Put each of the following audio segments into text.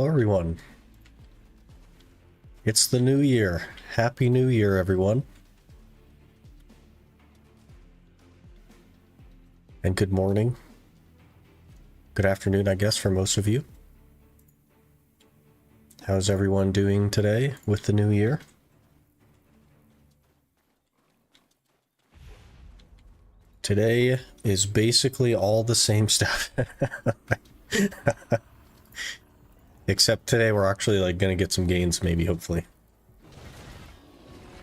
Hello everyone. It's the new year. Happy New Year, everyone. And good morning. Good afternoon, I guess, for most of you. How's everyone doing today with the new year? Today is basically all the same stuff. Except today we're actually like gonna get some gains, maybe, hopefully.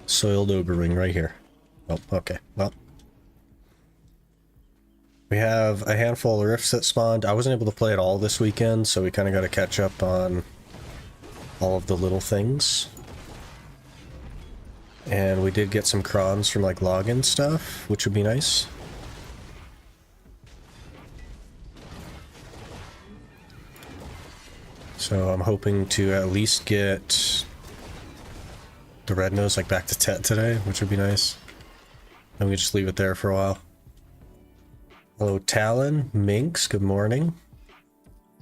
Soiled ogre ring right here. Oh, okay. Well, we have a handful of rifts that spawned. I wasn't able to play it all this weekend, so we kind of got to catch up on all of the little things. And we did get some crons from like login stuff, which would be nice. So I'm hoping to at least get the red nose like back to Tet today, which would be nice. And we just leave it there for a while. Hello Talon, Minx, good morning.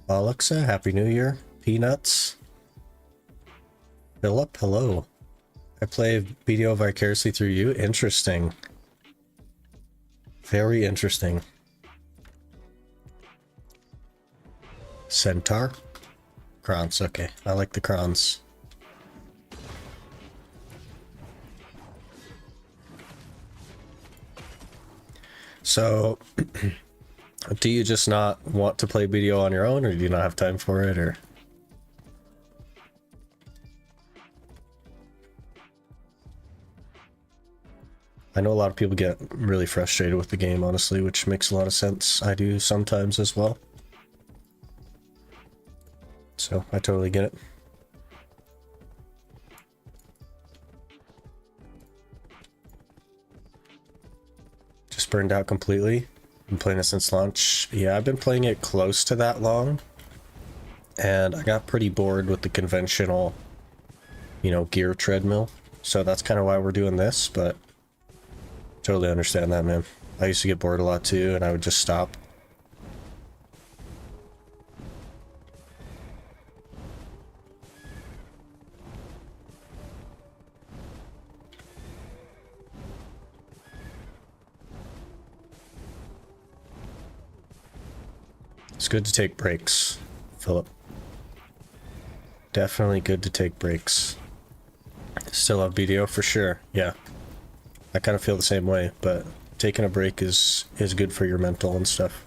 Alexa, Happy New Year. Peanuts. Philip, hello. I play BDO vicariously through you. Interesting. Very interesting. Centaur. Crons, okay. I like the crons. So, do you just not want to play BDO on your own, or do you not have time for it, or? I know a lot of people get really frustrated with the game, honestly, which makes a lot of sense. I do sometimes as well. So, I totally get it. Just burned out completely. Been playing it since launch. Yeah, I've been playing it close to that long. And I got pretty bored with the conventional, you know, gear treadmill. So that's kind of why we're doing this, but totally understand that, man. I used to get bored a lot too, and I would just stop. It's good to take breaks, Philip. Definitely good to take breaks. Still love BDO for sure, yeah. I kind of feel the same way, but taking a break is good for your mental and stuff.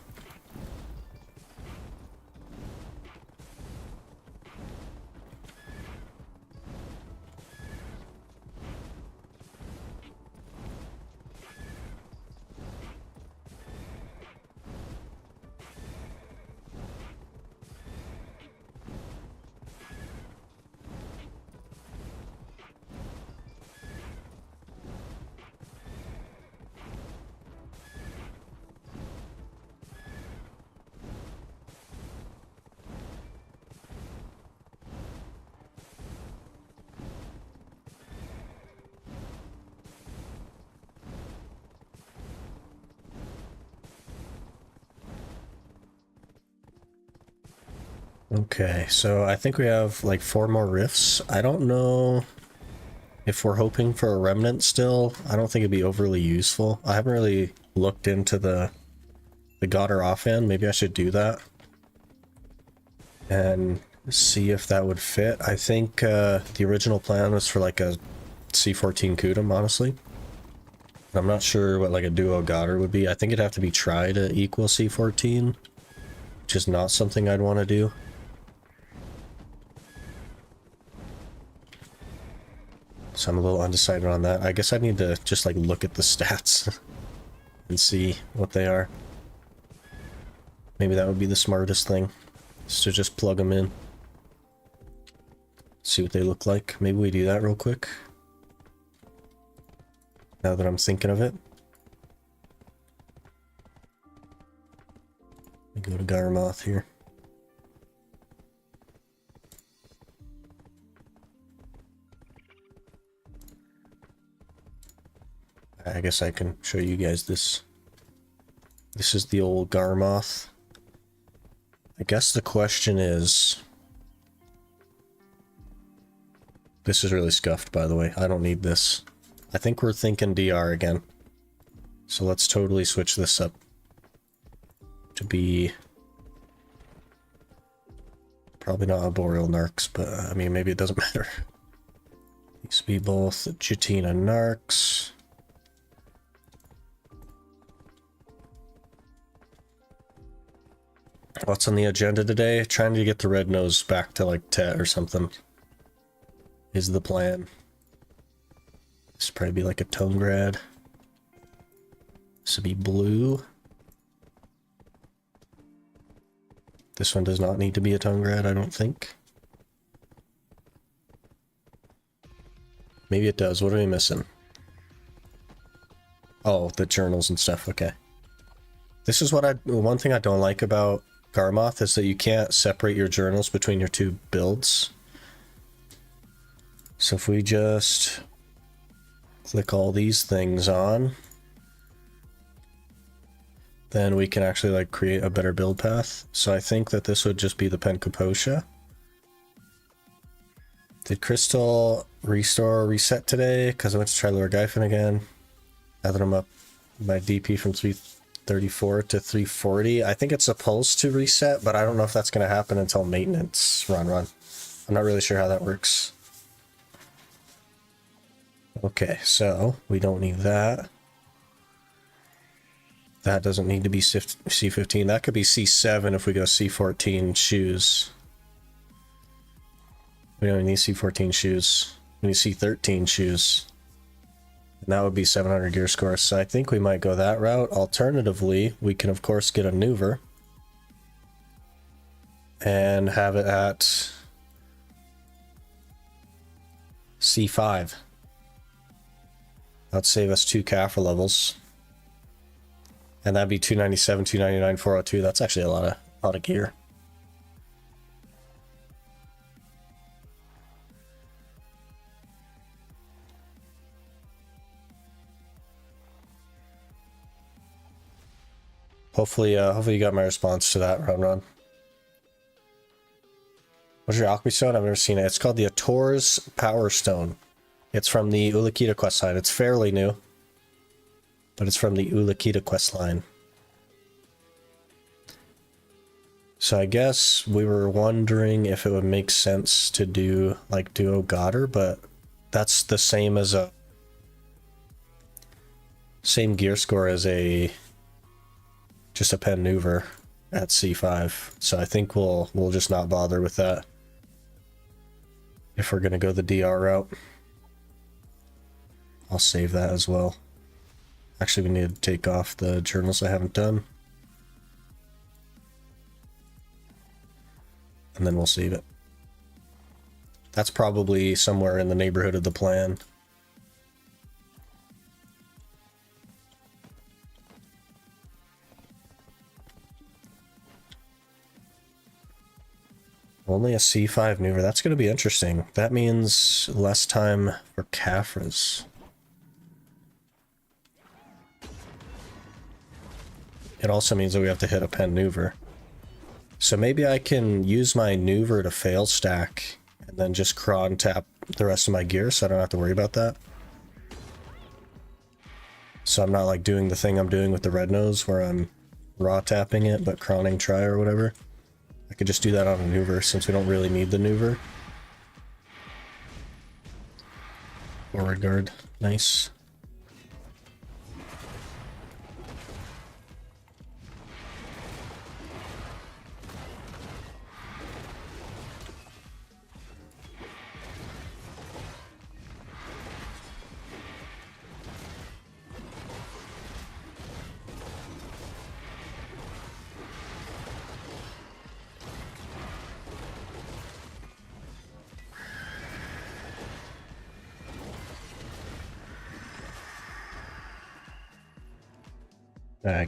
Okay, so I think we have like 4 more rifts. I don't know if we're hoping for a remnant still. I don't think it'd be overly useful. I haven't really looked into the Goddard offhand. Maybe I should do that and see if that would fit. I think the original plan was for like a C14 Kudum, honestly. I'm not sure what like a duo Goddard would be. I think it'd have to be try to equal C14, which is not something I'd want to do. So I'm a little undecided on that. I guess I need to just like look at the stats and see what they are. Maybe that would be the smartest thing, is to just plug them in. See what they look like. Maybe we do that real quick. Now that I'm thinking of it. Let me go to Garmoth here. I guess I can show you guys this. This is the old garmoth. I guess the question is, This is really scuffed, by the way. I don't need this. I think we're thinking DR again. So let's totally switch this up to be... Probably not Arboreal Narcs, but I mean, maybe it doesn't matter. These be both Jatina Narcs. What's on the agenda today? Trying to get the red nose back to like Tet or something is the plan. This would probably be like a Tone Grad. This would be blue. This one does not need to be a Tone Grad, I don't think. Maybe it does. What are we missing? Oh, the journals and stuff. Okay. This is what one thing I don't like about Garmoth is that you can't separate your journals between your two builds. So if we just click all these things on, then we can actually like create a better build path. So I think that this would just be the Pencapotia. Did Crystal reset today? Because I went to try Lure Gyphon again. Now that I'm up my DP from 334 to 340. I think it's supposed to reset, but I don't know if that's going to happen until maintenance run. I'm not really sure how that works. Okay, so we don't need that. That doesn't need to be C15. That could be C7 if we go C14 shoes. We don't need C14 shoes. We need C13 shoes. And that would be 700 gear score. So I think we might go that route. Alternatively, we can of course get a Nuver and have it at C5. That'd save us 2 Kaffir levels. And that'd be 297, 299, 402. That's actually a lot of gear. Hopefully you got my response to that, Ron. What's your alchemy stone? I've never seen it. It's called the Ator's Power Stone. It's from the Ulakita questline. It's fairly new, but it's from the Ulakita questline. So I guess we were wondering if it would make sense to do like Duo Goddard, but that's the same as a same gear score as just a pen Nuver at C5. So I think we'll just not bother with that if we're gonna go the DR route. I'll save that as well. Actually, we need to take off the journals I haven't done. And then we'll save it. That's probably somewhere in the neighborhood of the plan. Only a C5 Nuver. That's going to be interesting. That means less time for Kaffras. It also means that we have to hit a pen Nuver. So maybe I can use my Nuver to fail stack and then just cron tap the rest of my gear so I don't have to worry about that. So I'm not like doing the thing I'm doing with the red nose where I'm raw tapping it but cronning try or whatever. I could just do that on a Nuver since we don't really need the Nuver. Forward guard, nice.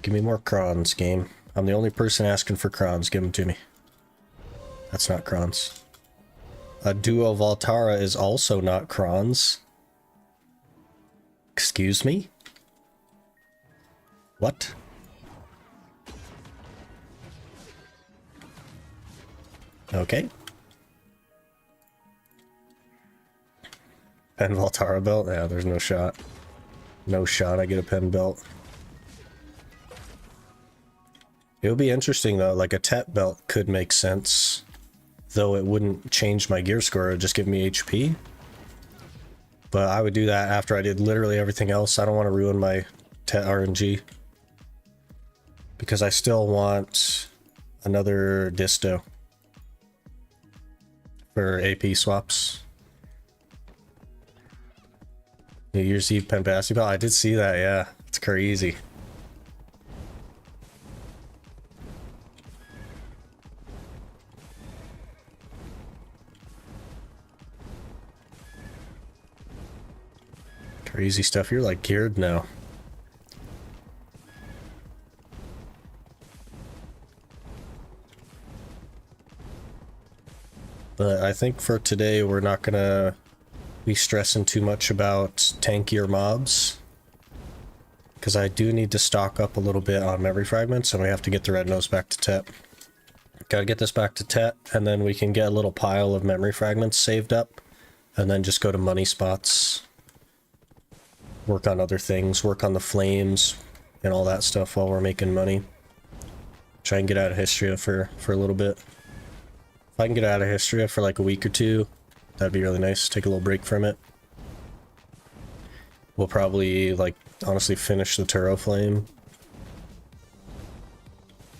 Give me more crons, game. I'm the only person asking for crons. Give them to me. That's not crons. A Duo Voltara is also not crons. Excuse me? What? Okay. Pen Voltara belt? Yeah, there's no shot. No shot I get a pen belt. It would be interesting though, like a Tet belt could make sense. Though it wouldn't change my gear score, it would just give me HP. But I would do that after I did literally everything else. I don't want to ruin my Tet RNG. Because I still want another disto for AP swaps. New Year's Eve pen basketball. I did see that, yeah. It's crazy. Crazy stuff. You're like geared now. But I think for today we're not gonna be stressing too much about tankier mobs. Because I do need to stock up a little bit on memory fragments and we have to get the red nose back to Tet. Gotta get this back to Tet and then we can get a little pile of memory fragments saved up and then just go to money spots. Work on other things, work on the flames and all that stuff while we're making money. Try and get out of Histria for a little bit. If I can get out of Histria for like a week or two, that'd be really nice. Take a little break from it. We'll probably, like, honestly finish the Turo Flame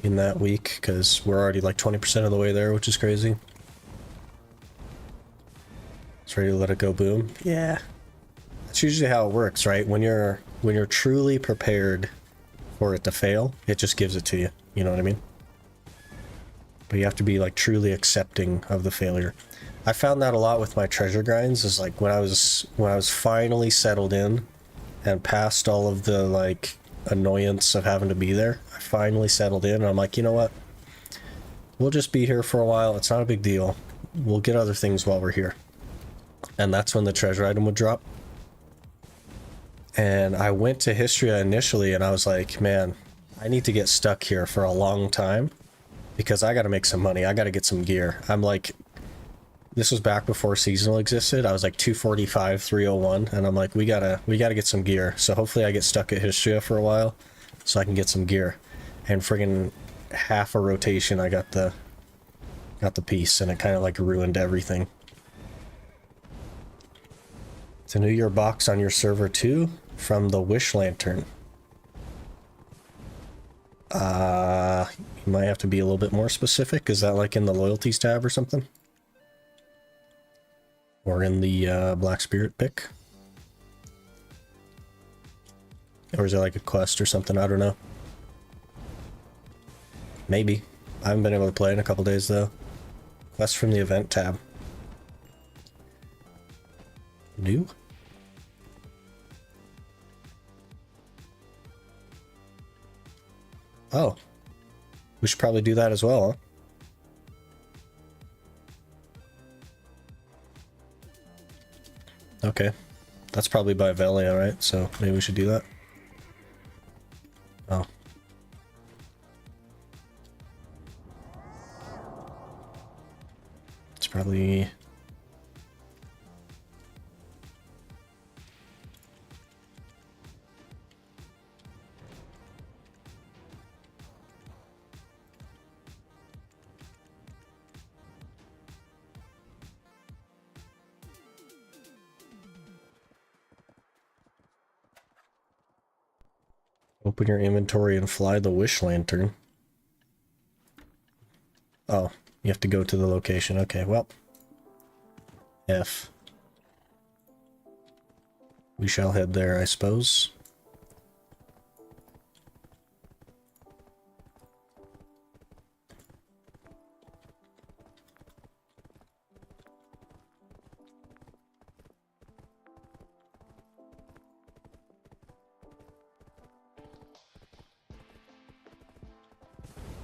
in that week, because we're already like 20% of the way there, which is crazy. It's ready to let it go boom. Yeah. That's usually how it works, right? When you're truly prepared for it to fail, it just gives it to you. You know what I mean? But you have to be like truly accepting of the failure. I found that a lot with my treasure grinds, is like when I was finally settled in and past all of the like annoyance of having to be there, I finally settled in and I'm like, you know what? We'll just be here for a while. It's not a big deal. We'll get other things while we're here. And that's when the treasure item would drop. And I went to Histria initially and I was like, man, I need to get stuck here for a long time because I got to make some money. I got to get some gear. I'm like, this was back before seasonal existed. I was like 245, 301, and I'm like, we gotta get some gear. So hopefully I get stuck at Histria for a while so I can get some gear. And friggin' half a rotation I got the piece and it kind of like ruined everything. It's a New Year box on your server too from the Wish Lantern. You might have to be a little bit more specific. Is that like in the loyalties tab or something? Or in the Black Spirit pick? Or is it like a quest or something? I don't know. Maybe. I haven't been able to play in a couple days though. Quest from the event tab. New? Oh. We should probably do that as well, huh? Okay. That's probably by Elvia, right? So maybe we should do that. Oh. It's probably... Open your inventory and fly the Wish Lantern. Oh, you have to go to the location. Okay, well. F. We shall head there, I suppose.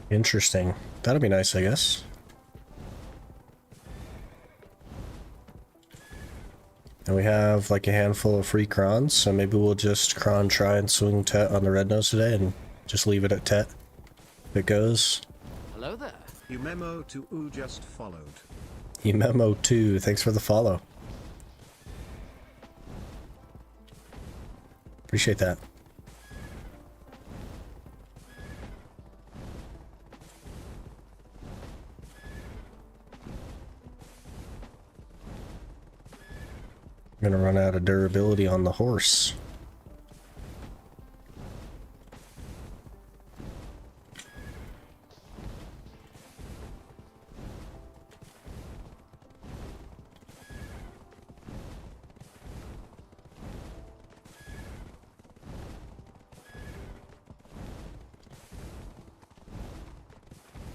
Interesting. That'll be nice, I guess. And we have like a handful of free crons, so maybe we'll just cron try and swing Tet on the red nose today and just leave it at Tet if it goes. Hello there. Memo to U just followed. Memo 2, thanks for the follow. Appreciate that. I'm gonna run out of durability on the horse.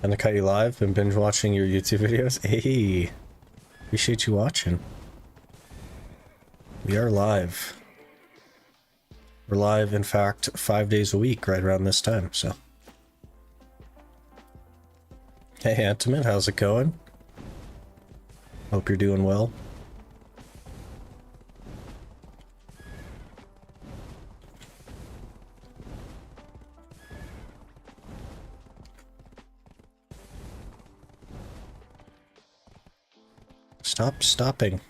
And to cut you live, been binge watching your YouTube videos. Hey, appreciate you watching. We are live. We're live, in fact, 5 days a week, right around this time, so. Hey, Antimate, how's it going? Hope you're doing well. Stop stopping.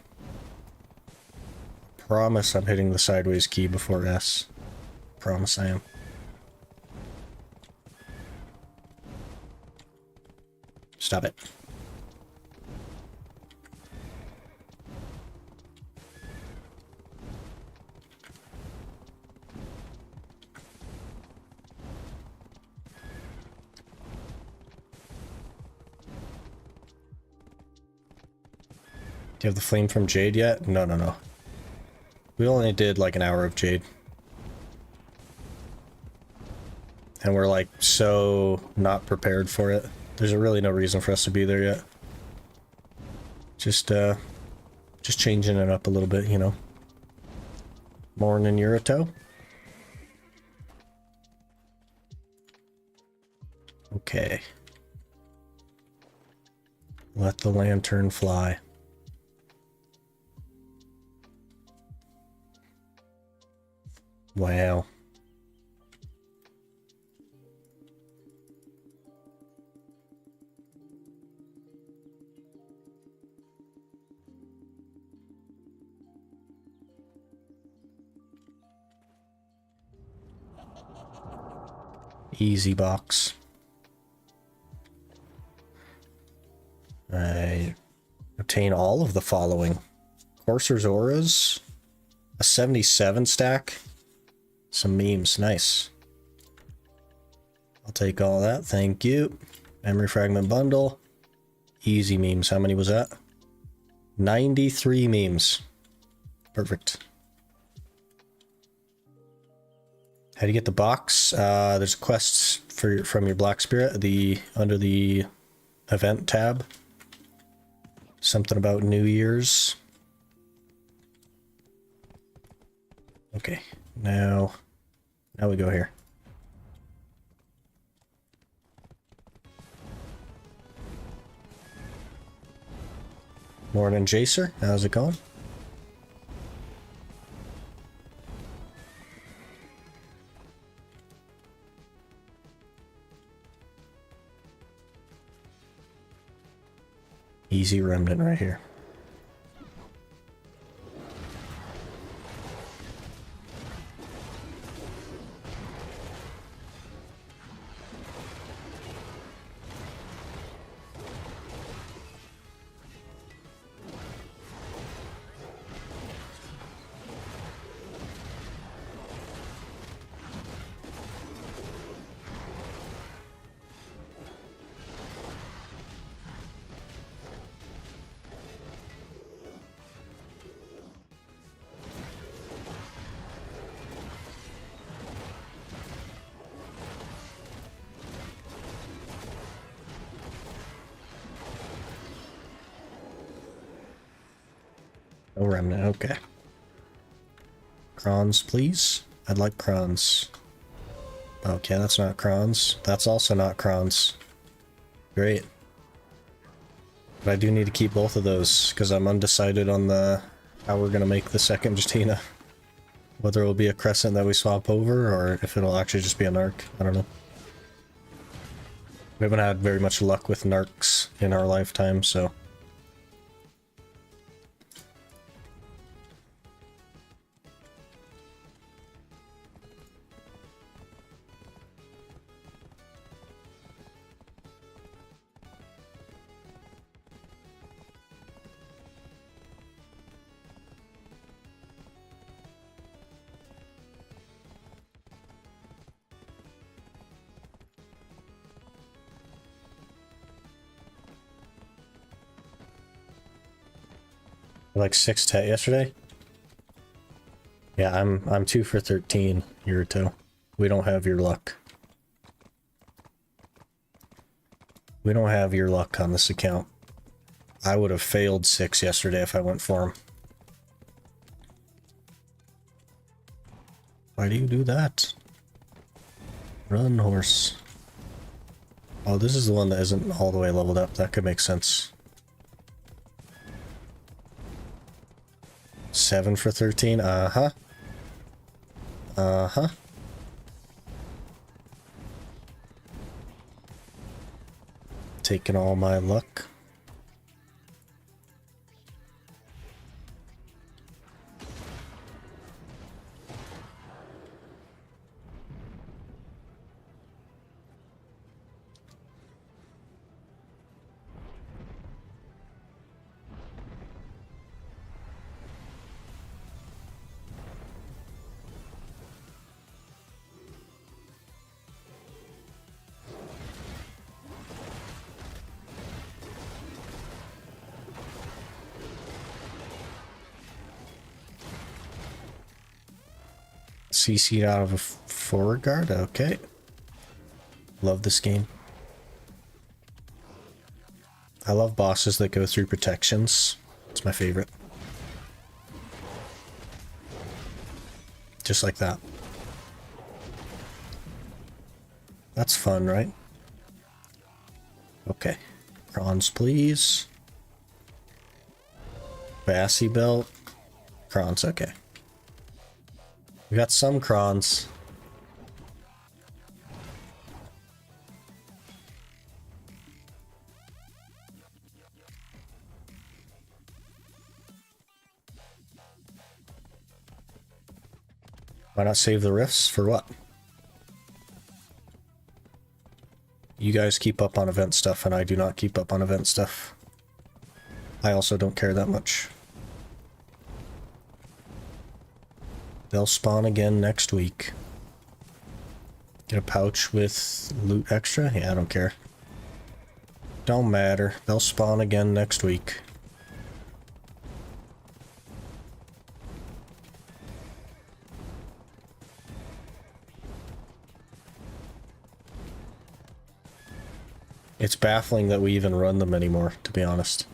Promise I'm hitting the sideways key before S. Promise I am. Stop it. Do you have the flame from Jade yet? No, no, no. We only did like an hour of Jade. And we're like so not prepared for it. There's really no reason for us to be there yet. Just changing it up a little bit, you know. Morning, Yurito. Okay. Let the lantern fly. Wow. Easy box. I obtain all of the following. Courser's Auras. A 77 stack. Some memes, nice. I'll take all that, thank you. Memory fragment bundle. Easy memes, how many was that? 93 memes. Perfect. How do you get the box? There's quests from your Black Spirit, under the event tab. Something about New Year's. Okay, now we go here. Morning, Jacer. How's it going? Easy remnant right here. No remnant, okay. Crons, please. I'd like crons. Okay, that's not crons. That's also not crons. Great. But I do need to keep both of those, because I'm undecided on how we're going to make the second Jatina. Whether it will be a crescent that we swap over, or if it'll actually just be an arc. I don't know. We haven't had very much luck with narcs in our lifetime, so... Like 6 yesterday? Yeah, I'm 2 for 13, Yurito. We don't have your luck. We don't have your luck on this account. I would have failed 6 yesterday if I went for him. Why do you do that? Run, horse. Oh, this is the one that isn't all the way leveled up. That could make sense. 7 for 13? Uh-huh. Uh-huh. Taking all my luck. CC'd out of a forward guard? Okay. Love this game. I love bosses that go through protections. It's my favorite. Just like that. That's fun, right? Okay. Crons, please. Bassy belt. Crons, okay. We got some crons. Why not save the rifts? For what? You guys keep up on event stuff and I do not keep up on event stuff. I also don't care that much. They'll spawn again next week. Get a pouch with loot extra? Yeah, I don't care. Don't matter. They'll spawn again next week. It's baffling that we even run them anymore, to be honest.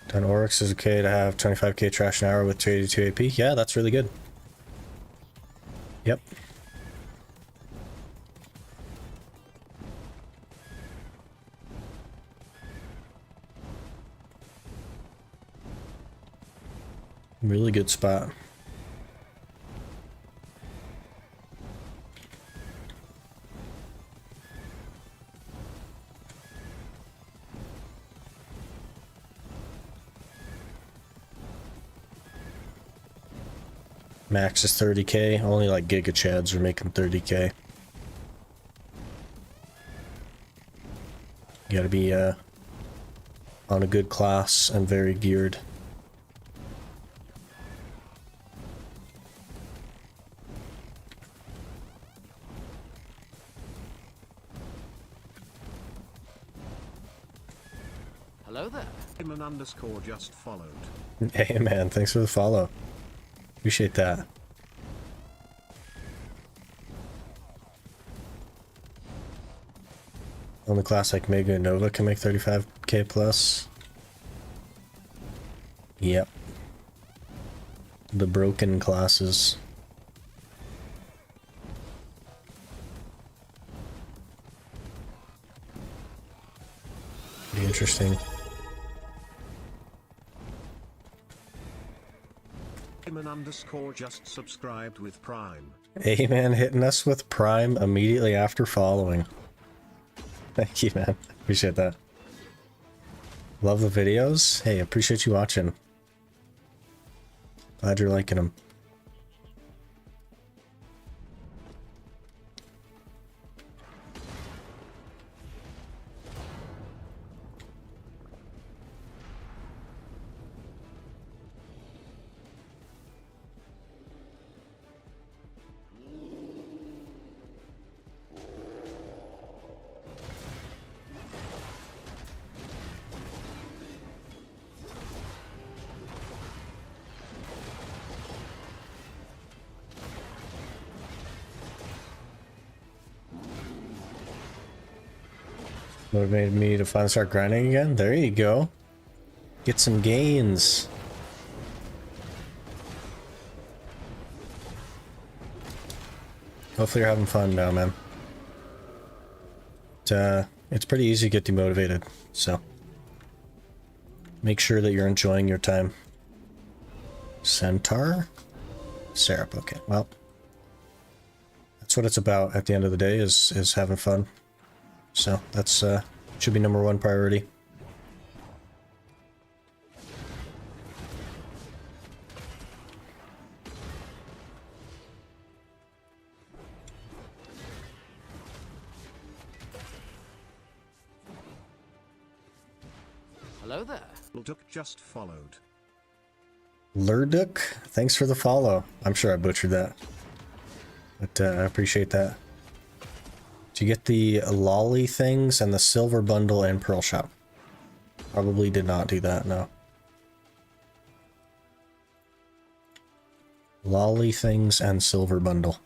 Done Oryx is okay to have 25k trash an hour with 282 AP. Yeah, that's really good. Yep. Really good spot. Max is 30k, only like Giga Chads are making 30k. You gotta be on a good class and very geared. Hello there. __ just followed. Hey man, thanks for the follow. Appreciate that. Only class like Mega and Nova can make 35k plus. Yep. The broken classes. Pretty interesting. __ just subscribed with Prime. Hey man, hitting us with Prime immediately after following. Thank you, man. Appreciate that. Love the videos. Hey, appreciate you watching. Glad you're liking them. Motivated me to finally start grinding again. There you go. Get some gains. Hopefully you're having fun now, man. It's pretty easy to get demotivated, so make sure that you're enjoying your time. Centaur? Syrup, okay. Well, that's what it's about at the end of the day, is having fun. So that's should be number one priority. Hello there. Lurduk just followed. Lurduk, thanks for the follow. I'm sure I butchered that, but I appreciate that. Did you get the lolly things and the silver bundle and pearl shop? Probably did not do that, no. Lolly things and silver bundle.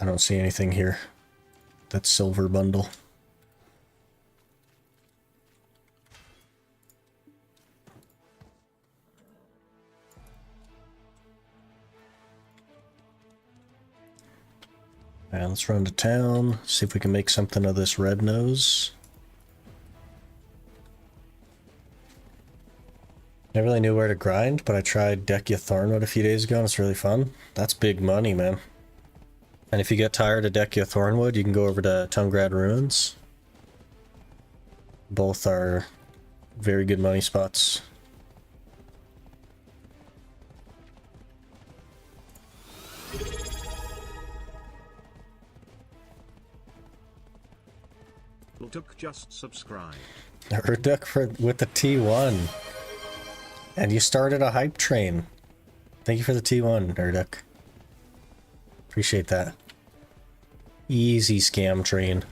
I don't see anything here. That silver bundle. And let's run to town, see if we can make something of this red nose. Never really knew where to grind, but I tried Dekia Thornwood a few days ago and it's really fun. That's big money, man. And if you get tired of Dekia Thornwood, you can go over to Tungrad Ruins. Both are very good money spots. Lurduk just subscribed. Urduk with the T1. And you started a hype train. Thank you for the T1, Urduk. Appreciate that. Easy scam train.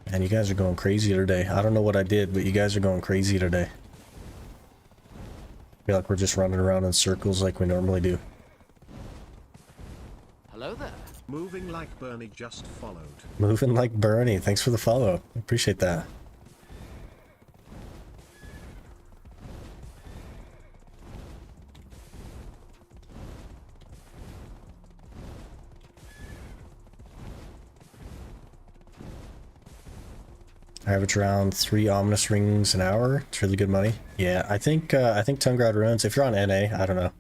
And you guys are going crazy today. I don't know what I did, but you guys are going crazy today. I feel like we're just running around in circles like we normally do. Hello there. Moving like Bernie just followed. Moving like Bernie. Thanks for the follow. Appreciate that. I average around 3 ominous rings an hour. It's really good money. Yeah, I think Tungrad Ruins, if you're on NA, I don't know.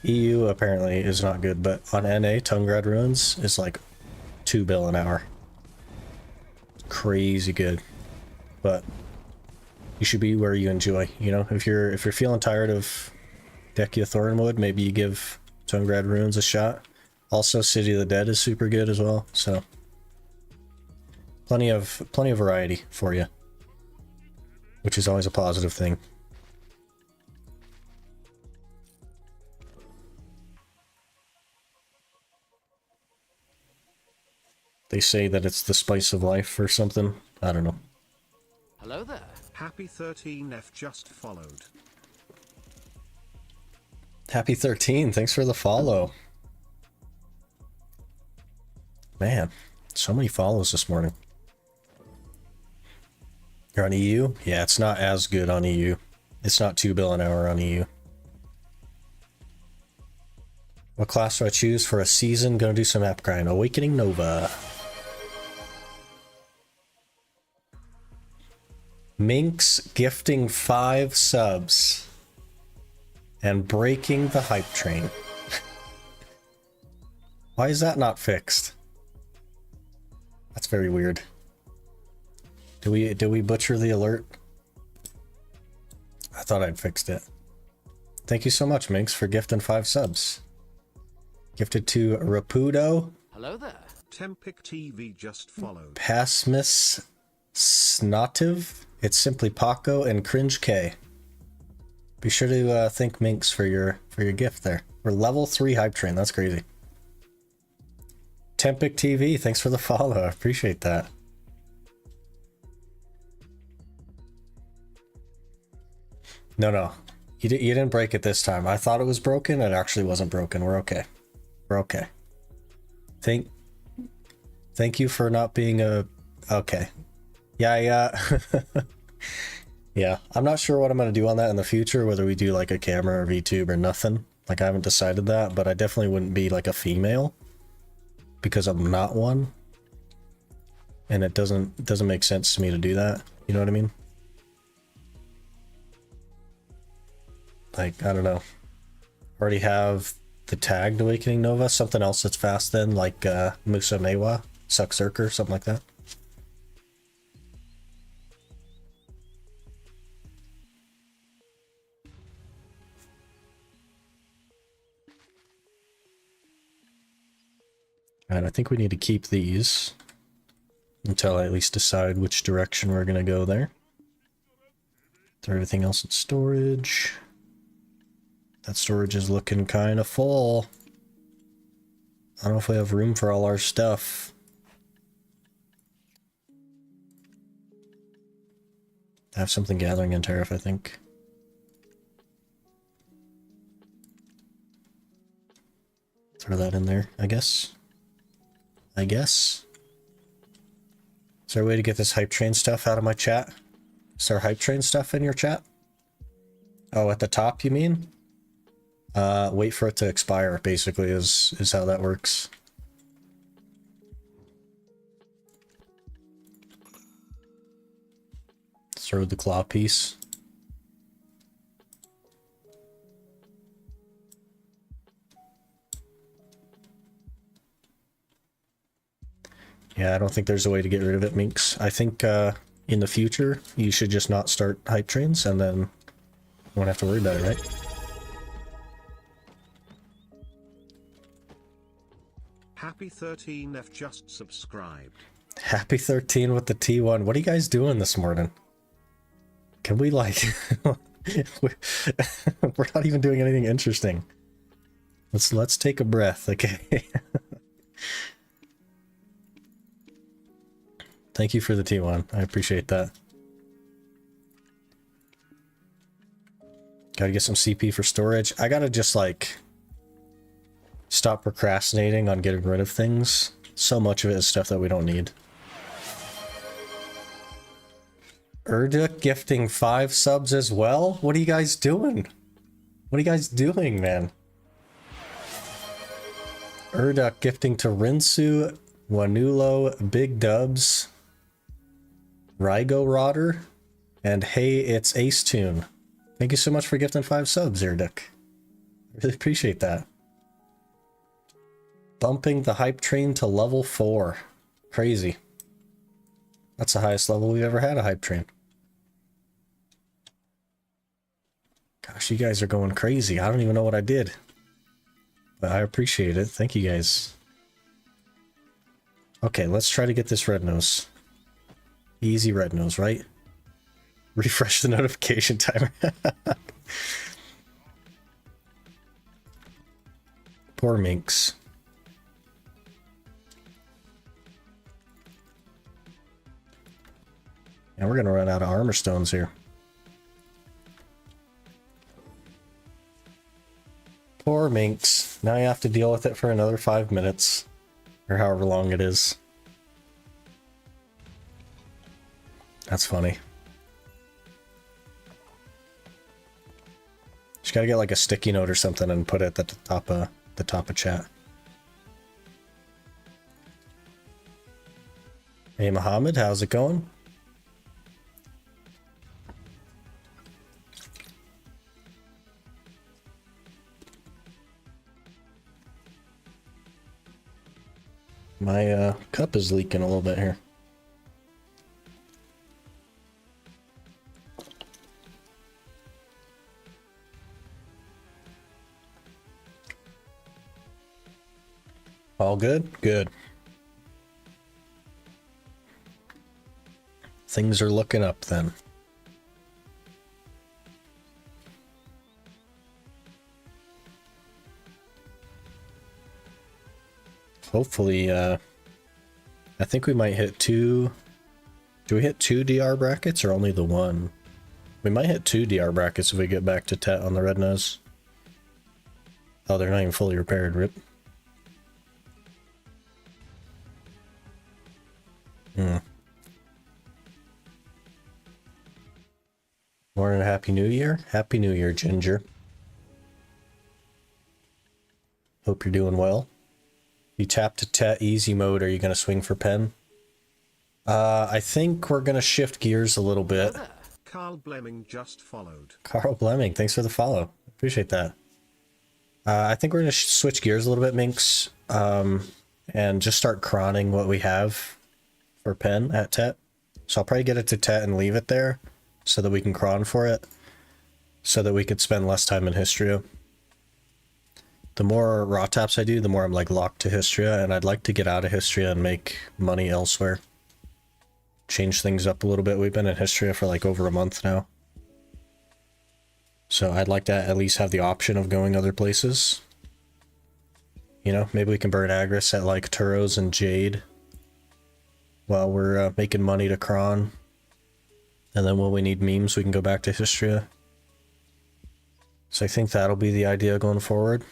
EU apparently is not good, but on NA, Tungrad Ruins is like 2 bill an hour. Crazy good. But you should be where you enjoy, you know? If you're feeling tired of Dekia Thornwood, maybe you give Tungrad Ruins a shot. Also, City of the Dead is super good as well, so plenty of variety for you, which is always a positive thing. They say that it's the spice of life or something. I don't know. Hello there. Happy 13F just followed. Happy 13, thanks for the follow. Man, so many follows this morning. You're on EU? Yeah, it's not as good on EU. It's not 2 bill an hour on EU. What class do I choose for a season? Gonna do some app grind. Awakening Nova. Minx gifting 5 subs. And breaking the hype train. Why is that not fixed? That's very weird. Do we butcher the alert? I thought I'd fixed it. Thank you so much, Minx, for gifting 5 subs. Gifted to Rapudo. Hello there. Tempic TV just followed. Pasmus Snotiv. It's simply Paco and Cringe K. Be sure to thank Minx for your gift there. We're level 3 hype train. That's crazy. Tempic TV, thanks for the follow. I appreciate that. No. You didn't break it this time. I thought it was broken. It actually wasn't broken. We're okay. We're okay. Thank you for not being a... Okay. Yeah. Yeah. I'm not sure what I'm going to do on that in the future, whether we do like a camera or VTube or nothing. Like, I haven't decided that, but I definitely wouldn't be like a female because I'm not one. And it doesn't make sense to me to do that. You know what I mean? Like, I don't know. Already have the tagged Awakening Nova, something else that's fast then, like Musa Mewa, Suckzerker, something like that. And I think we need to keep these until I at least decide which direction we're going to go there. Throw everything else in storage. That storage is looking kind of full. I don't know if we have room for all our stuff. I have something gathering in Tariff, I think. Throw that in there, I guess. Is there a way to get this hype train stuff out of my chat? Is there hype train stuff in your chat? Oh, at the top, you mean? Wait for it to expire, basically, is how that works. Throw the claw piece. Yeah, I don't think there's a way to get rid of it, Minx. I think in the future, you should just not start hype trains, and then you won't have to worry about it, right? Happy 13F just subscribed. Happy 13 with the T1. What are you guys doing this morning? Can we, like... We're not even doing anything interesting. Let's take a breath, okay? Thank you for the T1. I appreciate that. Gotta get some CP for storage. I gotta just, like, stop procrastinating on getting rid of things. So much of it is stuff that we don't need. Erduk gifting 5 subs as well? What are you guys doing? What are you guys doing, man? Erduk gifting to Rinsu, Wanulo, Big Dubs, Rygo Rodder, and Hey, it's Ace Tune. Thank you so much for gifting 5 subs, Erduk. Really appreciate that. Bumping the hype train to level 4. Crazy. That's the highest level we've ever had a hype train. Gosh, you guys are going crazy. I don't even know what I did. But I appreciate it. Thank you guys. Okay, let's try to get this red nose. Easy red nose, right? Refresh the notification timer. Poor Minx. And we're gonna run out of armor stones here. Poor Minx. Now you have to deal with it for another 5 minutes. Or however long it is. That's funny. Just gotta get like a sticky note or something and put it at the top of chat. Hey Mohammed, how's it going? My cup is leaking a little bit here. All good? Good. Things are looking up then. hopefully, I think we might hit 2. Do we hit 2 DR brackets or only the 1? We might hit 2 DR brackets if we get back to Tet on the red nose. Oh, they're not even fully repaired, rip. Morning, Happy New Year. Happy New Year, Ginger. Hope you're doing well. You tap to Tet easy mode, are you going to swing for pen? I think we're going to shift gears a little bit. Carl Blemming just followed. Carl Blemming, thanks for the follow. Appreciate that. I think we're going to switch gears a little bit, Minx, and just start cronning what we have for pen at Tet. So I'll probably get it to Tet and leave it there so that we can cron for it, so that we could spend less time in Histria. The more raw taps I do, the more I'm like locked to Histria, and I'd like to get out of Histria and make money elsewhere. Change things up a little bit. We've been in Histria for like over a month now. So I'd like to at least have the option of going other places. You know, maybe we can burn Agris at like Turos and Jade while we're making money to cron. And then when we need memes, we can go back to Histria. So I think that'll be the idea going forward.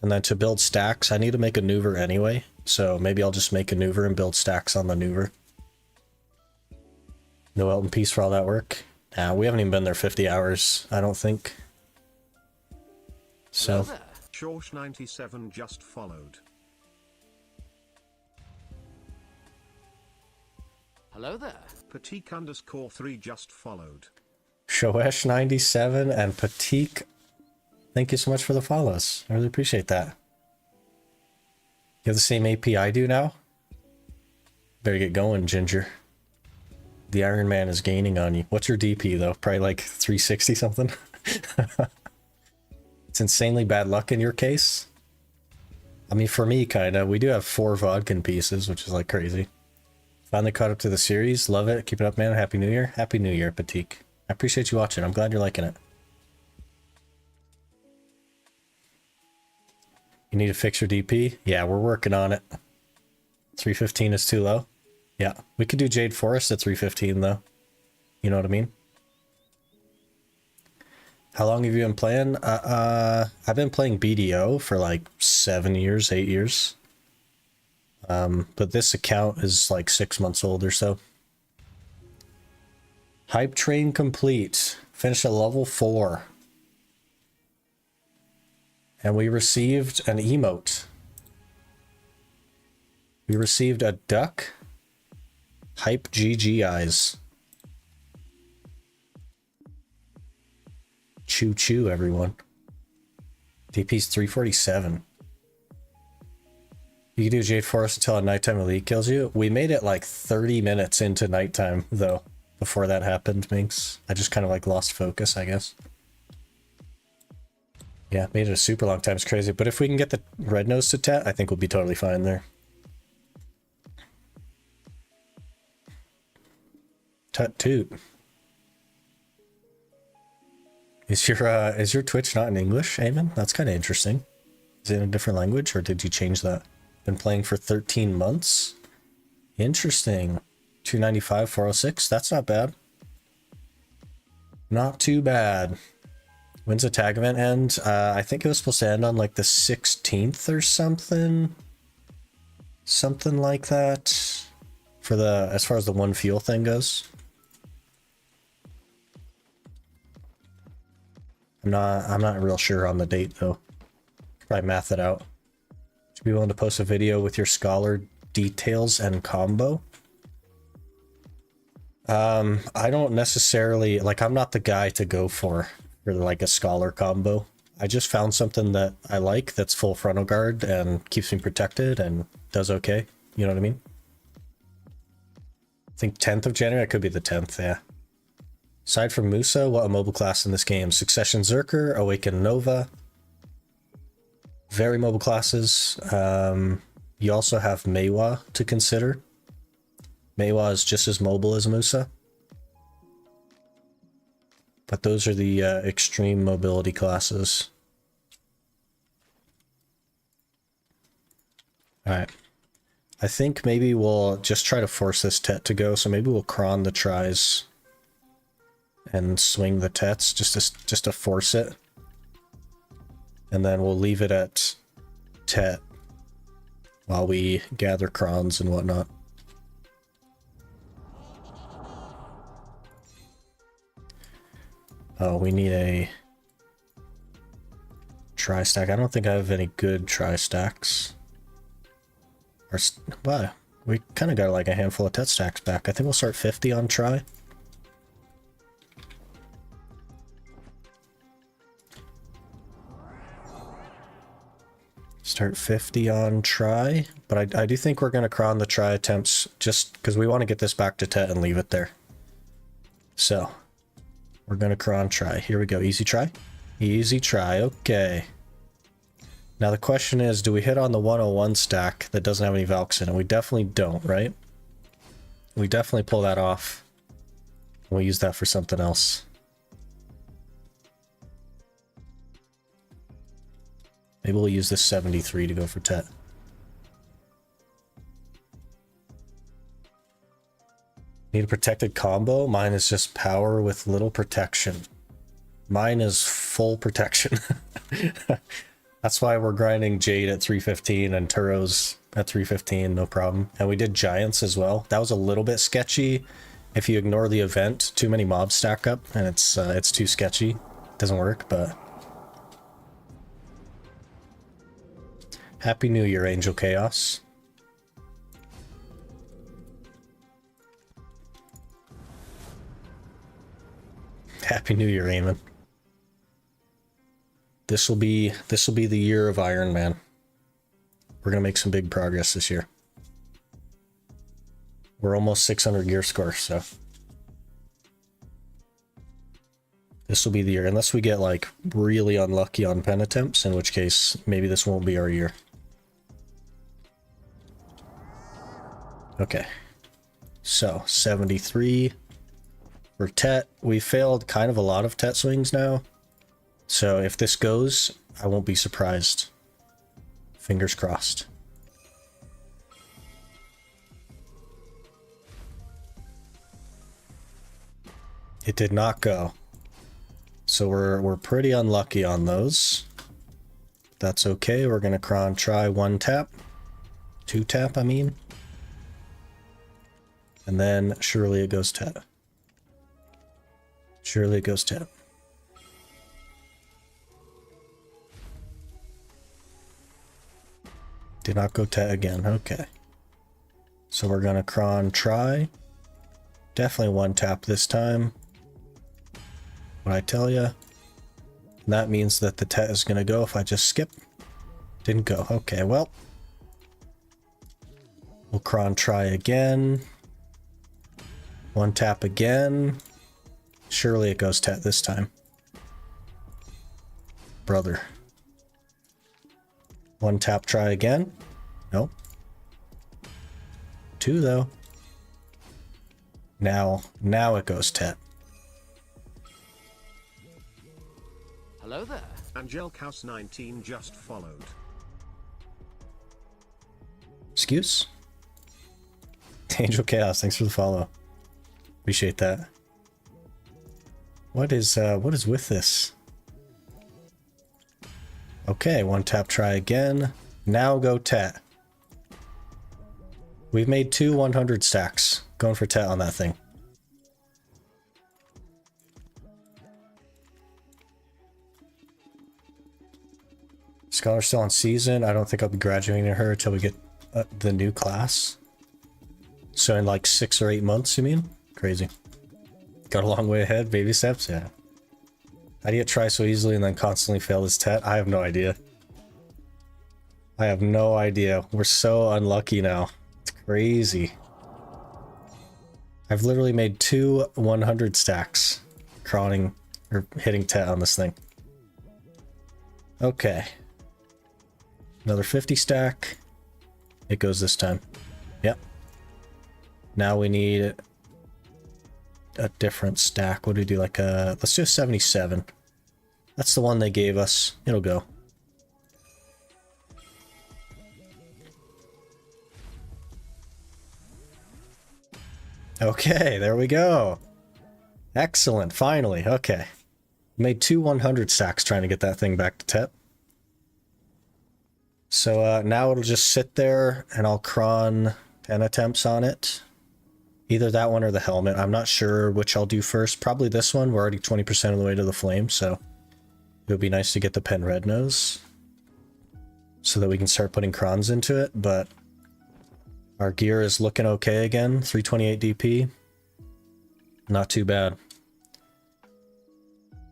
And then to build stacks, I need to make a Nuver anyway. So maybe I'll just make a Nuver and build stacks on the Nuver. No Elton Peace for all that work. Nah, we haven't even been there 50 hours, I don't think. So. Shorsh97 just followed. Hello there. Patik_3 just followed. Shoesh97 and Patik, thank you so much for the follows. I really appreciate that. You have the same AP I do now? Better get going, Ginger. The Iron Man is gaining on you. What's your DP though? Probably like 360 something? It's insanely bad luck in your case. I mean, for me, kinda. We do have 4 Vodkin pieces, which is like crazy. Finally caught up to the series. Love it. Keep it up, man. Happy New Year. Happy New Year, Patik. I appreciate you watching. I'm glad you're liking it. You need to fix your DP? Yeah, we're working on it. 315 is too low. Yeah, we could do Jade Forest at 315 though. You know what I mean? How long have you been playing? I've been playing BDO for like 7 years, 8 years. But this account is like 6 months old or so. Hype train complete. Finished at level 4. And we received an emote. We received a duck. Hype GG eyes. Choo choo, everyone. DP's 347. You can do Jade Forest until a nighttime elite kills you. We made it like 30 minutes into nighttime, though, before that happened, Minx. I just kind of like lost focus, I guess. Yeah, made it a super long time. It's crazy. But if we can get the red nose to Tet, I think we'll be totally fine there. Tut toot. Is your Twitch not in English, Eamon? That's kind of interesting. Is it in a different language, or did you change that? Been playing for 13 months? Interesting. 295, 406. That's not bad. Not too bad. When's the tag event end? I think it was supposed to end on like the 16th or something. Something like that. For the, as far as the one fuel thing goes. I'm not real sure on the date though. Probably math it out. Would you be willing to post a video with your scholar details and combo? I don't necessarily, like, I'm not the guy to go for like a scholar combo. I just found something that I like that's full frontal guard and keeps me protected and does okay. You know what I mean? I think 10th of January, it could be the 10th, yeah. Aside from Musa, what a mobile class in this game? Succession Zerker, Awaken Nova. Very mobile classes. You also have Meiwa to consider. Meiwa is just as mobile as Musa. But those are the extreme mobility classes. Alright. I think maybe we'll just try to force this tet to go, so maybe we'll cron the tries and swing the tets just to force it. And then we'll leave it at tet while we gather crons and whatnot. Oh, we need a tri-stack. I don't think I have any good tri-stacks. Wow, we kind of got like a handful of tet stacks back. I think we'll start 50 on tri. Start 50 on tri, but I do think we're going to cron the tri attempts just because we want to get this back to tet and leave it there. So, we're going to cron tri. Here we go. Easy try. Easy try. Okay. Now the question is, do we hit on the 101 stack that doesn't have any Valks in it? We definitely don't, right? We definitely pull that off. We'll use that for something else. Maybe we'll use this 73 to go for tet. Need a protected combo? Mine is just power with little protection. Mine is full protection. That's why we're grinding Jade at 315 and Turos at 315, no problem. And we did Giants as well. That was a little bit sketchy. If you ignore the event, too many mobs stack up and it's too sketchy. It doesn't work, but... Happy New Year, Angel Chaos. Happy New Year, Eamon. This will be the year of Iron Man. We're gonna make some big progress this year. We're almost 600 gear score, so this will be the year, unless we get like really unlucky on pen attempts, in which case maybe this won't be our year. Okay, so 73 for tet. We failed kind of a lot of tet swings now. So if this goes, I won't be surprised. Fingers crossed. It did not go. So we're pretty unlucky on those. That's okay. We're gonna try 1 tap. 2 tap, I mean. And then surely it goes tet. Surely it goes tet. Did not go tet again. Okay. So we're gonna try. Definitely 1 tap this time. What I tell ya. And that means that the tet is gonna go if I just skip. Didn't go. Okay, well. We'll try again. 1 tap again. Surely it goes tet this time. Brother. 1 tap try again. Nope. 2 though. Now it goes tet. Hello there. Angelcaus 19 just followed. Excuse? Angel Chaos, thanks for the follow. Appreciate that. What is with this? Okay, 1 tap try again. Now go tet. We've made 2 100 stacks. Going for tet on that thing. Scholar's still on season. I don't think I'll be graduating her until we get the new class. So in like 6 or 8 months, you mean? Crazy. Got a long way ahead. Baby steps, yeah. How do you try so easily and then constantly fail this tet? I have no idea. I have no idea. We're so unlucky now. It's crazy. I've literally made 2 100 stacks crawling or hitting tet on this thing. Okay. Another 50 stack. It goes this time. Yep. Now we need a different stack. What do we do? Like a, let's do a 77. That's the one they gave us. It'll go. Okay, there we go. Excellent, finally. Okay. Made 2 100 stacks trying to get that thing back to TEP. So now it'll just sit there and I'll cron pen attempts on it. Either that one or the helmet. I'm not sure which I'll do first. Probably this one. We're already 20% of the way to the flame, so it would be nice to get the pen red nose so that we can start putting crons into it, but our gear is looking okay again. 328 DP. Not too bad.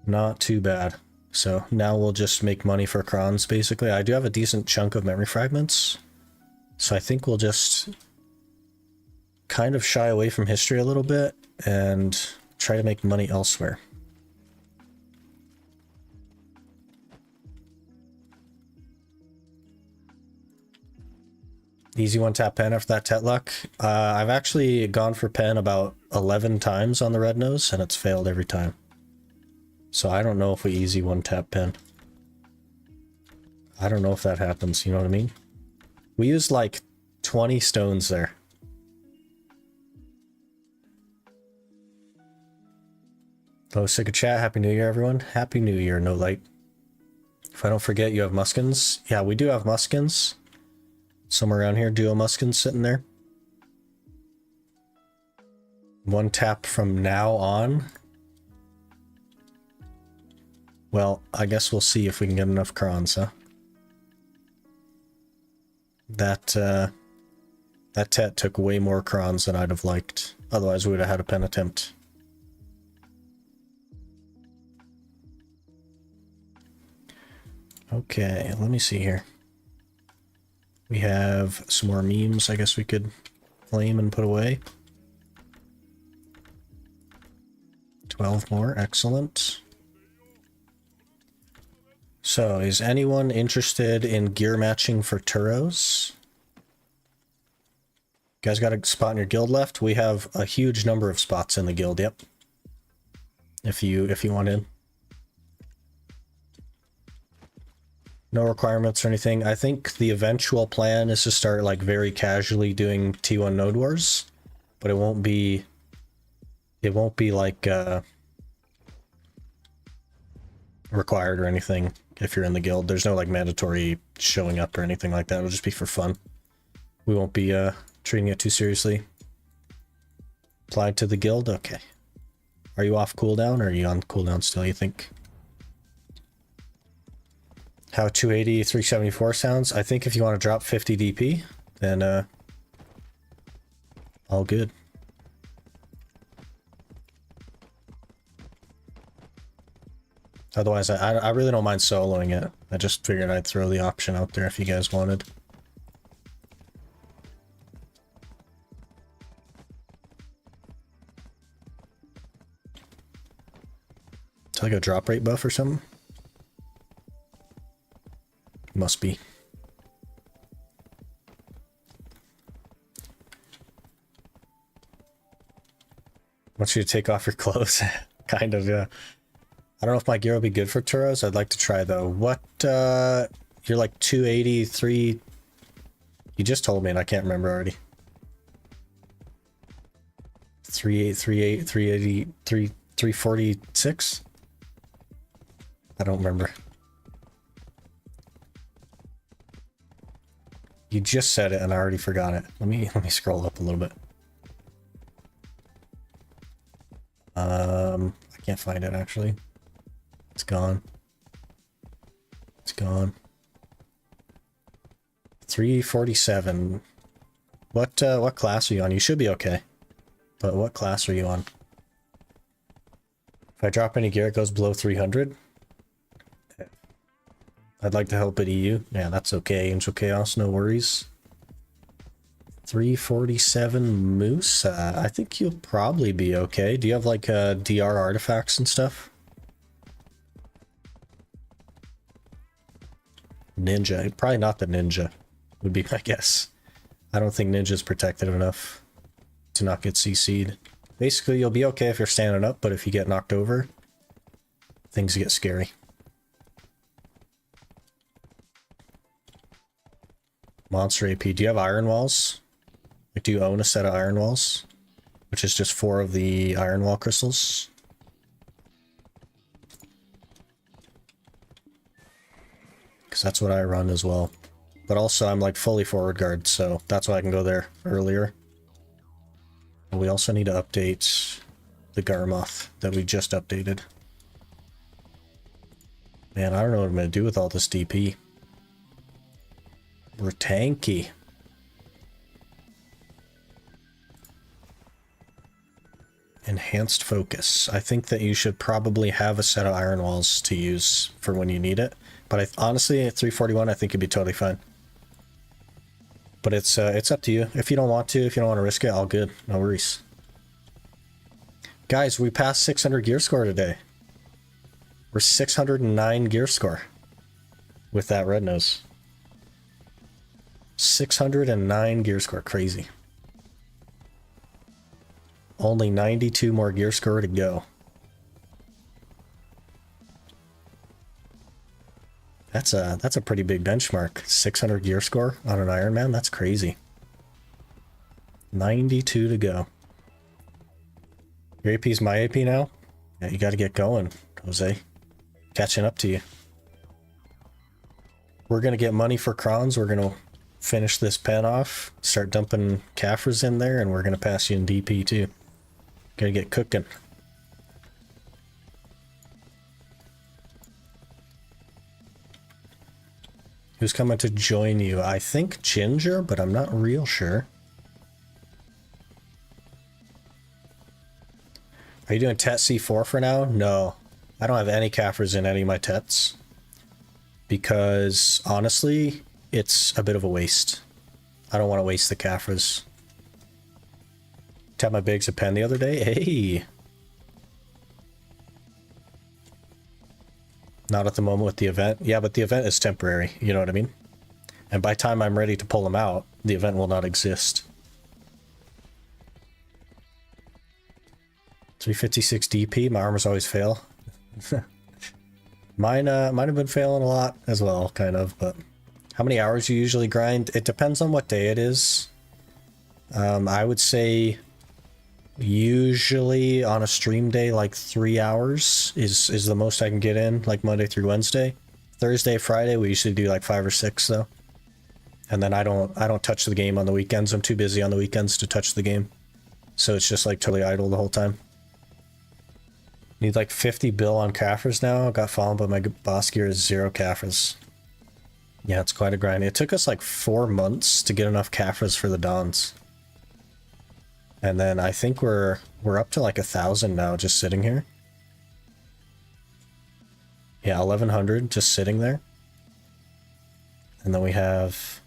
Not too bad. So now we'll just make money for crons, basically. I do have a decent chunk of memory fragments, so I think we'll just kind of shy away from history a little bit and try to make money elsewhere. Easy one tap pen after that Tetluck. I've actually gone for pen about 11 times on the red nose and it's failed every time. So I don't know if we easy one tap pen. I don't know if that happens, you know what I mean? We used like 20 stones there. Hello, sick of chat. Happy New Year, everyone. Happy New Year, no light. If I don't forget, you have muskins. Yeah, we do have muskins. Somewhere around here, duo muskins sitting there. One tap from now on. Well, I guess we'll see if we can get enough crons, huh? That tet took way more crons than I'd have liked. Otherwise, we would have had a pen attempt. Okay, let me see here. We have some more memes I guess we could flame and put away. 12 more, excellent. So, is anyone interested in gear matching for Turos? You guys got a spot in your guild left? We have a huge number of spots in the guild, yep. If you want in. No requirements or anything. I think the eventual plan is to start like very casually doing T1 Node Wars, but it won't be like required or anything if you're in the guild. There's no like mandatory showing up or anything like that. It'll just be for fun. We won't be treating it too seriously. Applied to the guild? Okay. Are you off cooldown or are you on cooldown still, you think? How 280, 374 sounds? I think if you want to drop 50 DP, then all good. Otherwise, I really don't mind soloing it. I just figured I'd throw the option out there if you guys wanted. It's like a drop rate buff or something? Must be. I want you to take off your clothes. Kind of, yeah. I don't know if my gear will be good for Turos. I'd like to try though. What, you're like 283. You just told me and I can't remember already. 3838, 380, 346? I don't remember. You just said it and I already forgot it. Let me scroll up a little bit. I can't find it actually. It's gone. It's gone. 347. What class are you on? You should be okay. But what class are you on? If I drop any gear, it goes below 300. I'd like to help at EU. Yeah, that's okay. Angel Chaos, no worries. 347 Moose. I think you'll probably be okay. Do you have like DR artifacts and stuff? Ninja. Probably not the ninja, would be my guess. I don't think ninja's protected enough to not get CC'd. Basically, you'll be okay if you're standing up, but if you get knocked over, things get scary. Monster AP. Do you have iron walls? Like, do you own a set of iron walls? which is just 4 of the iron wall crystals. Because that's what I run as well. But also I'm like fully forward guard, so that's why I can go there earlier. And we also need to update the garmoth that we just updated. Man, I don't know what I'm going to do with all this DP. We're tanky. Enhanced focus. I think that you should probably have a set of iron walls to use for when you need it. But honestly, at 341, I think it'd be totally fine. But it's up to you. If you don't want to, if you don't want to risk it, all good. No worries. Guys, we passed 600 gear score today. We're 609 gear score with that red nose. 609 gear score. Crazy. Only 92 more gear score to go. That's a pretty big benchmark. 600 gear score on an Iron Man. That's crazy. 92 to go. Your AP's my AP now? Yeah, you got to get going, Jose. Catching up to you. We're going to get money for crons. We're going to finish this pen off. Start dumping Caffres in there, and we're going to pass you in DP too. Gotta get cooking. Who's coming to join you? I think Ginger, but I'm not real sure. Are you doing Tet C4 for now? No. I don't have any Caffres in any of my Tets. Because, honestly, it's a bit of a waste. I don't want to waste the Caffres. Tapped my bigs a pen the other day. Hey! Not at the moment with the event. Yeah, but the event is temporary. You know what I mean? And by the time I'm ready to pull them out, the event will not exist. 356 DP. My armors always fail. Mine have been failing a lot as well, kind of. But how many hours you usually grind? It depends on what day it is. I would say usually on a stream day, like 3 hours is the most I can get in, like Monday through Wednesday. Thursday, Friday, we usually do like 5 or 6 though. And then I don't touch the game on the weekends. I'm too busy on the weekends to touch the game. So it's just like totally idle the whole time. Need like 50 bill on Caffres now. Got fallen, but my boss gear is 0 Caffres. Yeah, it's quite a grind. It took us like 4 months to get enough Caffres for the Dons. And then I think we're up to like 1,000 now just sitting here. Yeah, 1,100 just sitting there. And then we have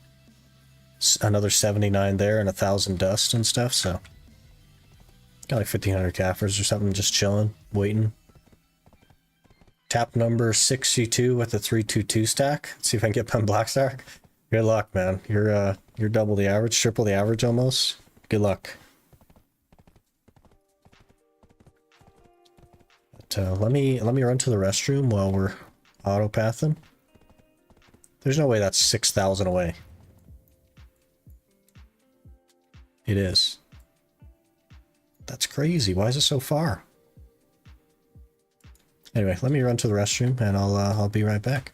another 79 there and 1,000 dust and stuff, so got like 1,500 Caffres or something just chilling, waiting. Tap number 62 with a 322 stack. Let's see if I can get Pen Blackstar. Good luck, man. You're double the average, triple the average almost. Good luck. But let me run to the restroom while we're autopathing. There's no way that's 6,000 away. It is. That's crazy. Why is it so far? Anyway, let me run to the restroom and I'll be right back.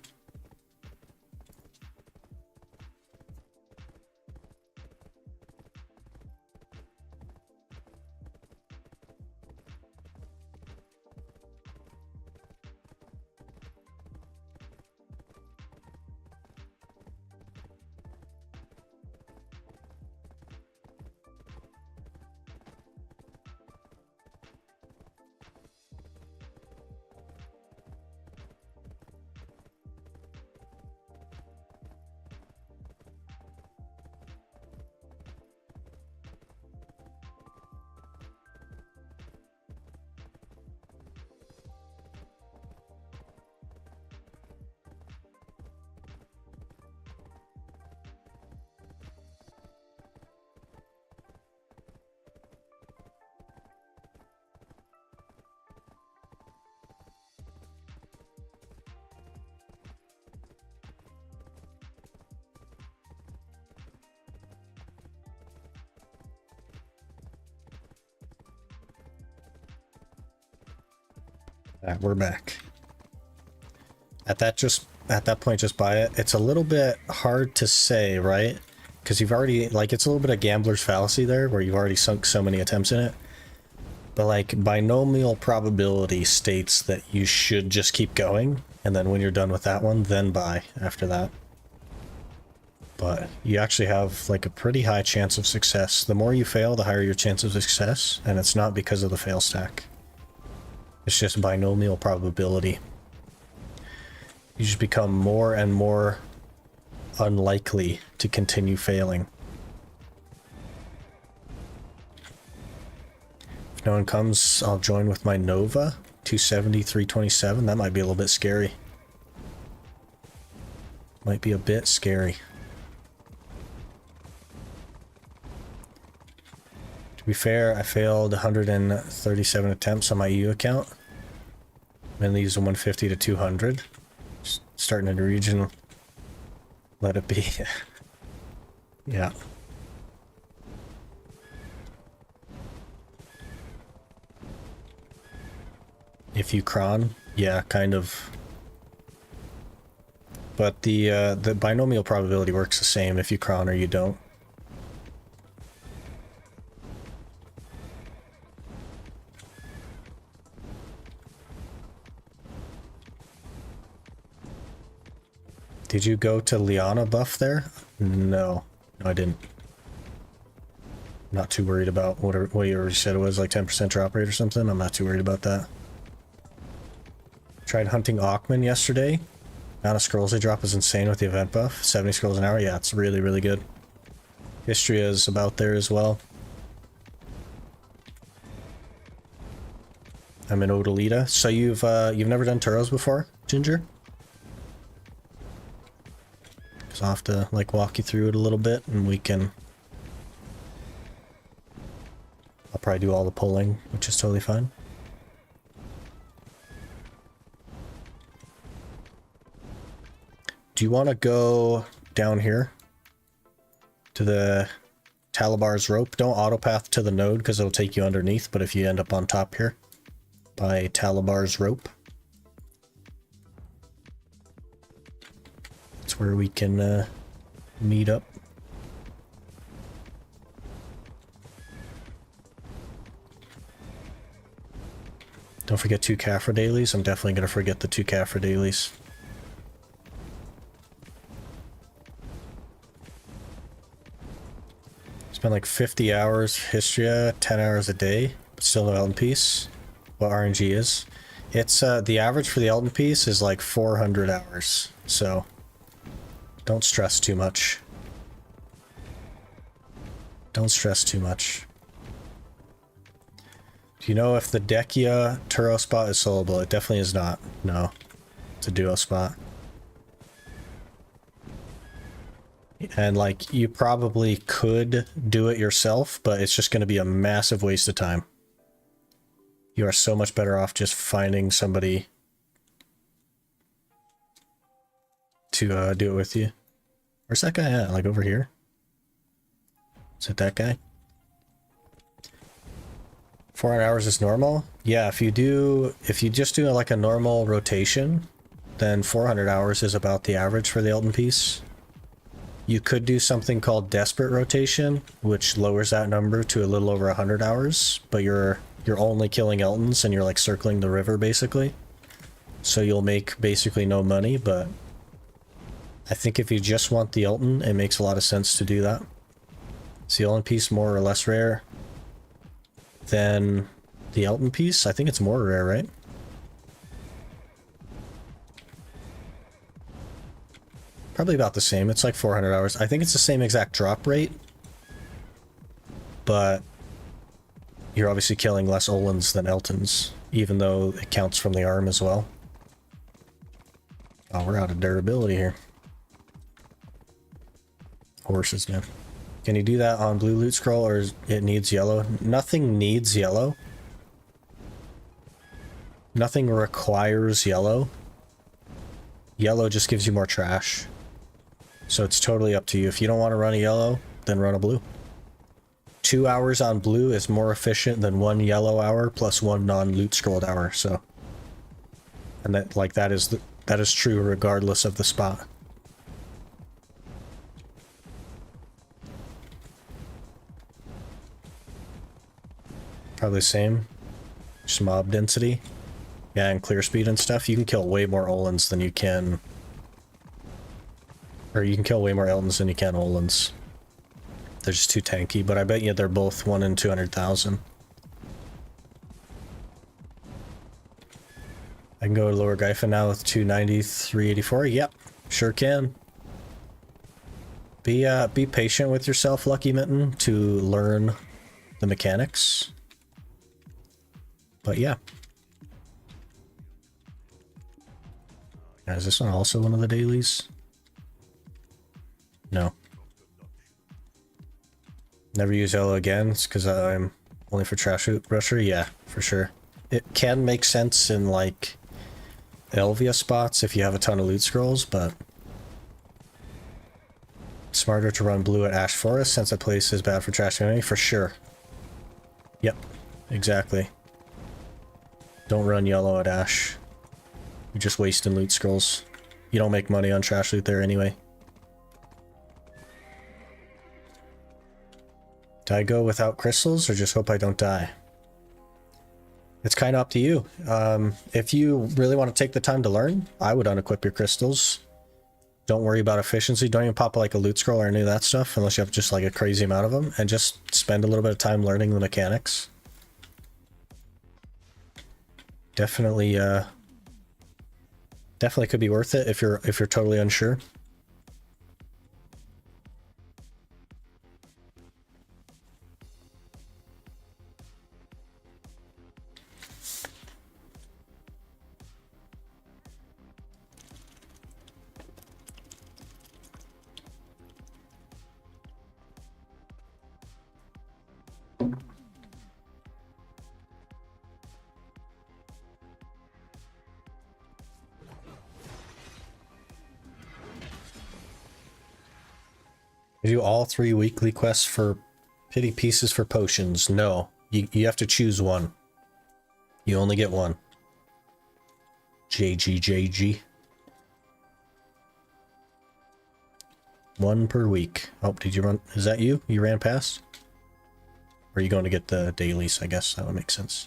Alright, we're back. At that point, just buy it. It's a little bit hard to say, right? Because you've already, like, it's a little bit of gambler's fallacy there, where you've already sunk so many attempts in it. But, like, binomial probability states that you should just keep going, and then when you're done with that one, then buy after that. But you actually have, like, a pretty high chance of success. The more you fail, the higher your chance of success, and it's not because of the fail stack. It's just binomial probability. You just become more and more unlikely to continue failing. If no one comes, I'll join with my Nova. 270, 327. That might be a little bit scary. Might be a bit scary. To be fair, I failed 137 attempts on my EU account. Mainly using 150 to 200. Just starting in a region. Let it be. Yeah. If you cron, yeah, kind of. But the binomial probability works the same if you cron or you don't. Did you go to Liana buff there? No. No, I didn't. Not too worried about what you already said it was, like 10% drop rate or something. I'm not too worried about that. Tried hunting Aukman yesterday. Amount of scrolls they drop is insane with the event buff. 70 scrolls an hour. Yeah, it's really, really good. History is about there as well. I'm in Odalita. So you've never done Turos before, Ginger? So I'll have to like walk you through it a little bit and we can... I'll probably do all the pulling, which is totally fine. Do you want to go down here to the Talabar's rope? Don't autopath to the node because it'll take you underneath, but if you end up on top here by Talabar's rope, that's where we can meet up. Don't forget 2 Kafra dailies. I'm definitely going to forget the 2 Kafra dailies. Spend like 50 hours Histria, 10 hours a day, but still no Elton piece. What RNG is. It's the average for the Elton piece is like 400 hours, so don't stress too much. Don't stress too much. Do you know if the Dekia Turo spot is soloable? It definitely is not. No. It's a duo spot. And like, you probably could do it yourself, but it's just going to be a massive waste of time. You are so much better off just finding somebody to do it with you. Where's that guy at? Like over here? Is it that guy? 400 hours is normal? Yeah, if you just do like a normal rotation, then 400 hours is about the average for the Elton piece. You could do something called desperate rotation, which lowers that number to a little over 100 hours, but you're only killing Eltons and you're like circling the river basically. So you'll make basically no money, but I think if you just want the Elton, it makes a lot of sense to do that. Is the Elton piece more or less rare than the Elton piece? I think it's more rare, right? Probably about the same. It's like 400 hours. I think it's the same exact drop rate, but you're obviously killing less Olins than Eltons, even though it counts from the arm as well. Oh, we're out of durability here. Horses, man. Can you do that on blue loot scroll, or it needs yellow? Nothing needs yellow. Nothing requires yellow. Yellow just gives you more trash. So it's totally up to you. If you don't want to run a yellow, then run a blue. 2 hours on blue is more efficient than 1 yellow hour plus 1 non-loot scrolled hour, so And that, like, that is true regardless of the spot. Probably the same. Just mob density. Yeah, and clear speed and stuff. You can kill way more Olins than you can... Or you can kill way more Eltons than you can Olins. They're just too tanky, but I bet you they're both 1 in 200,000. I can go to Lower Gyfa now with 290, 384. Yep, sure can. Be patient with yourself, Lucky Mitten, to learn the mechanics. But yeah. Is this one also one of the dailies? No. Never use yellow again. It's because I'm only for trash rusher. Yeah, for sure. It can make sense in like Elvia spots if you have a ton of loot scrolls, but smarter to run blue at Ash Forest since that place is bad for trash enemy for sure. Yep, exactly. Don't run yellow at Ash. You're just wasting loot scrolls. You don't make money on trash loot there anyway. Do I go without crystals or just hope I don't die? It's kind of up to you. If you really want to take the time to learn, I would unequip your crystals. Don't worry about efficiency. Don't even pop like a loot scroll or any of that stuff unless you have just like a crazy amount of them, and just spend a little bit of time learning the mechanics. Definitely, definitely could be worth it if you're totally unsure. You do all 3 weekly quests for pity pieces for potions. No, you have to choose one. You only get one. JG. One per week. Oh, did you run? Is that you? You ran past? Or are you going to get the dailies? I guess that would make sense.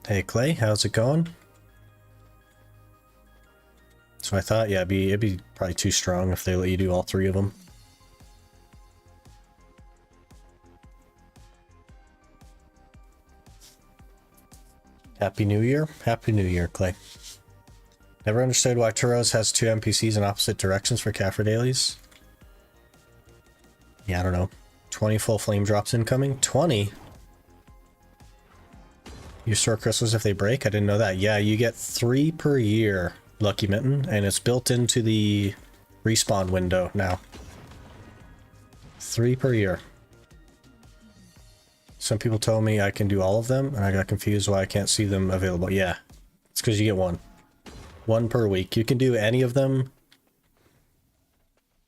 Hey Clay, how's it going? So I thought, yeah, it'd be probably too strong if they let you do all 3 of them. Happy New Year. Happy New Year, Clay. Never understood why Turos has 2 NPCs in opposite directions for Kaffir dailies. Yeah, I don't know. 20 full flame drops incoming? 20? You store crystals if they break? I didn't know that. Yeah, you get 3 per year, Lucky Mitten, and it's built into the respawn window now. 3 per year. Some people told me I can do all of them, and I got confused why I can't see them available. Yeah, it's because you get 1. 1 per week. You can do any of them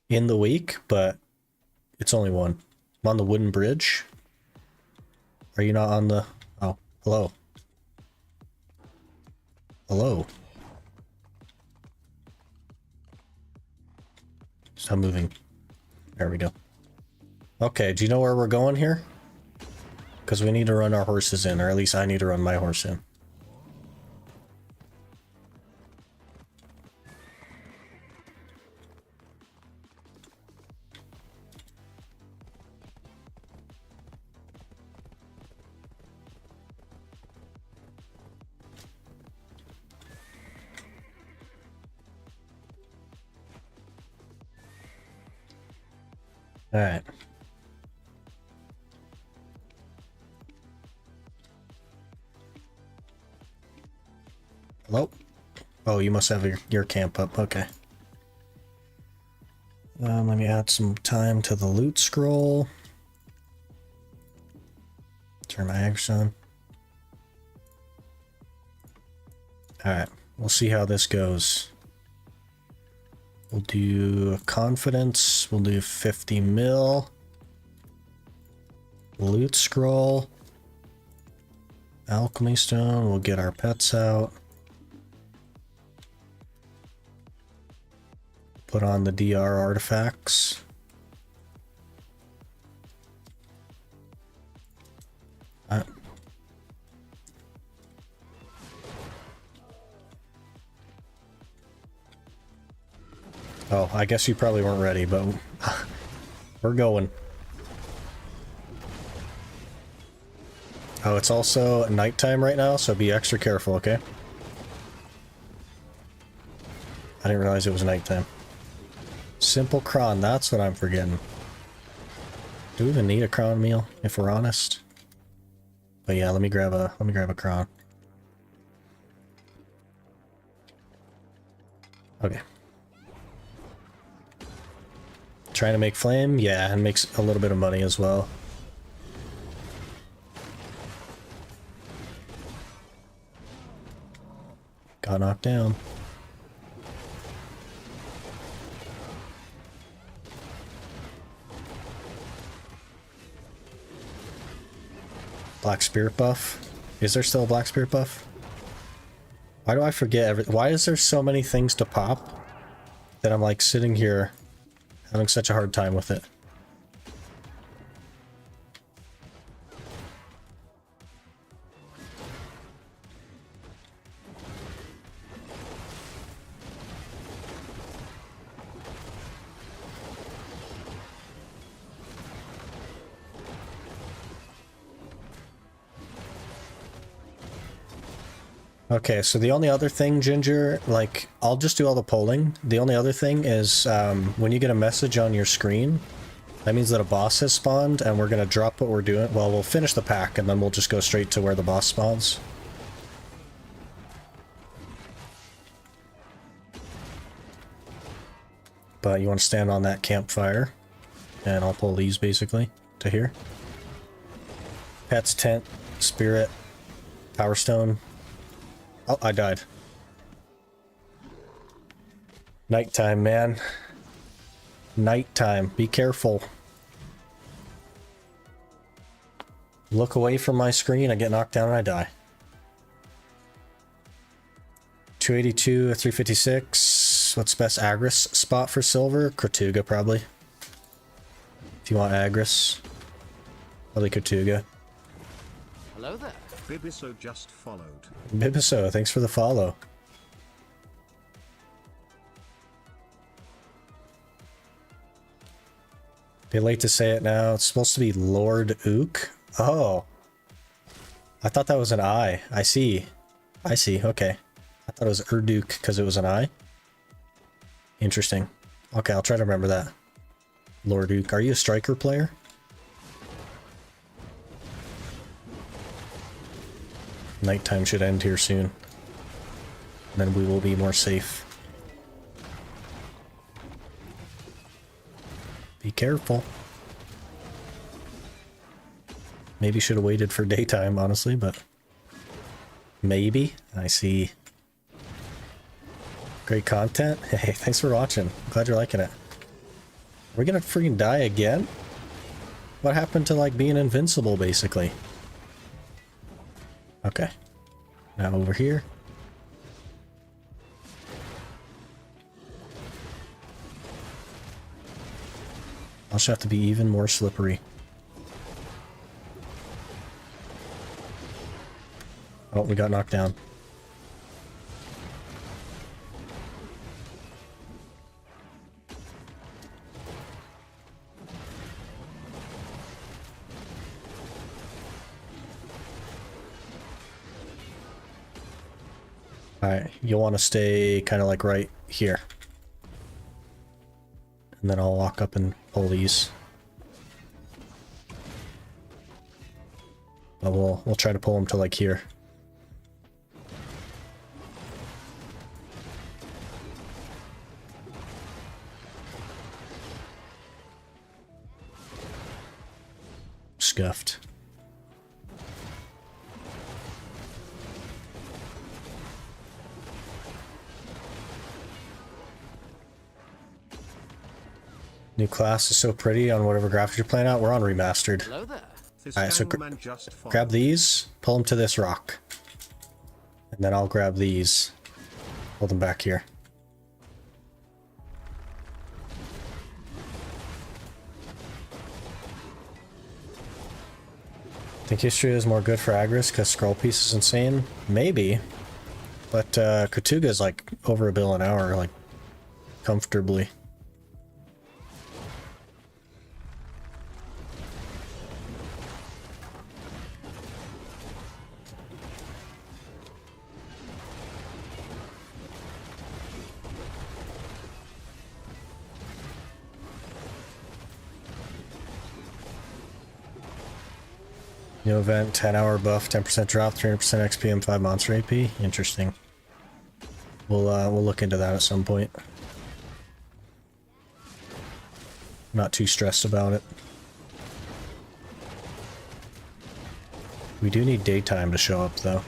in the week, but it's only 1. I'm on the wooden bridge. Are you not on the... Oh, hello. Hello. Stop moving. There we go. Okay, do you know where we're going here? Because we need to run our horses in, or at least I need to run my horse in. All right. Hello? Oh, you must have your camp up. Okay. Let me add some time to the loot scroll. Turn my eggs on. Alright, we'll see how this goes. We'll do confidence. We'll do 50 mil. Loot scroll. Alchemy stone, we'll get our pets out. Put on the DR artifacts. Oh, I guess you probably weren't ready, but we're going. Oh, it's also nighttime right now, so be extra careful, okay? I didn't realize it was nighttime. Simple cron, that's what I'm forgetting. Do we even need a cron meal, if we're honest? But yeah, let me grab a cron. Okay. Trying to make flame? Yeah, and makes a little bit of money as well. Got knocked down. Black Spirit buff? Is there still a Black Spirit buff? Why do I forget why is there so many things to pop that I'm like sitting here having such a hard time with it? Okay, so the only other thing, Ginger, like, I'll just do all the polling. The only other thing is, when you get a message on your screen, that means that a boss has spawned, and we're gonna drop what we're doing. Well, we'll finish the pack, and then we'll just go straight to where the boss spawns. But you want to stand on that campfire, and I'll pull these, basically, to here. Pets, tent, spirit, power stone. Oh, I died. Nighttime, man. Nighttime. Be careful. Look away from my screen, I get knocked down and I die. 282, 356. What's best Agris spot for silver? Kortuga, probably. If you want Agris. Probably Kortuga. Hello there. Bibiso just followed. Bibiso, thanks for the follow. Be late to say it now. It's supposed to be Lord Ook. Oh. I thought that was an I. I see. I see. Okay. I thought it was Urduk because it was an I. Interesting. Okay, I'll try to remember that. Lord Ook. Are you a striker player? Nighttime should end here soon. Then we will be more safe. Be careful. Maybe should have waited for daytime, honestly, but maybe. I see. Great content. Hey, thanks for watching. Glad you're liking it. Are we gonna freaking die again? What happened to like being invincible, basically? Okay. Now over here. I'll just have to be even more slippery. Oh, we got knocked down. Alright, you'll want to stay kind of like right here. And then I'll walk up and pull these. But we'll try to pull them to like here. Scuffed. New class is so pretty on whatever graphics you're playing out. We're on remastered. Hello there. this Alright, so gangman just followed. grab these, pull them to this rock. And then I'll grab these, hold them back here. Think history is more good for Agris because scroll piece is insane? Maybe. But Katuga is like over $1 bill an hour, like comfortably. New event, 10-hour buff, 10% drop, 300% XP, and 5 monster AP. Interesting. We'll look into that at some point. Not too stressed about it. We do need daytime to show up, though.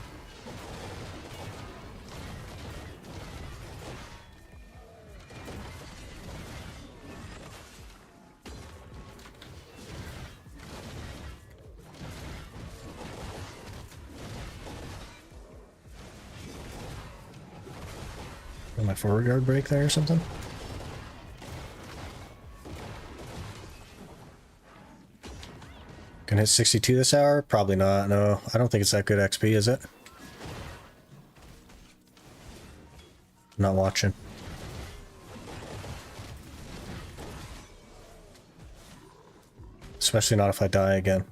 My forward guard break there or something? Gonna hit 62 this hour? Probably not, no. I don't think it's that good XP, is it? Not watching. Especially not if I die again.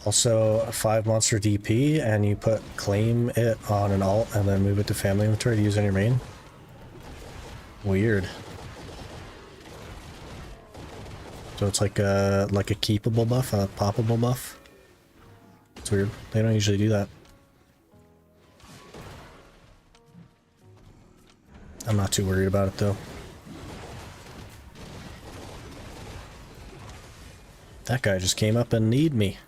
Also, a 5 monster DP, and you claim it on an alt and then move it to family inventory to use on your main. Weird. So it's like a keepable buff, a poppable buff. It's weird. They don't usually do that. I'm not too worried about it though. That guy just came up and kneed me.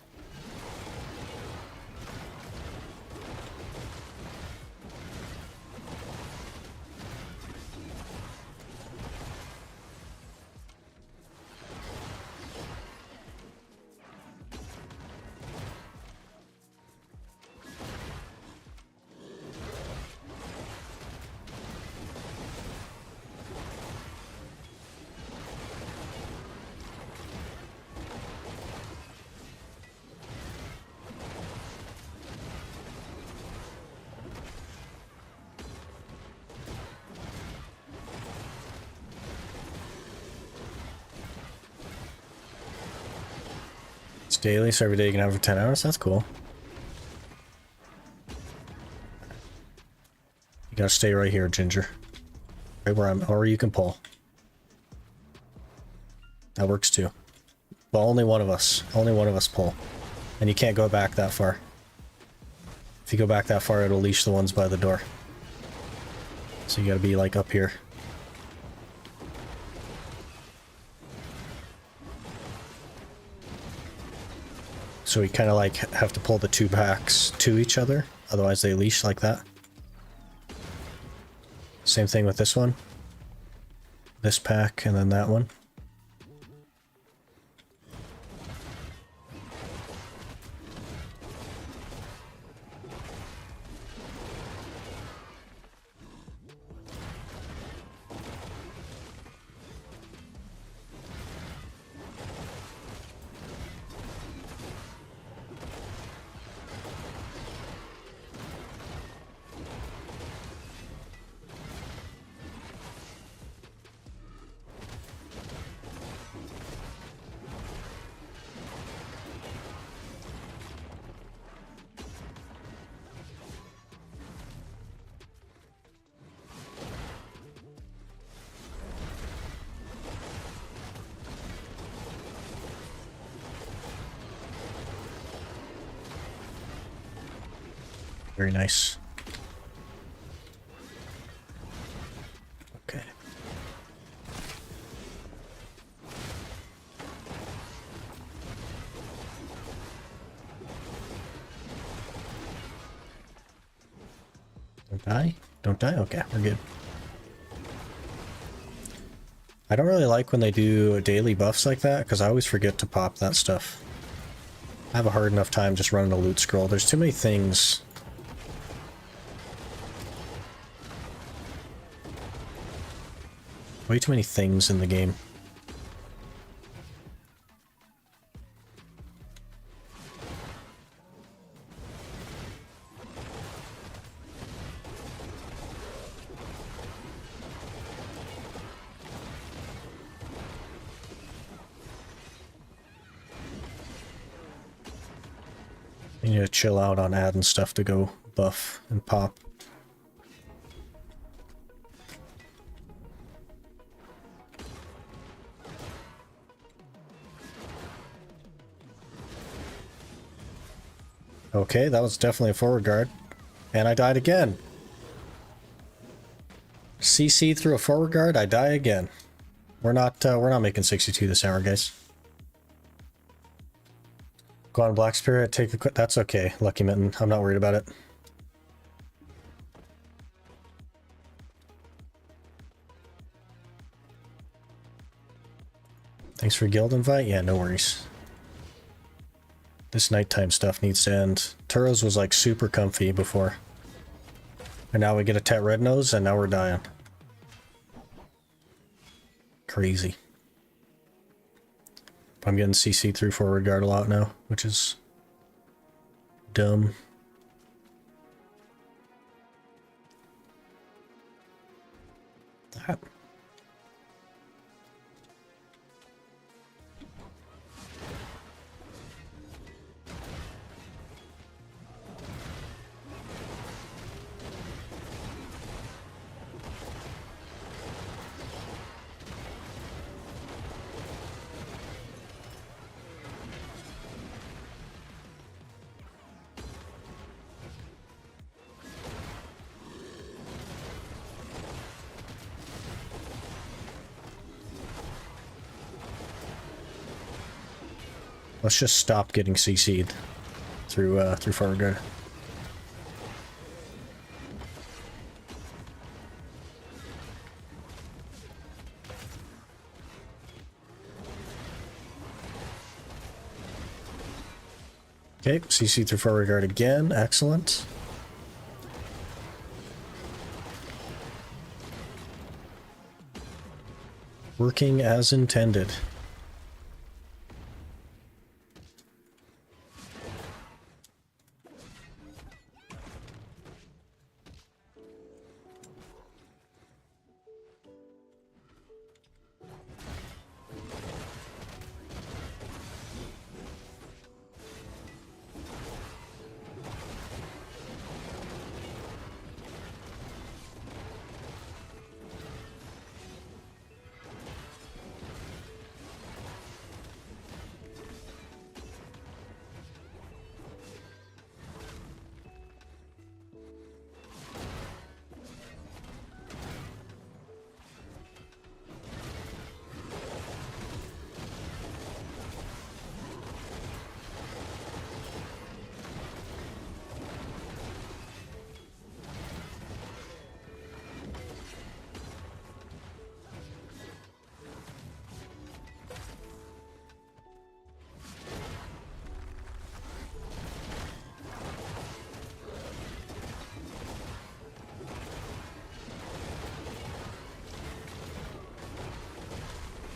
Daily, so every day you can have it for 10 hours. That's cool. You gotta stay right here, Ginger. Right where I'm, or you can pull. That works too. But only one of us pull. And you can't go back that far. If you go back that far, it'll leash the ones by the door. So you gotta be like up here. So we kind of like have to pull the 2 packs to each other, otherwise they leash like that. Same thing with this one. This pack and then that one. Very nice. Okay. Don't die? Don't die? Okay, we're good. I don't really like when they do daily buffs like that, because I always forget to pop that stuff. I have a hard enough time just running a loot scroll. There's too many things. Way too many things in the game. You need to chill out on adding stuff to go buff and pop. Okay, that was definitely a forward guard. And I died again. CC through a forward guard, I die again. We're not making 62 this hour, guys. Go on Black Spirit, take a... That's okay, Lucky Mitten. I'm not worried about it. Thanks for guild invite? Yeah, no worries. This nighttime stuff needs to end. Turos was like super comfy before. And now we get a Tet Red Nose and now we're dying. Crazy. I'm getting CC through forward guard a lot now, which is dumb. That. Let's just stop getting CC'd through forward guard. Okay, CC through forward guard again. Excellent. Working as intended.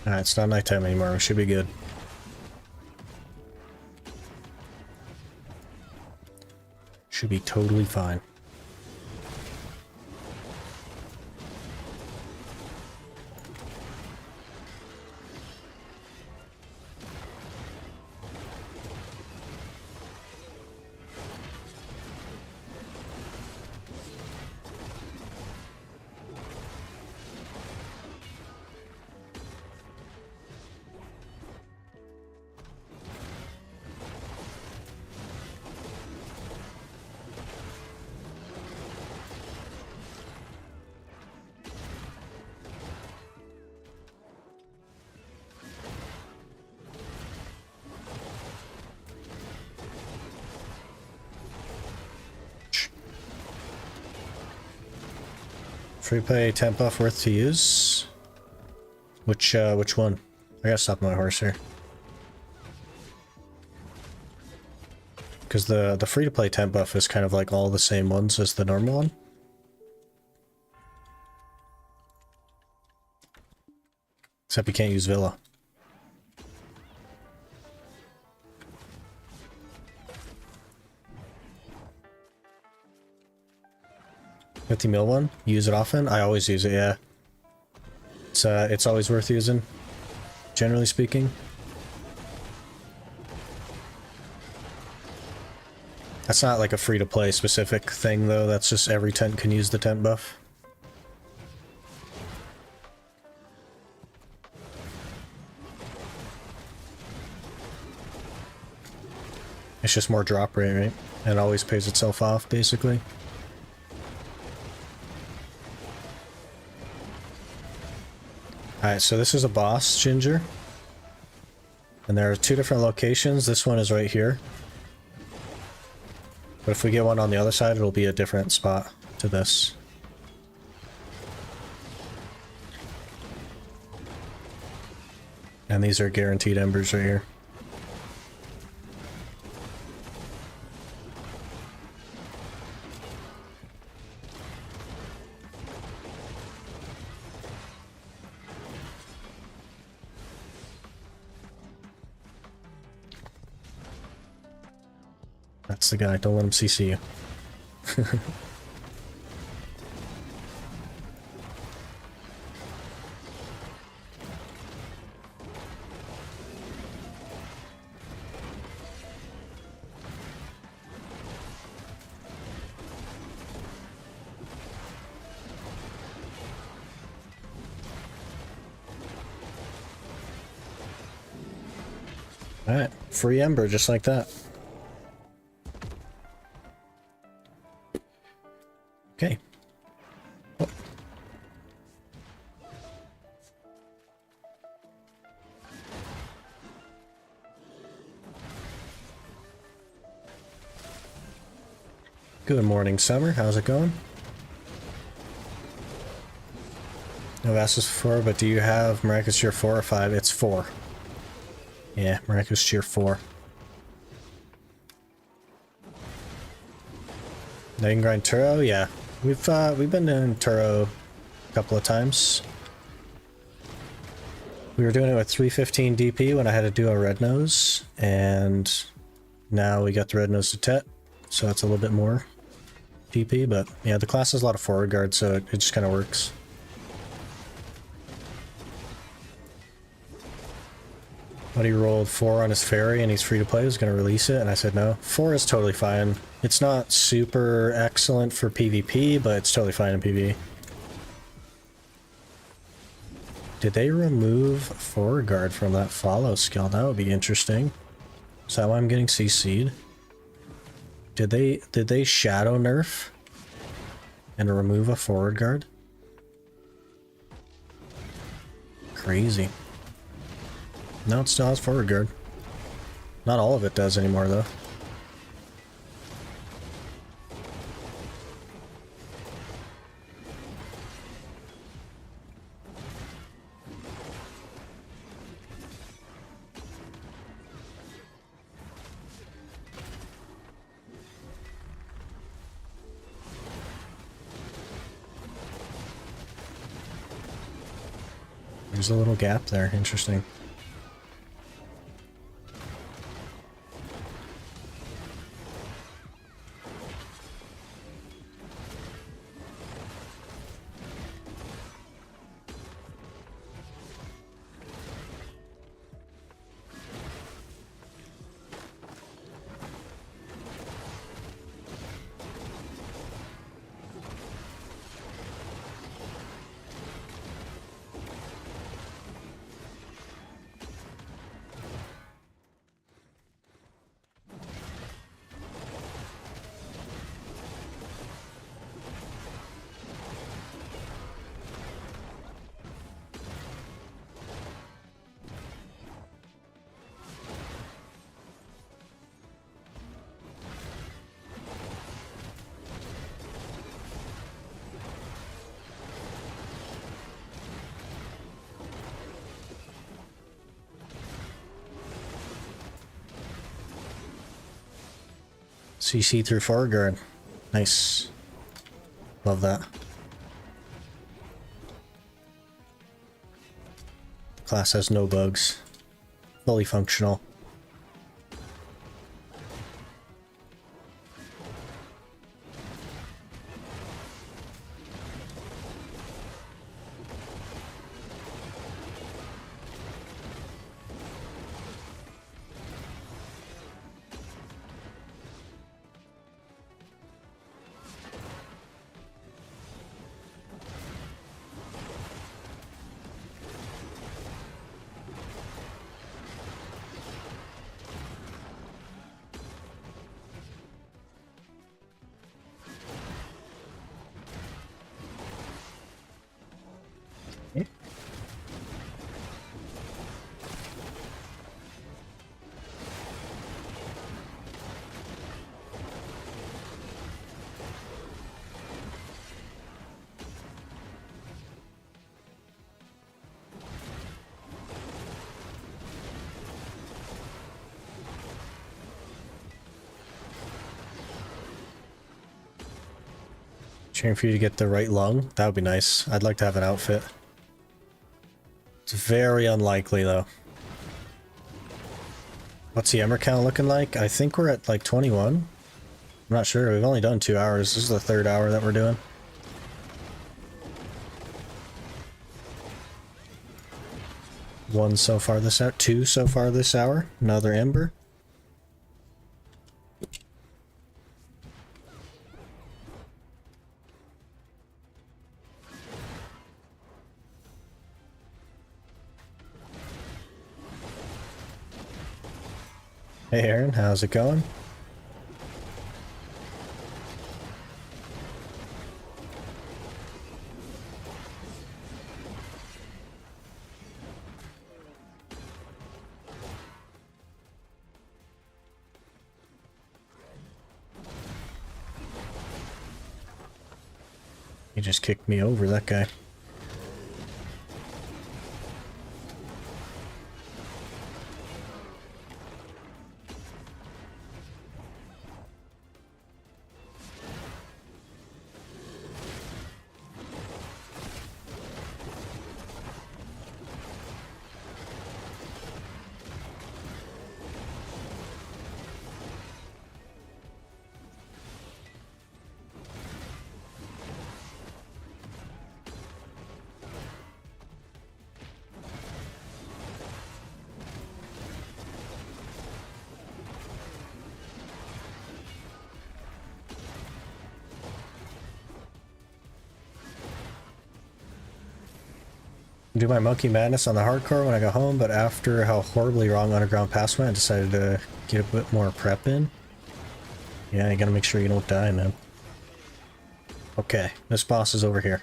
Alright, it's not nighttime anymore. We should be good. Should be totally fine. Free play temp buff worth to use? Which one? I gotta stop my horse here. Because the free to play temp buff is kind of like all the same ones as the normal one. Except you can't use Villa. $50 one? You use it often? I always use it, yeah. It's always worth using, generally speaking. That's not like a free-to-play specific thing, though. That's just every tent can use the tent buff. It's just more drop rate, right? And it always pays itself off, basically. Alright, so this is a boss, Ginger. And there are 2 different locations. This one is right here. But if we get one on the other side, it'll be a different spot to this. And these are guaranteed embers right here. That's the guy, don't let him CC you. Alright, free ember just like that. Okay. Oh. Good morning, Summer. How's it going? I've asked this before, but do you have Miraculous Cheer 4 or 5? It's 4. Yeah, Miraculous Cheer 4. Now you can grind Turo? Yeah. We've been doing Turo a couple of times. We were doing it with 315 DP when I had to do a red nose, and now we got the red nose to Tet, so that's a little bit more DP, but yeah, the class has a lot of forward guard, so it just kind of works. Buddy rolled 4 on his fairy and he's free to play, he's going to release it, and I said no. 4 is totally fine. It's not super excellent for PvP, but it's totally fine in PvE. Did they remove forward guard from that follow skill? That would be interesting. Is that why I'm getting CC'd? Did they shadow nerf and remove a forward guard? Crazy. No, it still has forward guard. Not all of it does anymore, though. There's a little gap there. Interesting. CC through foreguard. Nice. Love that. Class has no bugs. Fully functional. Cheering for you to get the right lung. That would be nice. I'd like to have an outfit. It's very unlikely though. What's the Emmer count looking like? I think we're at like 21. I'm not sure. We've only done 2 hours. This is the 3rd hour that we're doing. One so far this hour. 2 so far this hour. Another Ember. Hey Aaron, how's it going? He just kicked me over, that guy. Do my monkey madness on the hardcore when I got home, but after how horribly wrong underground pass went, I decided to get a bit more prep in. Yeah, you gotta make sure you don't die, man. Okay, this boss is over here.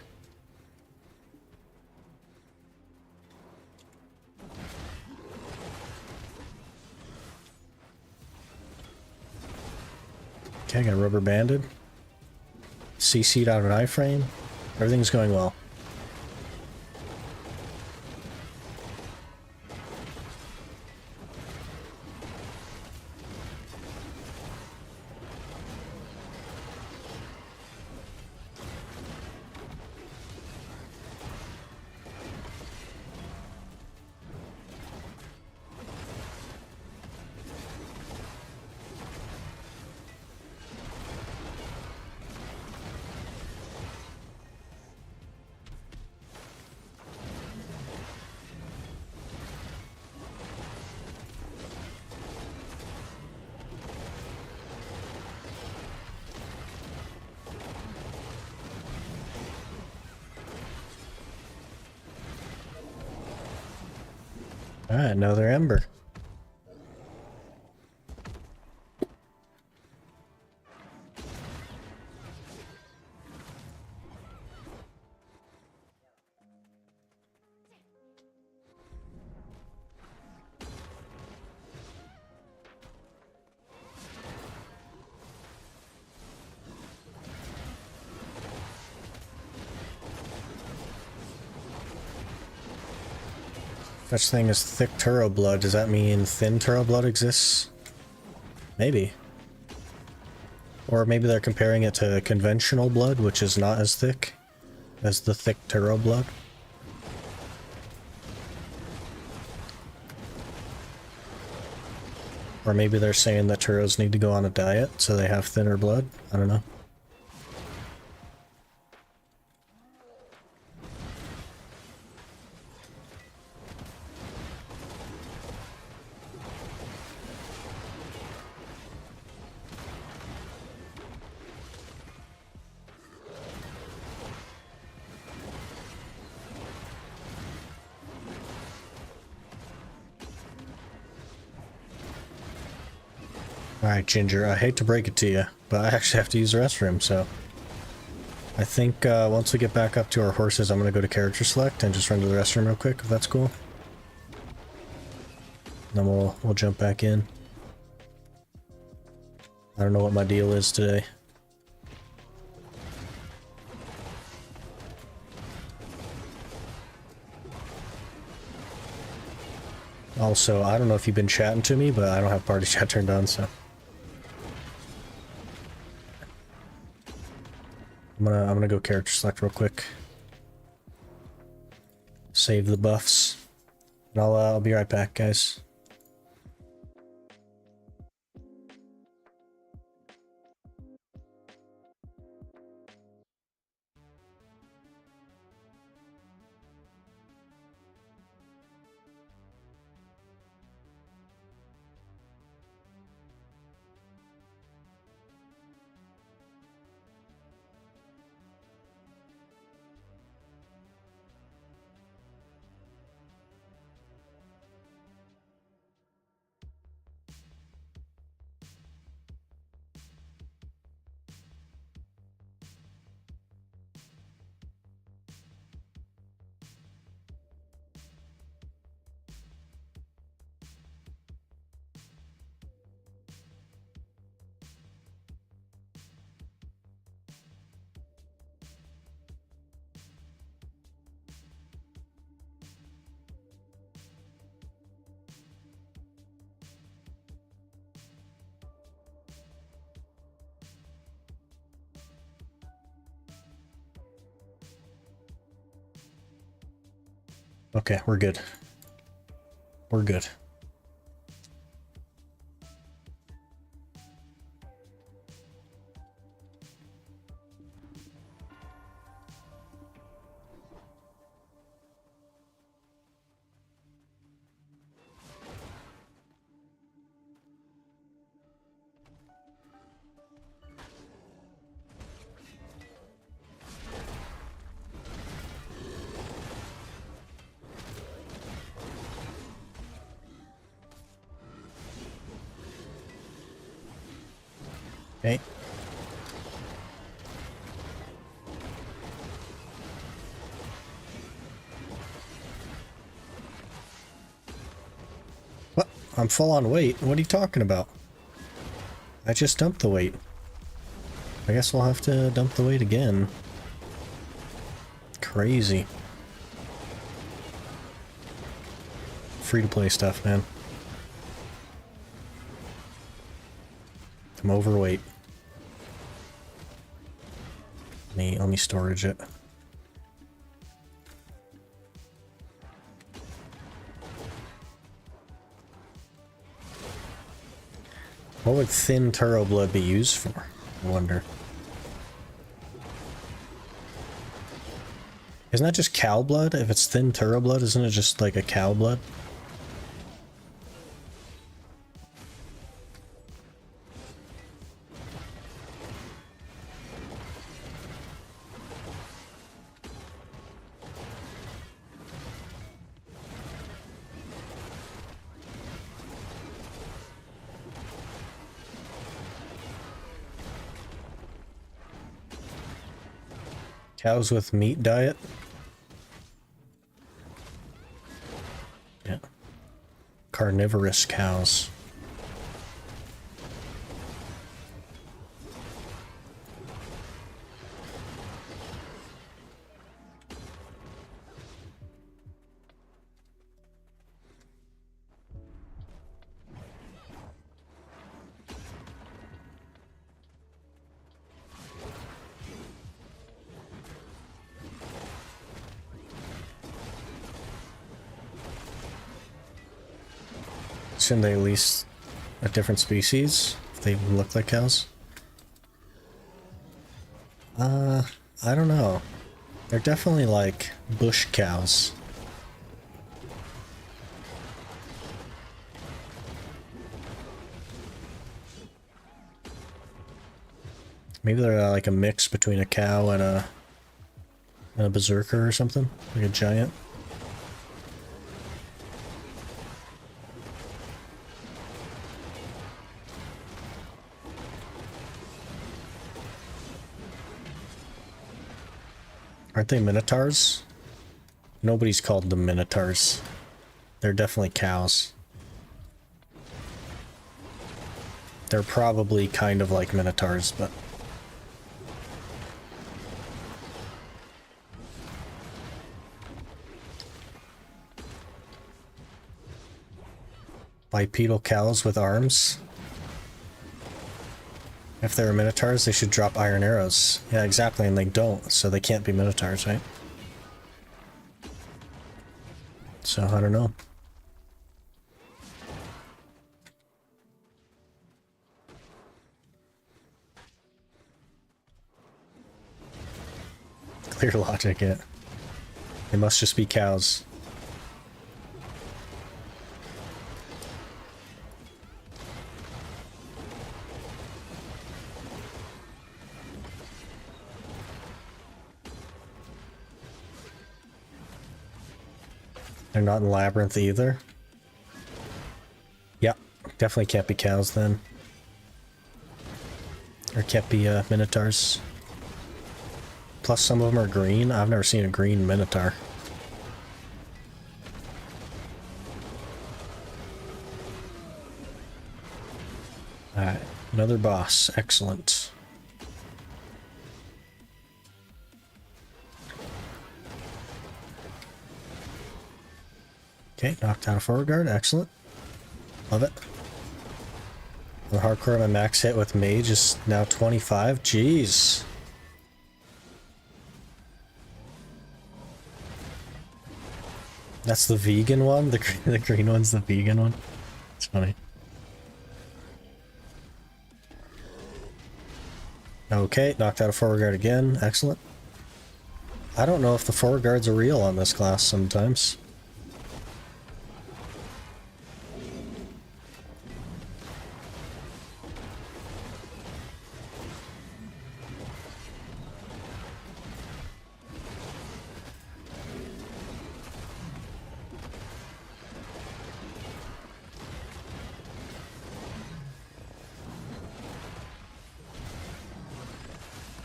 Okay, I got a rubber banded. CC'd out of an iframe. Everything's going well. Alright, another ember. Such thing as thick Turo blood. Does that mean thin Turo blood exists? Maybe. Or maybe they're comparing it to conventional blood, which is not as thick as the thick Turo blood. Or maybe they're saying that Turos need to go on a diet so they have thinner blood. I don't know. Alright, Ginger, I hate to break it to you, but I actually have to use the restroom, so... I think once we get back up to our horses, I'm gonna go to character select and just run to the restroom real quick, if that's cool. Then we'll jump back in. I don't know what my deal is today. Also, I don't know if you've been chatting to me, but I don't have party chat turned on, so... I'm gonna go character select real quick. Save the buffs. And I'll be right back, guys. Okay, we're good. We're good. Okay. What? I'm full on weight. What are you talking about? I just dumped the weight. I guess we'll have to dump the weight again. Crazy. Free-to-play stuff, man. I'm overweight. Let me storage it. What would thin Turo blood be used for? I wonder. Isn't that just cow blood? If it's thin Turo blood, isn't it just like a cow blood? Cows with meat diet? Yeah. Carnivorous cows. Shouldn't they at least a different species if they look like cows? I don't know. They're definitely like bush cows. Maybe they're like a mix between a cow and a berserker or something, like a giant. Aren't they minotaurs? Nobody's called them minotaurs. They're definitely cows. They're probably kind of like minotaurs, but... Bipedal cows with arms. If they're minotaurs, they should drop iron arrows. Yeah, exactly, and they don't, so they can't be minotaurs, right? So, I don't know. Clear logic, yeah. They must just be cows. They're not in Labyrinth either. Yep, definitely can't be cows then. Or can't be minotaurs. Plus some of them are green. I've never seen a green minotaur. Alright, another boss. Excellent. Okay, knocked out a forward guard. Excellent. Love it. The hardcore, my max hit with mage is now 25. Jeez. That's the vegan one? The green one's the vegan one? It's funny. Okay, knocked out a forward guard again. Excellent. I don't know if the forward guards are real on this class sometimes.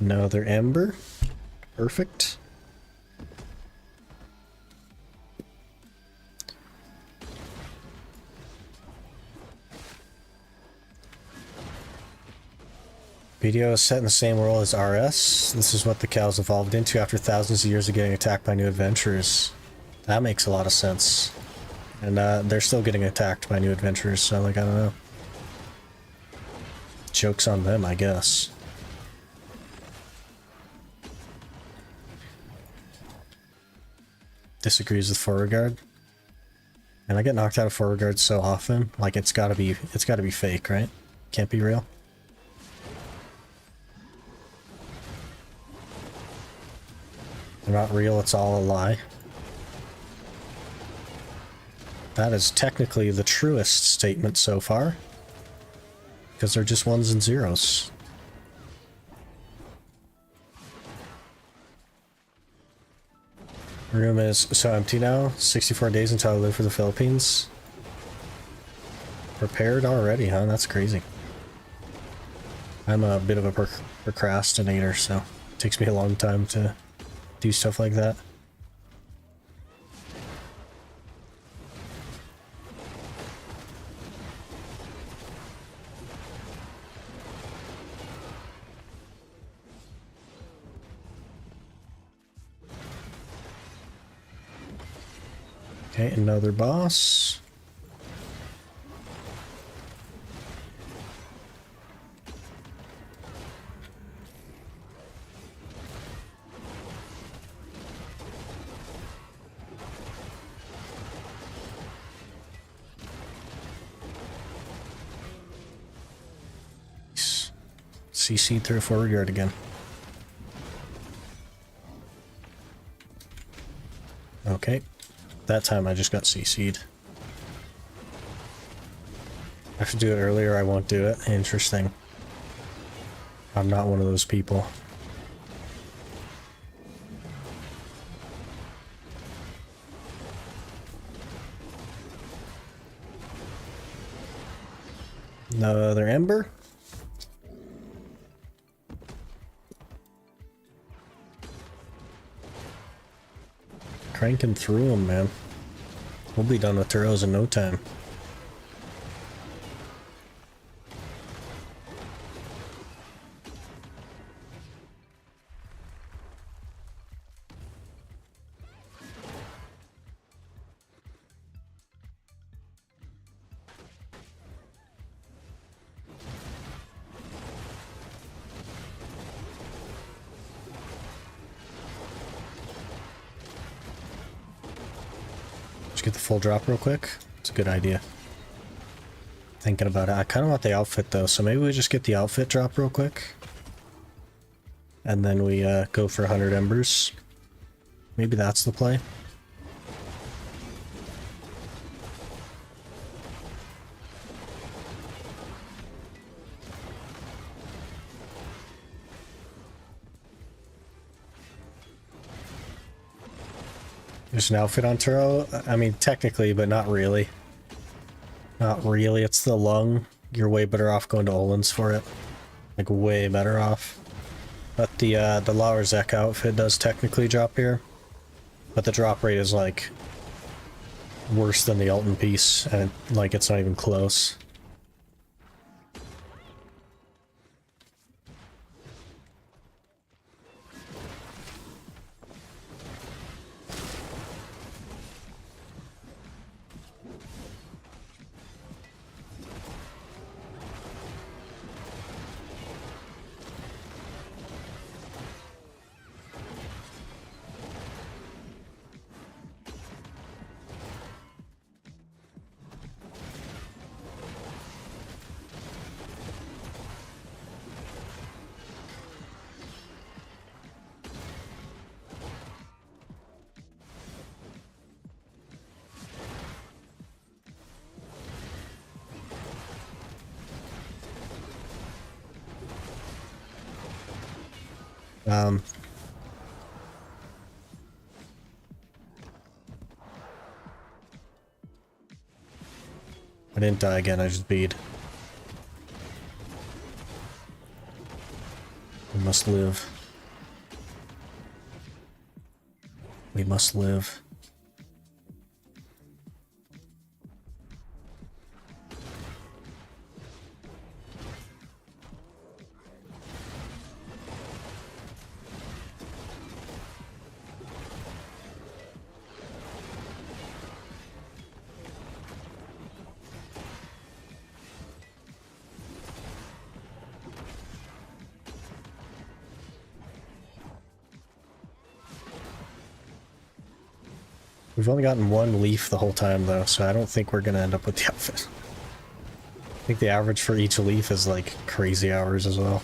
Another ember. Perfect. BDO is set in the same world as RS. This is what the cows evolved into after thousands of years of getting attacked by new adventurers. That makes a lot of sense. And they're still getting attacked by new adventurers, so like, I don't know. Joke's on them, I guess. Disagrees with forward guard. And I get knocked out of forward guard so often, like it's gotta be fake, right? Can't be real. They're not real, it's all a lie. That is technically the truest statement so far. Because they're just ones and zeros. Room is so empty now. 64 days until I leave for the Philippines. Prepared already, huh? That's crazy. I'm a bit of a procrastinator, so it takes me a long time to do stuff like that. Okay, another boss. CC through a forward yard again. Okay. That time I just got CC'd. I have to do it earlier, I won't do it. Interesting. I'm not one of those people. Another ember? Cranking through them, man. We'll be done with Turos in no time. Get the full drop real quick. It's a good idea. Thinking about it. I kind of want the outfit though, so maybe we just get the outfit drop real quick. And then we go for 100 embers. Maybe that's the play. There's an outfit on Turo? I mean, technically, but not really. Not really. It's the lung. You're way better off going to Olin's for it. Like, way better off. But the Lauer Zek outfit does technically drop here. But the drop rate is, like, worse than the Alton piece. And, like, it's not even close. I didn't die again, I just beat. We must live. We must live. We've only gotten one leaf the whole time though, so I don't think we're gonna end up with the outfit. I think the average for each leaf is like crazy hours as well.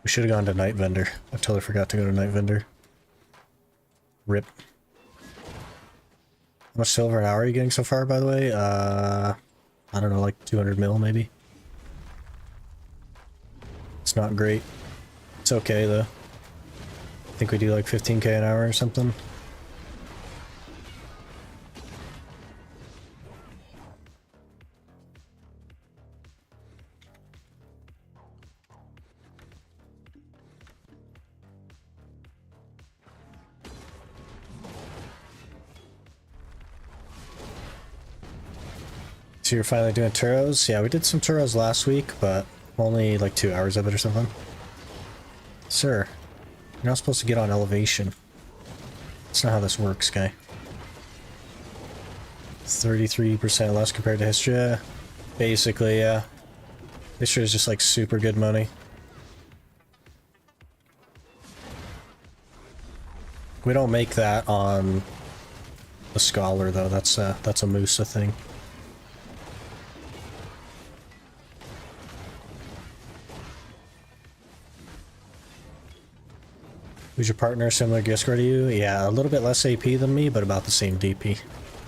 We should have gone to Night Vendor. I totally forgot to go to Night Vendor. Rip. How much silver an hour are you getting so far, by the way? I don't know, like 200 mil maybe? It's not great. It's okay though. I think we do like 15k an hour or something. So you're finally doing Turos? Yeah, we did some Turos last week, but only like 2 hours of it or something. Sir, you're not supposed to get on elevation. That's not how this works, guy. 33% less compared to history. Basically, yeah. History is just like super good money. We don't make that on the Scholar though. That's a Musa thing. Who's your partner? Similar gear score to you? Yeah, a little bit less AP than me, but about the same DP.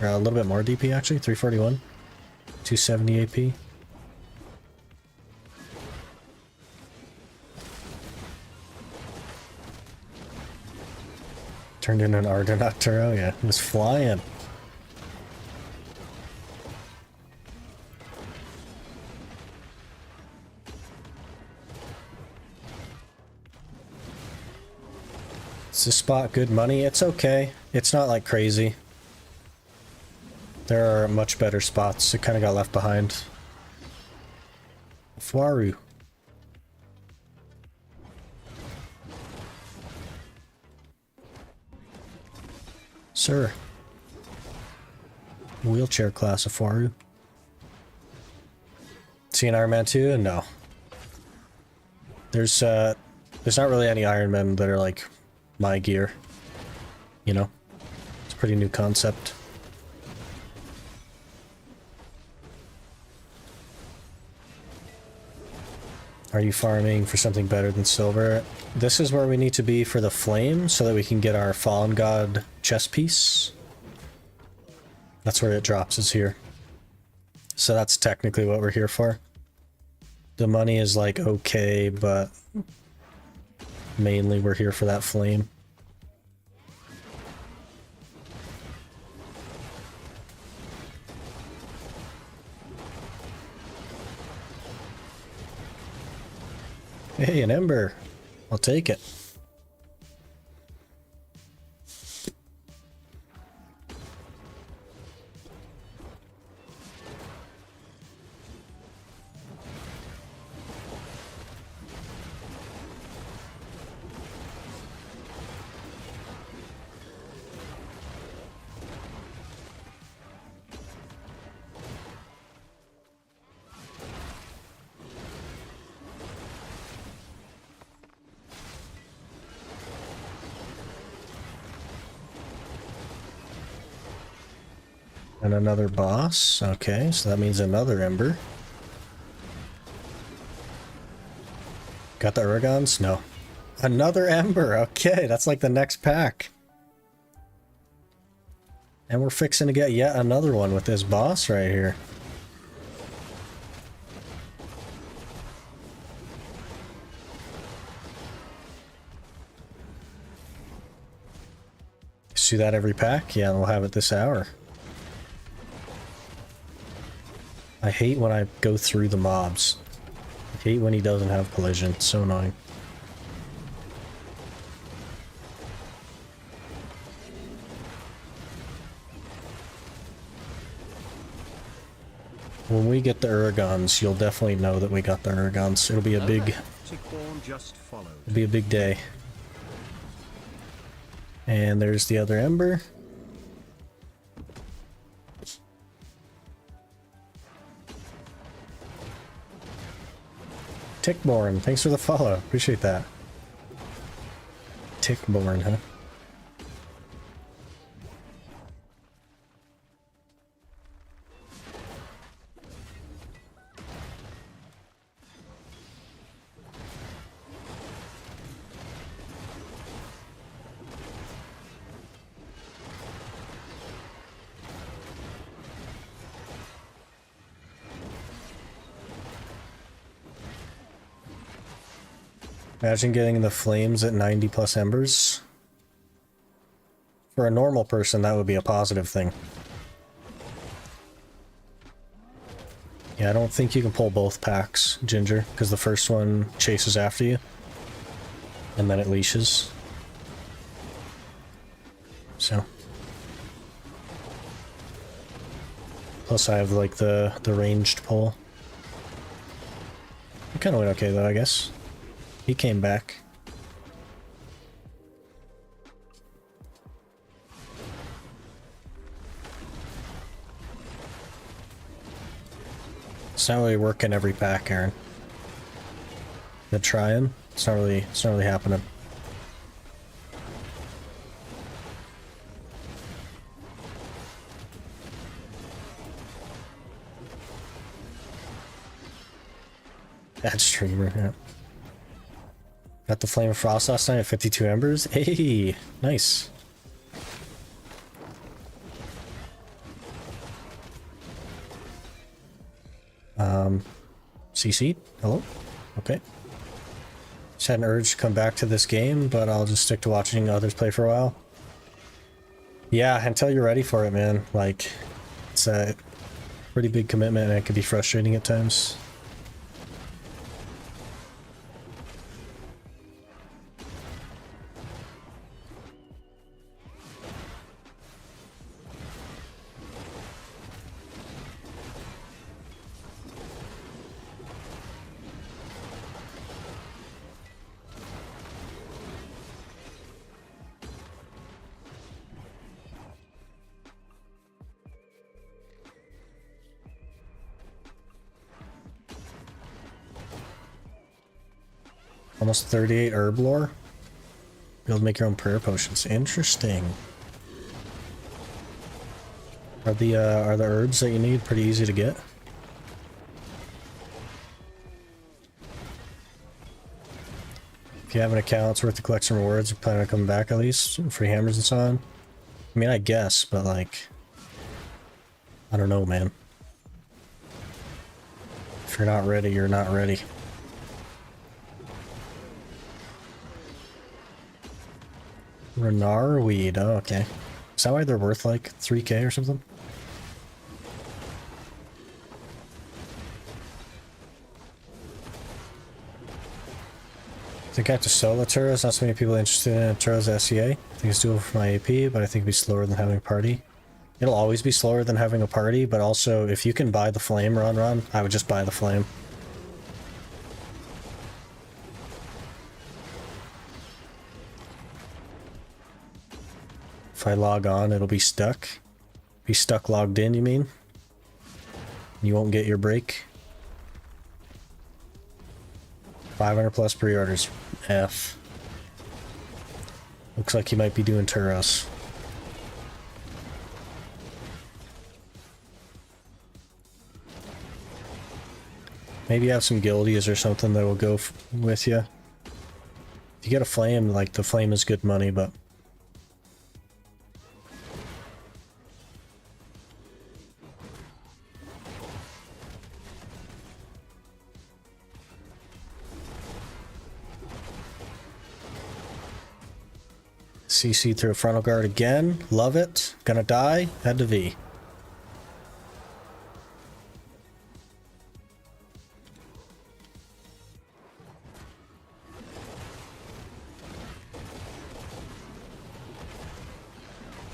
Or a little bit more DP actually. 341, 270 AP. Turned into an Arden Turo, yeah. It was flying. Is this spot good money? It's okay. It's not like crazy. There are much better spots. It kind of got left behind. Fuaru. Sir. Wheelchair class of Fuaru. See an Iron Man 2? No. There's not really any Iron Men that are like my gear. You know? It's a pretty new concept. Are you farming for something better than silver? This is where we need to be for the flame so that we can get our Fallen God chest piece. That's where it drops, is here. So that's technically what we're here for. The money is like okay, but mainly we're here for that flame. Hey, an ember. I'll take it. And another boss. Okay, so that means another ember. Got the Uragons? No. Another ember. Okay, that's like the next pack. And we're fixing to get yet another one with this boss right here. See that every pack? Yeah, we'll have it this hour. I hate when I go through the mobs. I hate when he doesn't have collision. It's so annoying. When we get the Uragons, you'll definitely know that we got the Uragons. It'll be a big... It'll be a big day. And there's the other ember. Tickborn, thanks for the follow. Appreciate that. Tickborn, huh? Imagine getting the flames at 90 plus embers. For a normal person, that would be a positive thing. Yeah, I don't think you can pull both packs, Ginger, because the first one chases after you. And then it leashes. So. Plus I have like the ranged pull. It kind of went okay though, I guess. He came back. It's not really working every pack, Aaron. Been trying. It's not really happening. Bad streamer, yeah. Got the Flame of Frost last night at 52 embers. Hey, nice. CC? Hello? Okay. Just had an urge to come back to this game, but I'll just stick to watching others play for a while. Yeah, until you're ready for it, man. Like, it's a pretty big commitment and it can be frustrating at times. Almost 38 herb lore. Be able to make your own prayer potions. Interesting. Are the herbs that you need pretty easy to get? If you have an account, it's worth to collect some rewards. You're planning on coming back at least? Free hammers and so on? I mean, I guess, but like... I don't know, man. If you're not ready, you're not ready. Renar weed, oh, okay. Is that why they're worth like 3k or something? I think I have to solo Turos. Not so many people interested in Turos SEA. I think it's doable for my AP, but I think it'd be slower than having a party. It'll always be slower than having a party, but also if you can buy the flame run, I would just buy the flame. If I log on, it'll be stuck. Be stuck logged in, you mean? You won't get your break. 500 plus pre-orders. F. Looks like you might be doing Turos. Maybe you have some guildies or something that will go with you. If you get a flame, like the flame is good money, but... CC through a frontal guard again. Love it. Gonna die. Head to V.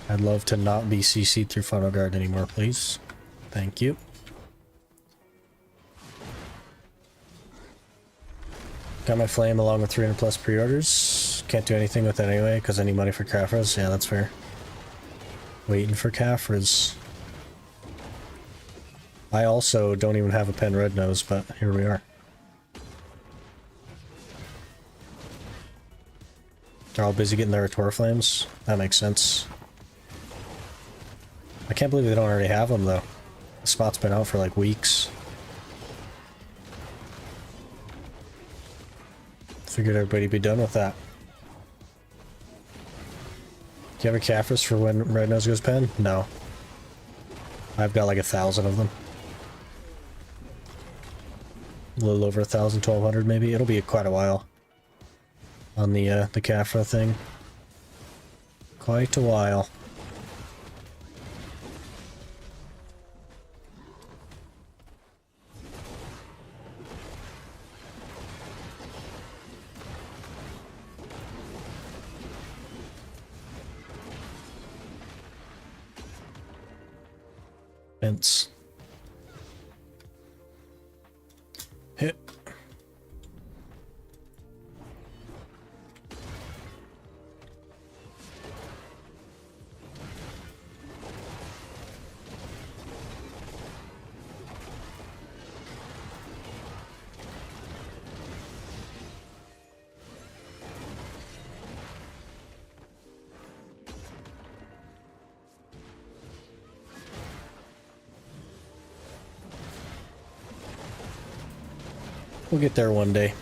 I'd love to not be CC'd through frontal guard anymore, please. Thank you. Got my flame along with 300 plus pre-orders. Can't do anything with it anyway, because I need money for Caphras. Yeah, that's fair. Waiting for Caphras. I also don't even have a pen red nose, but here we are. They're all busy getting their Tor flames. That makes sense. I can't believe they don't already have them, though. The spot's been out for like weeks. Figured everybody'd be done with that. Do you have a Caphras for when Red Nose goes pen? No. I've got like 1,000 of them. A little over 1,000, 1,200 maybe. It'll be quite a while on the Caphra thing. Quite a while. Fence. We'll get there one day.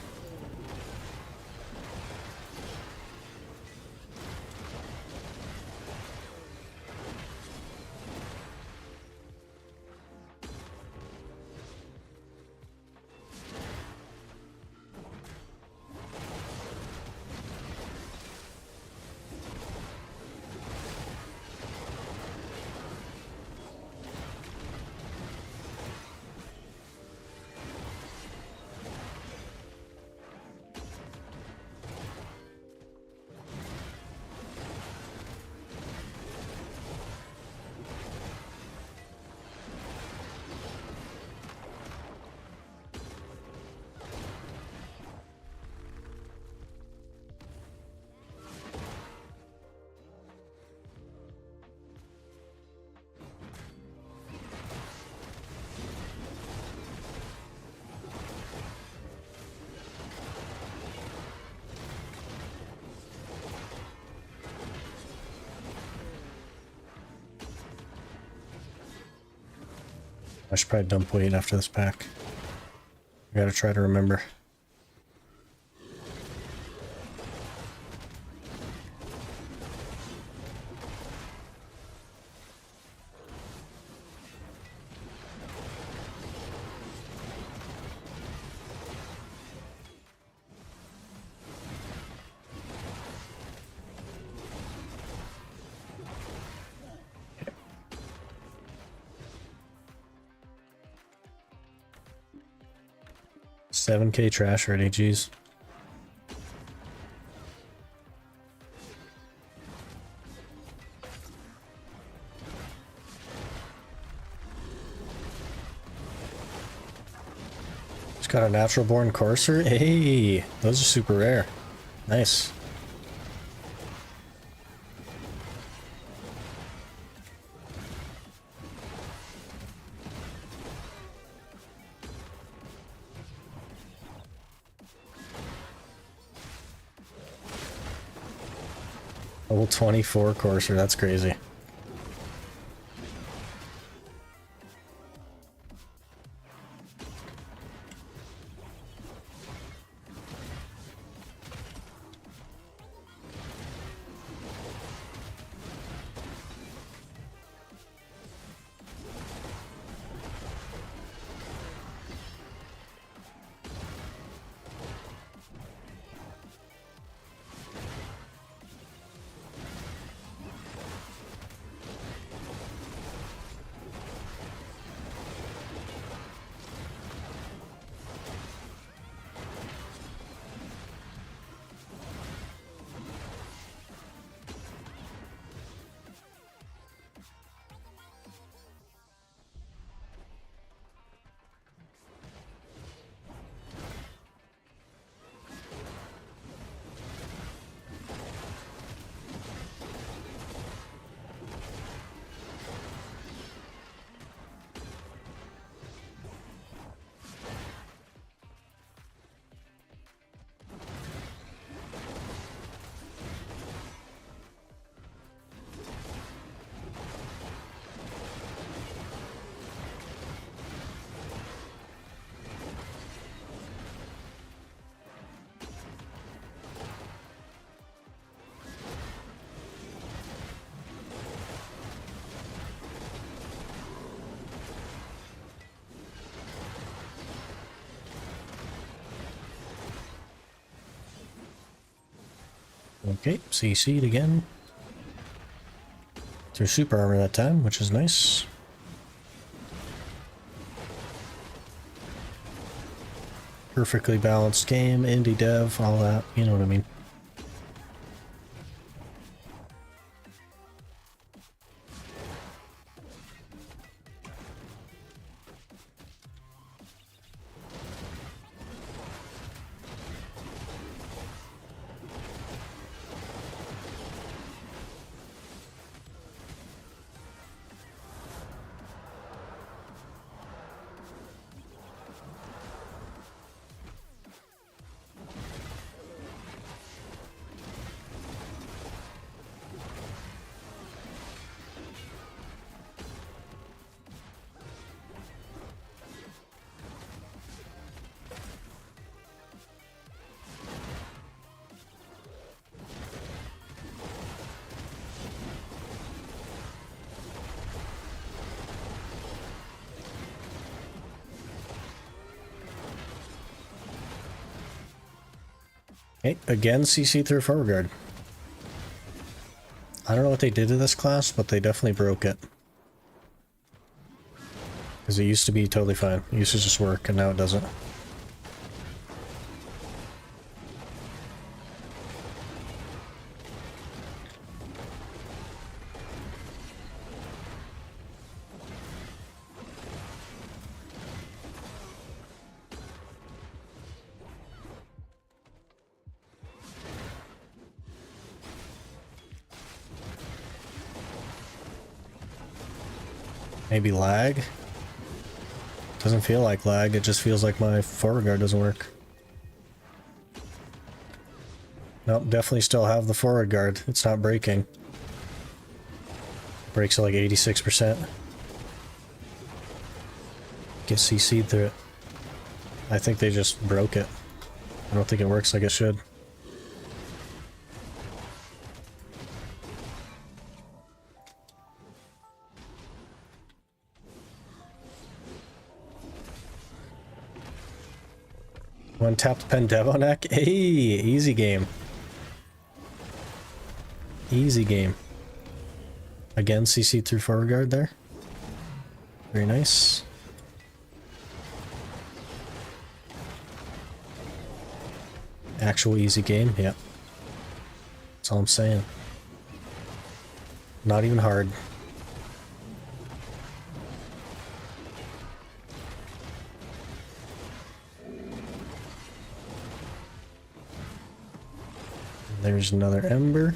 I should probably dump weight after this pack. I gotta try to remember. $7K trash already, geez. Just got a natural born courser. Hey, those are super rare. Nice. Level 24 courser, that's crazy. Okay, CC'd again. Through super armor that time, which is nice. Perfectly balanced game, indie dev, all that, you know what I mean. Hey, again CC through forward guard. I don't know what they did to this class, but they definitely broke it. Because it used to be totally fine. It used to just work, and now it doesn't. Maybe lag? Doesn't feel like lag, it just feels like my forward guard doesn't work. Nope, definitely still have the forward guard. It's not breaking. Breaks at like 86%. Get CC'd through it. I think they just broke it. I don't think it works like it should. One tapped pen dev on deck. Hey, easy game. Easy game. Again, CC through forward guard there. Very nice. Actual easy game, yep. That's all I'm saying. Not even hard. There's another ember.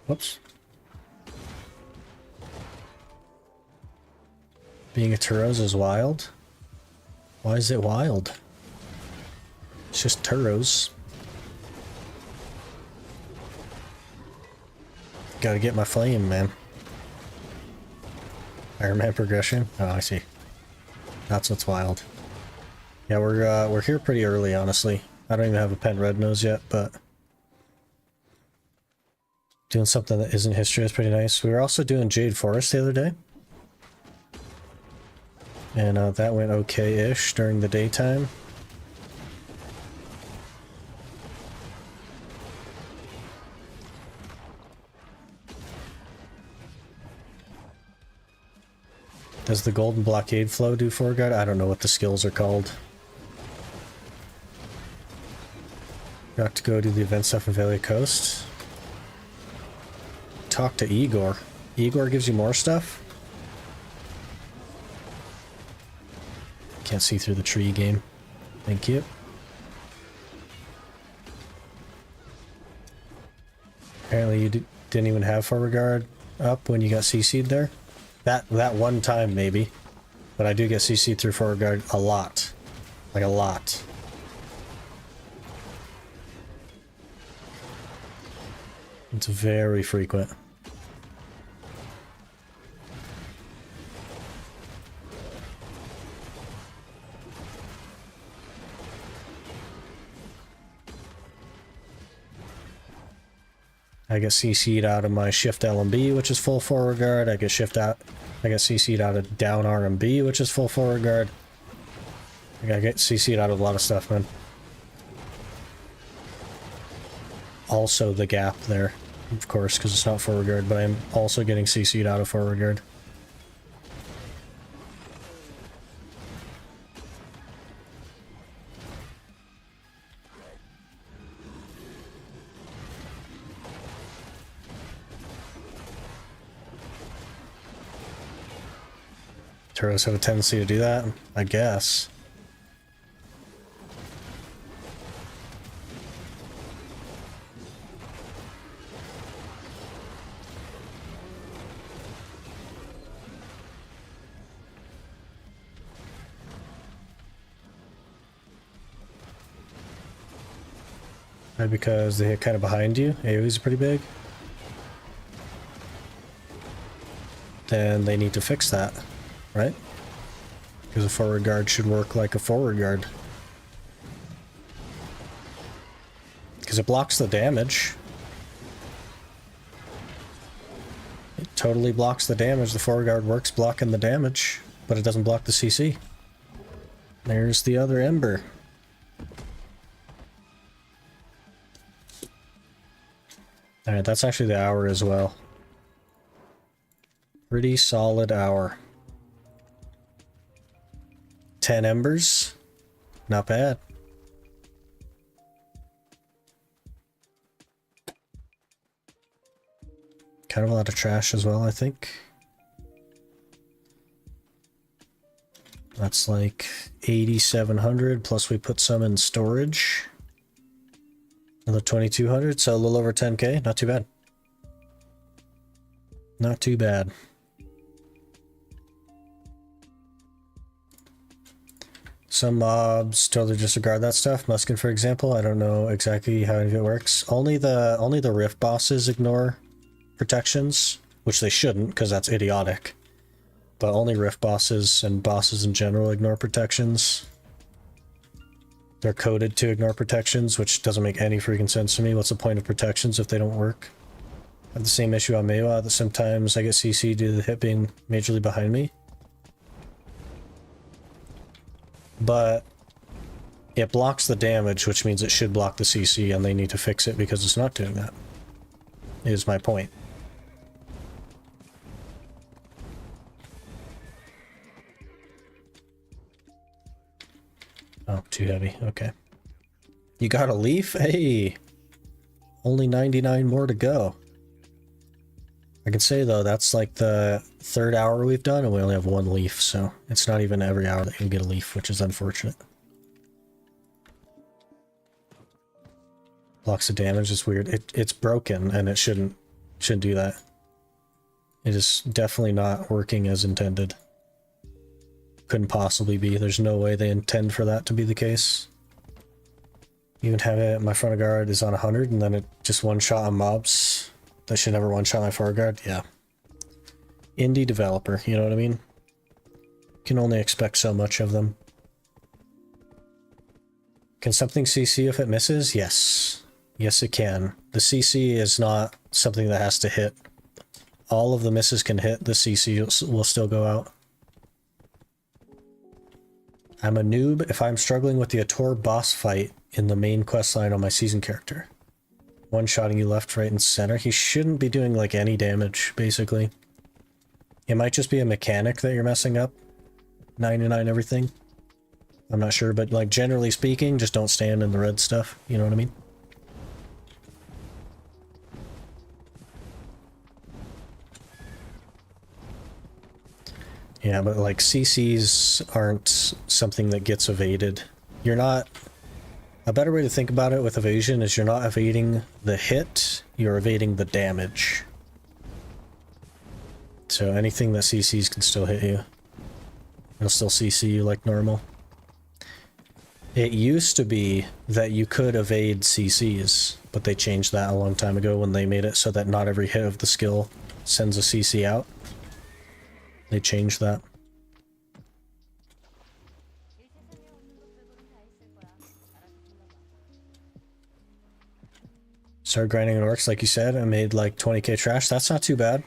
Whoops. Being a Turos is wild? Why is it wild? It's just Turos. Gotta get my flame, man. Iron Man progression? Oh, I see. That's what's wild. Yeah, we're here pretty early, honestly. I don't even have a pen red nose yet, but doing something that isn't history is pretty nice. We were also doing Jade Forest the other day, and that went okay-ish during the daytime. Does the Golden Blockade Flow do forward guard? I don't know what the skills are called. Got to go do the event stuff in Elvia Coast. Talk to Igor. Igor gives you more stuff? Can't see through the tree game. Thank you. Apparently you didn't even have forward guard up when you got CC'd there. That one time maybe. But I do get CC'd through forward guard a lot. Like a lot. It's very frequent. I get CC'd out of my shift LMB, which is full forward guard. I get CC'd out of down RMB, which is full forward guard. I get CC'd out of a lot of stuff, man. Also the gap there. Of course, because it's not forward guard, but I'm also getting CC'd out of forward guard. Turos have a tendency to do that, I guess. Because they hit kind of behind you. AoE's pretty big. Then they need to fix that, right? Because a forward guard should work like a forward guard. Because it blocks the damage. It totally blocks the damage. The forward guard works blocking the damage, but it doesn't block the CC. There's the other ember. Alright, that's actually the hour as well. Pretty solid hour. 10 embers. Not bad. Kind of a lot of trash as well, I think. That's like 8,700 plus we put some in storage. Another 2,200, so a little over 10k. Not too bad. Not too bad. Some mobs totally disregard that stuff. Muskin, for example, I don't know exactly how any of it works. Only the rift bosses ignore protections, which they shouldn't, because that's idiotic. But only rift bosses and bosses in general ignore protections. They're coded to ignore protections, which doesn't make any freaking sense to me. What's the point of protections if they don't work? I have the same issue on Meiwa that sometimes I get CC due to the hit being majorly behind me. But it blocks the damage, which means it should block the CC, and they need to fix it because it's not doing that. Is my point. Oh, too heavy. Okay. You got a leaf? Hey! Only 99 more to go. I can say, though, that's like the third hour we've done, and we only have one leaf, so it's not even every hour that you get a leaf, which is unfortunate. Blocks the damage is weird. It's broken, and it shouldn't do that. It is definitely not working as intended. Couldn't possibly be. There's no way they intend for that to be the case. Even have it, my front guard is on 100 and then it just one shot on mobs. That should never one shot my far guard. Yeah. Indie developer, you know what I mean? Can only expect so much of them. Can something CC if it misses? Yes. Yes, it can. The CC is not something that has to hit. All of the misses can hit. The CC will still go out. I'm a noob if I'm struggling with the Ator boss fight in the main questline on my season character. One-shotting you left, right, and center. He shouldn't be doing, like, any damage, basically. It might just be a mechanic that you're messing up. 99 everything. I'm not sure, but, like, generally speaking, just don't stand in the red stuff. You know what I mean? Yeah, but like CCs aren't something that gets evaded. You're not... A better way to think about it with evasion is you're not evading the hit, you're evading the damage. So anything that CCs can still hit you. It'll still CC you like normal. It used to be that you could evade CCs, but they changed that a long time ago when they made it so that not every hit of the skill sends a CC out. They changed that. Started grinding in orcs, like you said. I made like 20k trash. That's not too bad.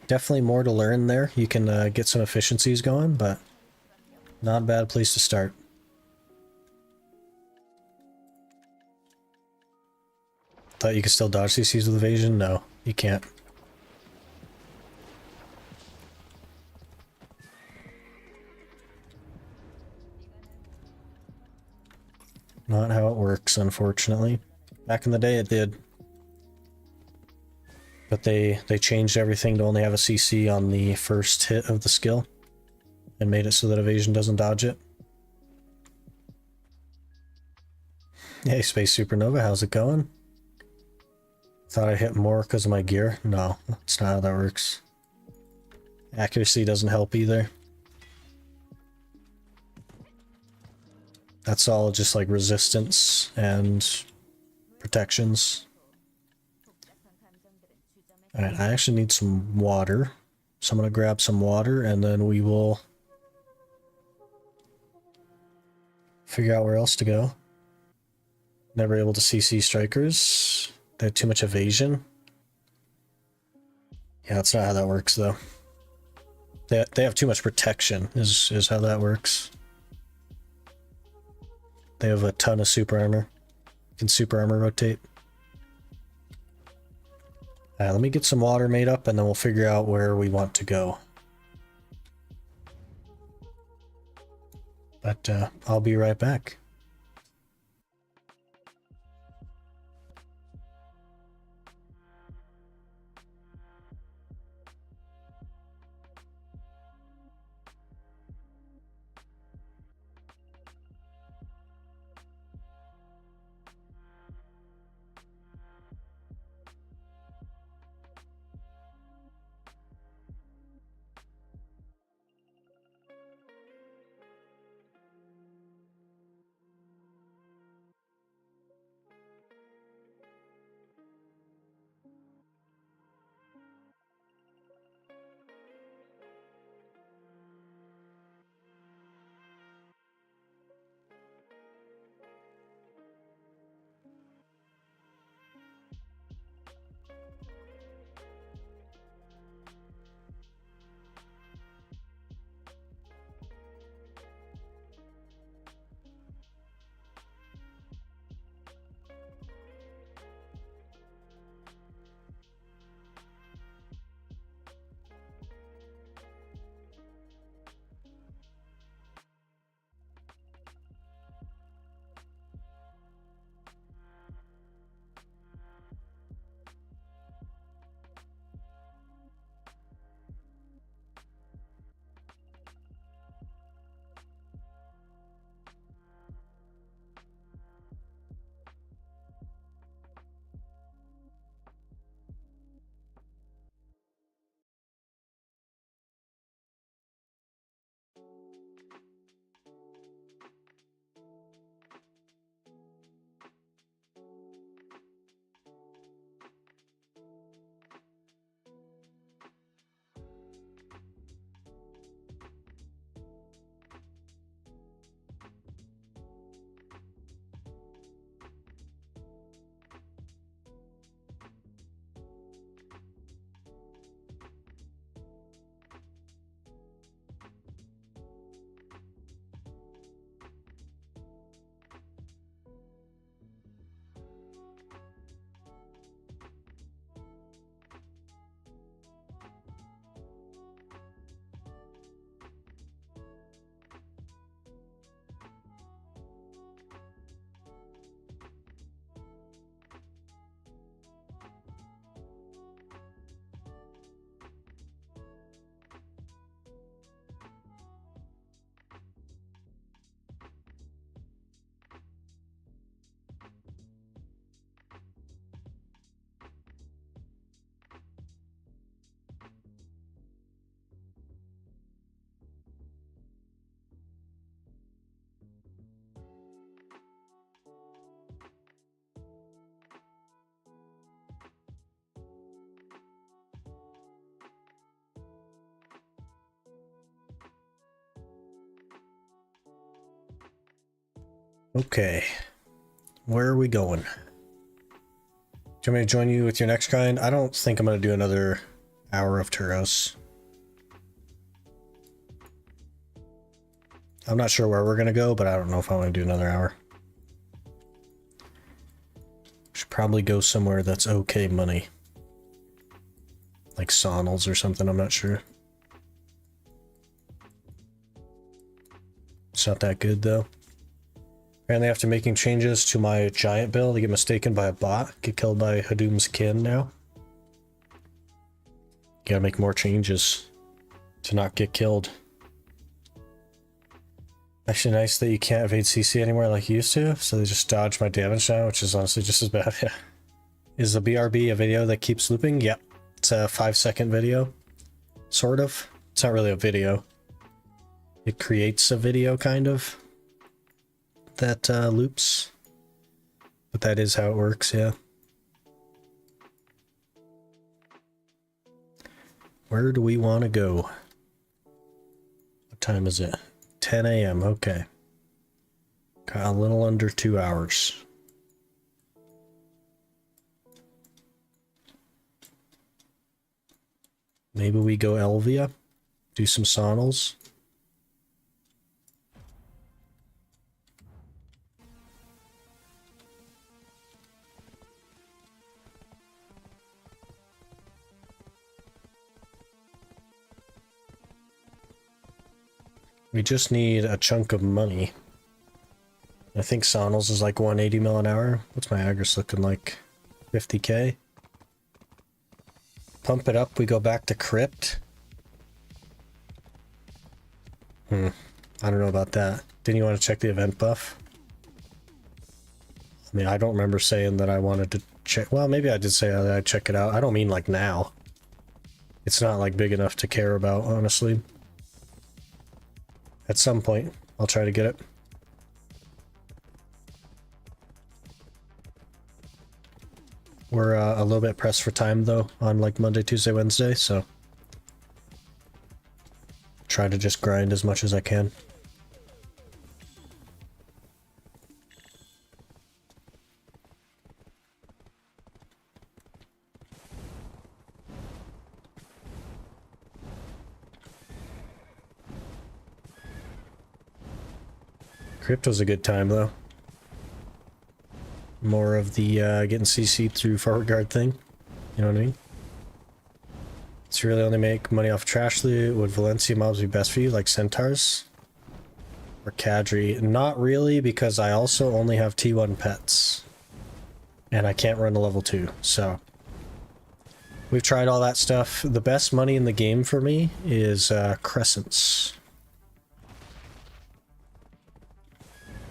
Definitely more to learn there. You can get some efficiencies going, but not a bad place to start. Thought you could still dodge CCs with evasion? No, you can't. Not how it works, unfortunately. Back in the day it did. But they changed everything to only have a CC on the first hit of the skill. And made it so that evasion doesn't dodge it. Hey, Space Supernova, how's it going? Thought I hit more because of my gear? No, that's not how that works. Accuracy doesn't help either. That's all just like resistance and protections. Alright, I actually need some water. So I'm going to grab some water and then we will figure out where else to go. Never able to CC strikers. They have too much evasion. Yeah, that's not how that works though. They have too much protection is how that works. They have a ton of super armor. You can super armor rotate. Let me get some water made up and then we'll figure out where we want to go. But I'll be right back. Okay, where are we going? Do you want me to join you with your next kind? I don't think I'm going to do another hour of Turos. I'm not sure where we're going to go, but I don't know if I want to do another hour. Should probably go somewhere that's okay money. Like Sonell's or something, I'm not sure. It's not that good though. Apparently after making changes to my giant build, I get mistaken by a bot, get killed by Hadoom's kin now. Gotta make more changes to not get killed. Actually nice that you can't evade CC anymore like you used to, so they just dodge my damage now, which is honestly just as bad. Is the BRB a video that keeps looping? Yep. It's a 5-second video. Sort of. It's not really a video. It creates a video, kind of. That loops. But that is how it works, yeah. Where do we want to go? What time is it? 10 a.m. Okay. Got a little under 2 hours. Maybe we go Elvia, do some Sonells. We just need a chunk of money. I think Sonell's is like 180 mil an hour. What's my Agris looking like? 50k? Pump it up, we go back to Crypt. I don't know about that. Didn't you want to check the event buff? I mean, I don't remember saying that I wanted to check. Well, maybe I did say that I'd check it out. I don't mean like now. It's not like big enough to care about, honestly. At some point, I'll try to get it. We're a little bit pressed for time though on like Monday, Tuesday, Wednesday, so try to just grind as much as I can. Crypto's a good time though. More of the getting CC'd through forward guard thing. You know what I mean? It's really only make money off trash loot. Would Valencia mobs be best for you, like centaurs? Or Cadre? Not really, because I also only have T1 pets. And I can't run a level 2, so... We've tried all that stuff. The best money in the game for me is crescents.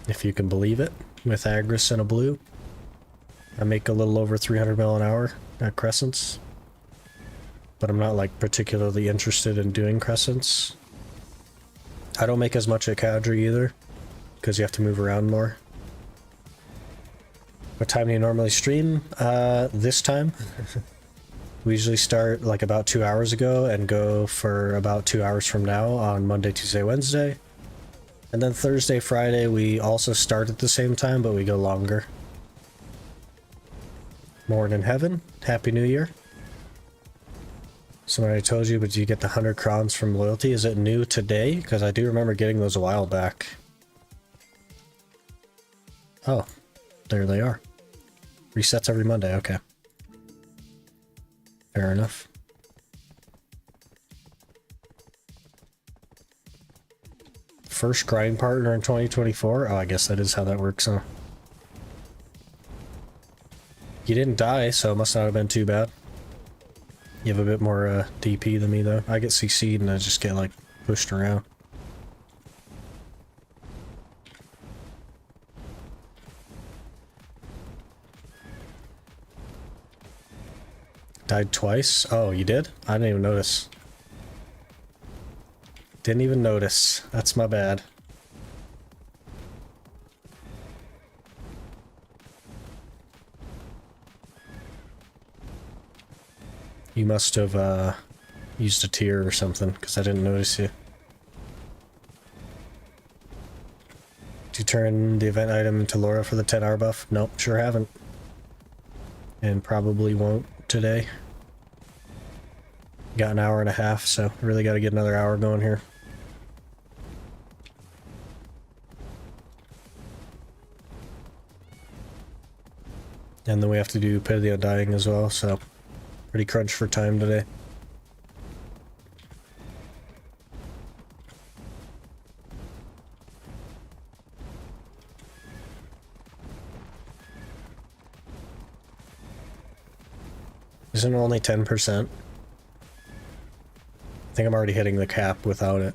If you can believe it, with Agris and a blue. I make a little over 300 mil an hour at crescents. But I'm not like particularly interested in doing crescents. I don't make as much at Cadre either, because you have to move around more. What time do you normally stream? This time. We usually start like about 2 hours ago and go for about 2 hours from now on Monday, Tuesday, Wednesday. And then Thursday, Friday, we also start at the same time, but we go longer. Morning Heaven, Happy New Year. Somebody told you, but do you get the 100 crowns from loyalty? Is it new today? Because I do remember getting those a while back. Oh, there they are. Resets every Monday, okay. Fair enough. First grind partner in 2024? Oh, I guess that is how that works, huh? You didn't die, so it must not have been too bad. You have a bit more DP than me, though. I get CC'd and I just get, like, pushed around. Died twice? Oh, you did? I didn't even notice. Didn't even notice. That's my bad. You must have used a tier or something, because I didn't notice you. Did you turn the event item into Laura for the 10-hour buff? Nope, sure haven't. And probably won't today. Got an hour and a half, so really got to get another hour going here. And then we have to do Pit of the Undying as well, so pretty crunch for time today. Isn't it only 10%? I think I'm already hitting the cap without it.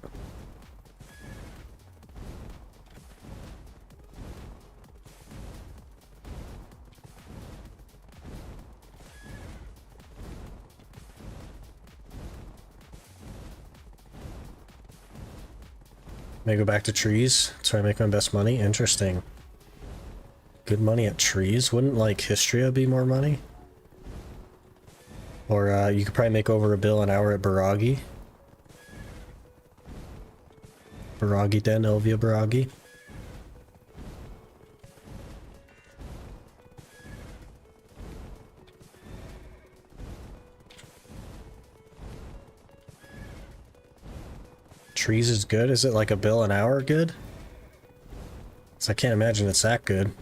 May go back to trees. That's where I make my best money. Interesting. Good money at trees. Wouldn't like Histria be more money? Or you could probably make over $1 bill an hour at Baragi. Baragi Den, Elvia Baragi. Trees is good? Is it like $1 bill an hour good? 'Cause I can't imagine it's that good.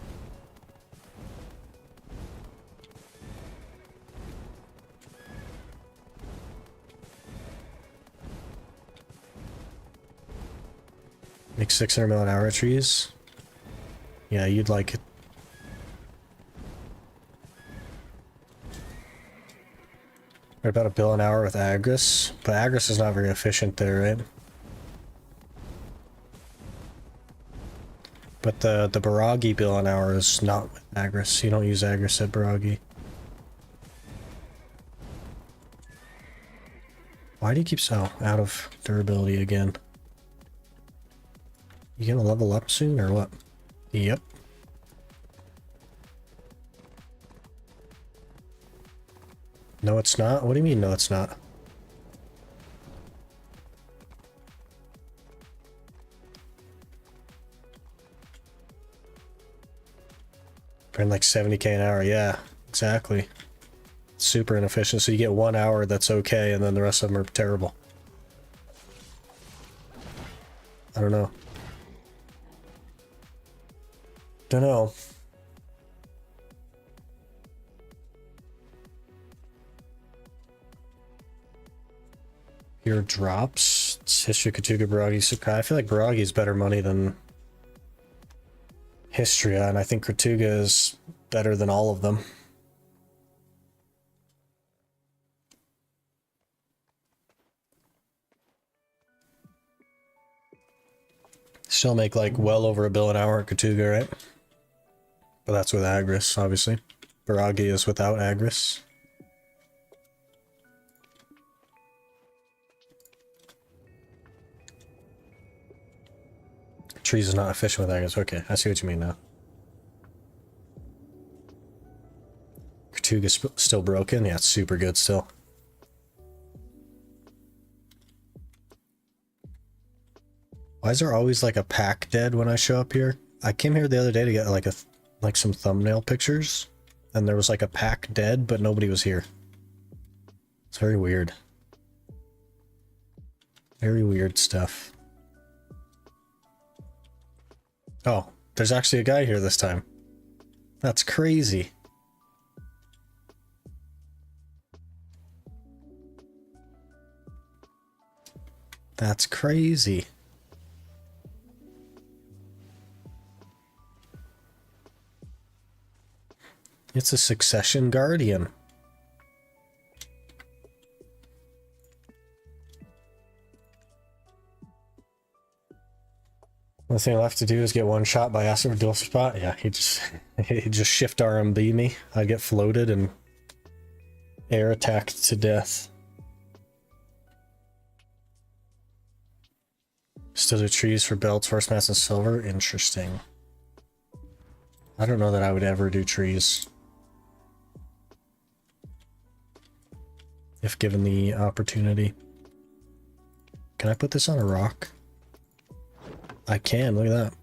Make 600 mil an hour trees. Yeah, you'd like it. We're about a bill an hour with Agris, but Agris is not very efficient there, right? But the Baragi bill an hour is not with Agris. You don't use Agris at Baragi. Why do you keep so out of durability again? You gonna level up soon or what? Yep. No, it's not? What do you mean, no, it's not? Burn like 70k an hour, yeah, exactly. Super inefficient, so you get 1 hour that's okay, and then the rest of them are terrible. I don't know. Don't know. Here drops. It's History, Katuga, Baragi, Sukai. I feel like Baragi is better money than Histria, and I think Katuga is better than all of them. Still make like well over a bill an hour at Katuga, right? But that's with Agris, obviously. Baragi is without Agris. Trees is not efficient with Agris. Okay, I see what you mean now. Katuga's still broken? Yeah, it's super good still. Why is there always like a pack dead when I show up here? I came here the other day to get like some thumbnail pictures, and there was like a pack dead, but nobody was here. It's very weird. Very weird stuff. Oh, there's actually a guy here this time. That's crazy. That's crazy. It's a Succession Guardian. The thing left to do is get one shot by Acid for dual spot. Yeah, he just shift RMB me. I'd get floated and air attacked to death. Still do trees for belts, horse mats, and silver. Interesting. I don't know that I would ever do trees. If given the opportunity. Can I put this on a rock? I can, look at that.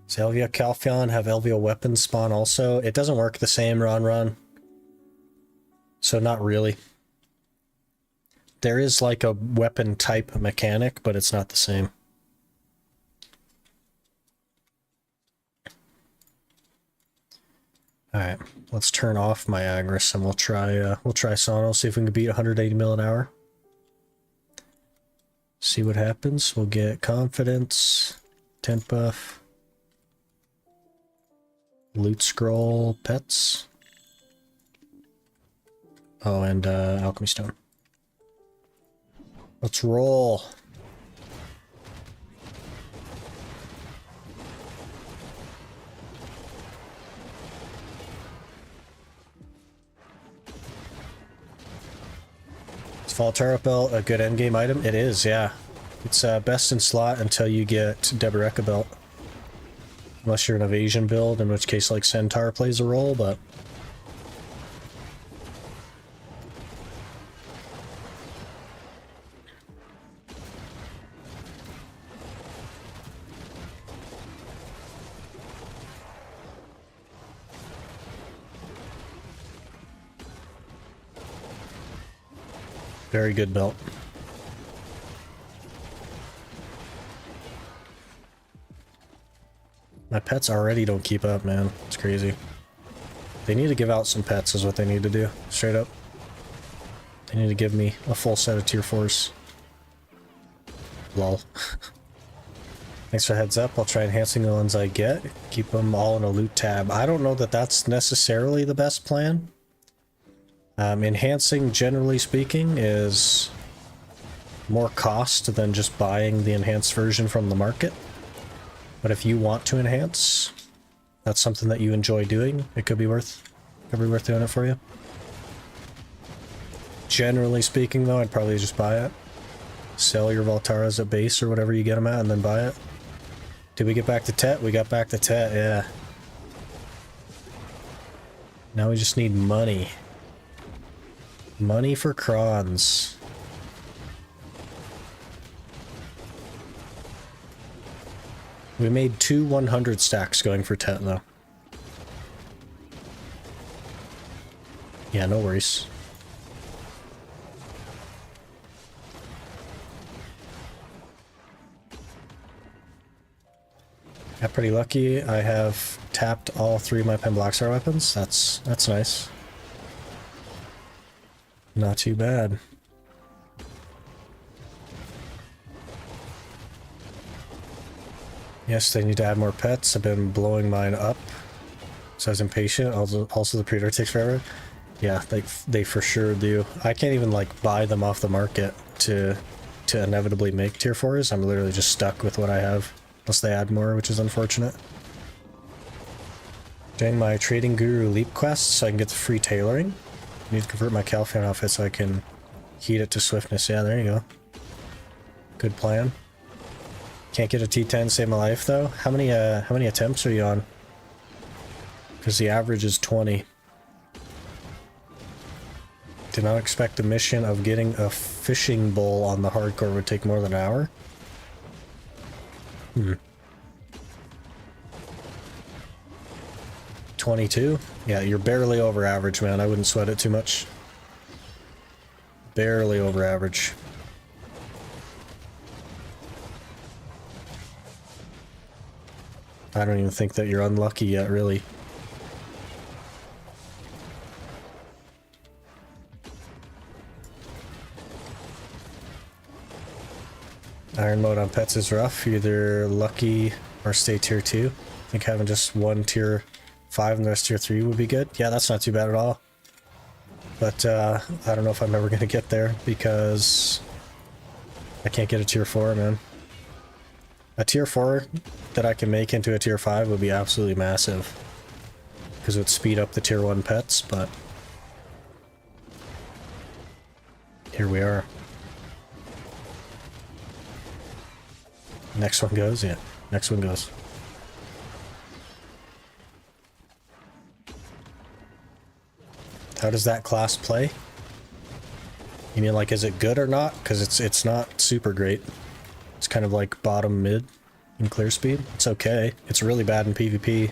Does Elvia Calphion have Elvia weapons spawn also? It doesn't work the same, Ron. So not really. There is like a weapon type mechanic, but it's not the same. Alright, let's turn off my Agris and we'll try Sonell, see if we can beat 180 mil an hour. See what happens. We'll get confidence, tent buff, loot scroll, pets. Oh, and alchemy stone. Let's roll. Fall turret belt a good endgame item? It is, yeah. It's best in slot until you get Deboreka belt. Unless you're an evasion build, in which case like Centaur plays a role, but... Very good belt. My pets already don't keep up, man. It's crazy. They need to give out some pets is what they need to do. Straight up. They need to give me a full set of tier 4s. Lol. Thanks for heads up. I'll try enhancing the ones I get. Keep them all in a loot tab. I don't know that that's necessarily the best plan. Enhancing, generally speaking, is more cost than just buying the enhanced version from the market. But if you want to enhance, that's something that you enjoy doing, it could be worth doing it for you. Generally speaking, though, I'd probably just buy it. Sell your Voltaras at base or whatever you get them at, and then buy it. Did we get back to Tet? We got back to Tet, yeah. Now we just need money. Money for crons. We made 2 100 stacks going for Tet, though. Yeah, no worries. Got pretty lucky. I have tapped all 3 of my Pen Blackstar weapons. That's nice. Not too bad. Yes, they need to add more pets. I've been blowing mine up, so I was impatient. Also the pre-order takes forever. Yeah, they for sure do. I can't even like buy them off the market to inevitably make tier 4s. I'm literally just stuck with what I have, unless they add more, which is unfortunate. Doing my Trading Guru Leap quest so I can get the free tailoring. I need to convert my Calphion outfit so I can heat it to swiftness. Yeah, there you go. Good plan. Can't get a T10 save my life though. How many attempts are you on? Because the average is 20. Did not expect the mission of getting a fishing bowl on the hardcore would take more than an hour. 22? Yeah, you're barely over average, man. I wouldn't sweat it too much. Barely over average. I don't even think that you're unlucky yet, really. Iron mode on pets is rough. You're either lucky or stay tier 2. I think having just one tier 5 and the rest tier 3 would be good. Yeah, that's not too bad at all. But I don't know if I'm ever going to get there because I can't get a tier 4, man. A tier 4 that I can make into a tier 5 would be absolutely massive. Because it would speed up the tier 1 pets, but here we are. Next one goes? Yeah, next one goes. How does that class play? You mean like, is it good or not? Because it's not super great. It's kind of like bottom mid in clear speed. It's okay. It's really bad in PvP.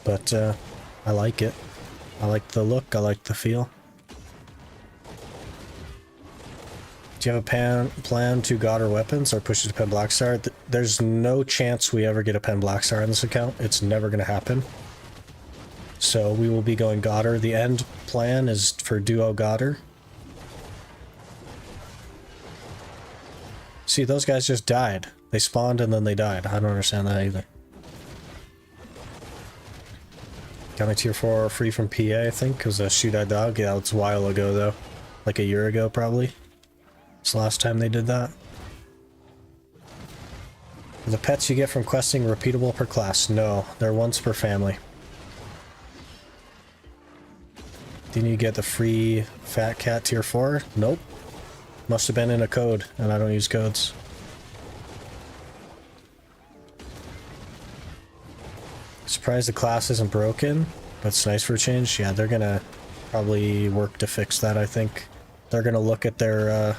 But I like it. I like the look, I like the feel. Do you have a plan to God or weapons or push it to Pen Blackstar? There's no chance we ever get a Pen Blackstar on this account. It's never going to happen. So we will be going Godder. The end plan is for duo Godder. See, those guys just died. They spawned and then they died. I don't understand that either. Got my tier 4 free from PA, I think, because a shoot-eye dog. Yeah, it's a while ago though. Like a year ago, probably. It's the last time they did that. Are the pets you get from questing repeatable per class? No, they're once per family. Didn't you get the free Fat Cat tier 4? Nope. Must have been in a code, and I don't use codes. Surprised the class isn't broken, but it's nice for a change. Yeah, they're gonna probably work to fix that, I think. They're gonna look at their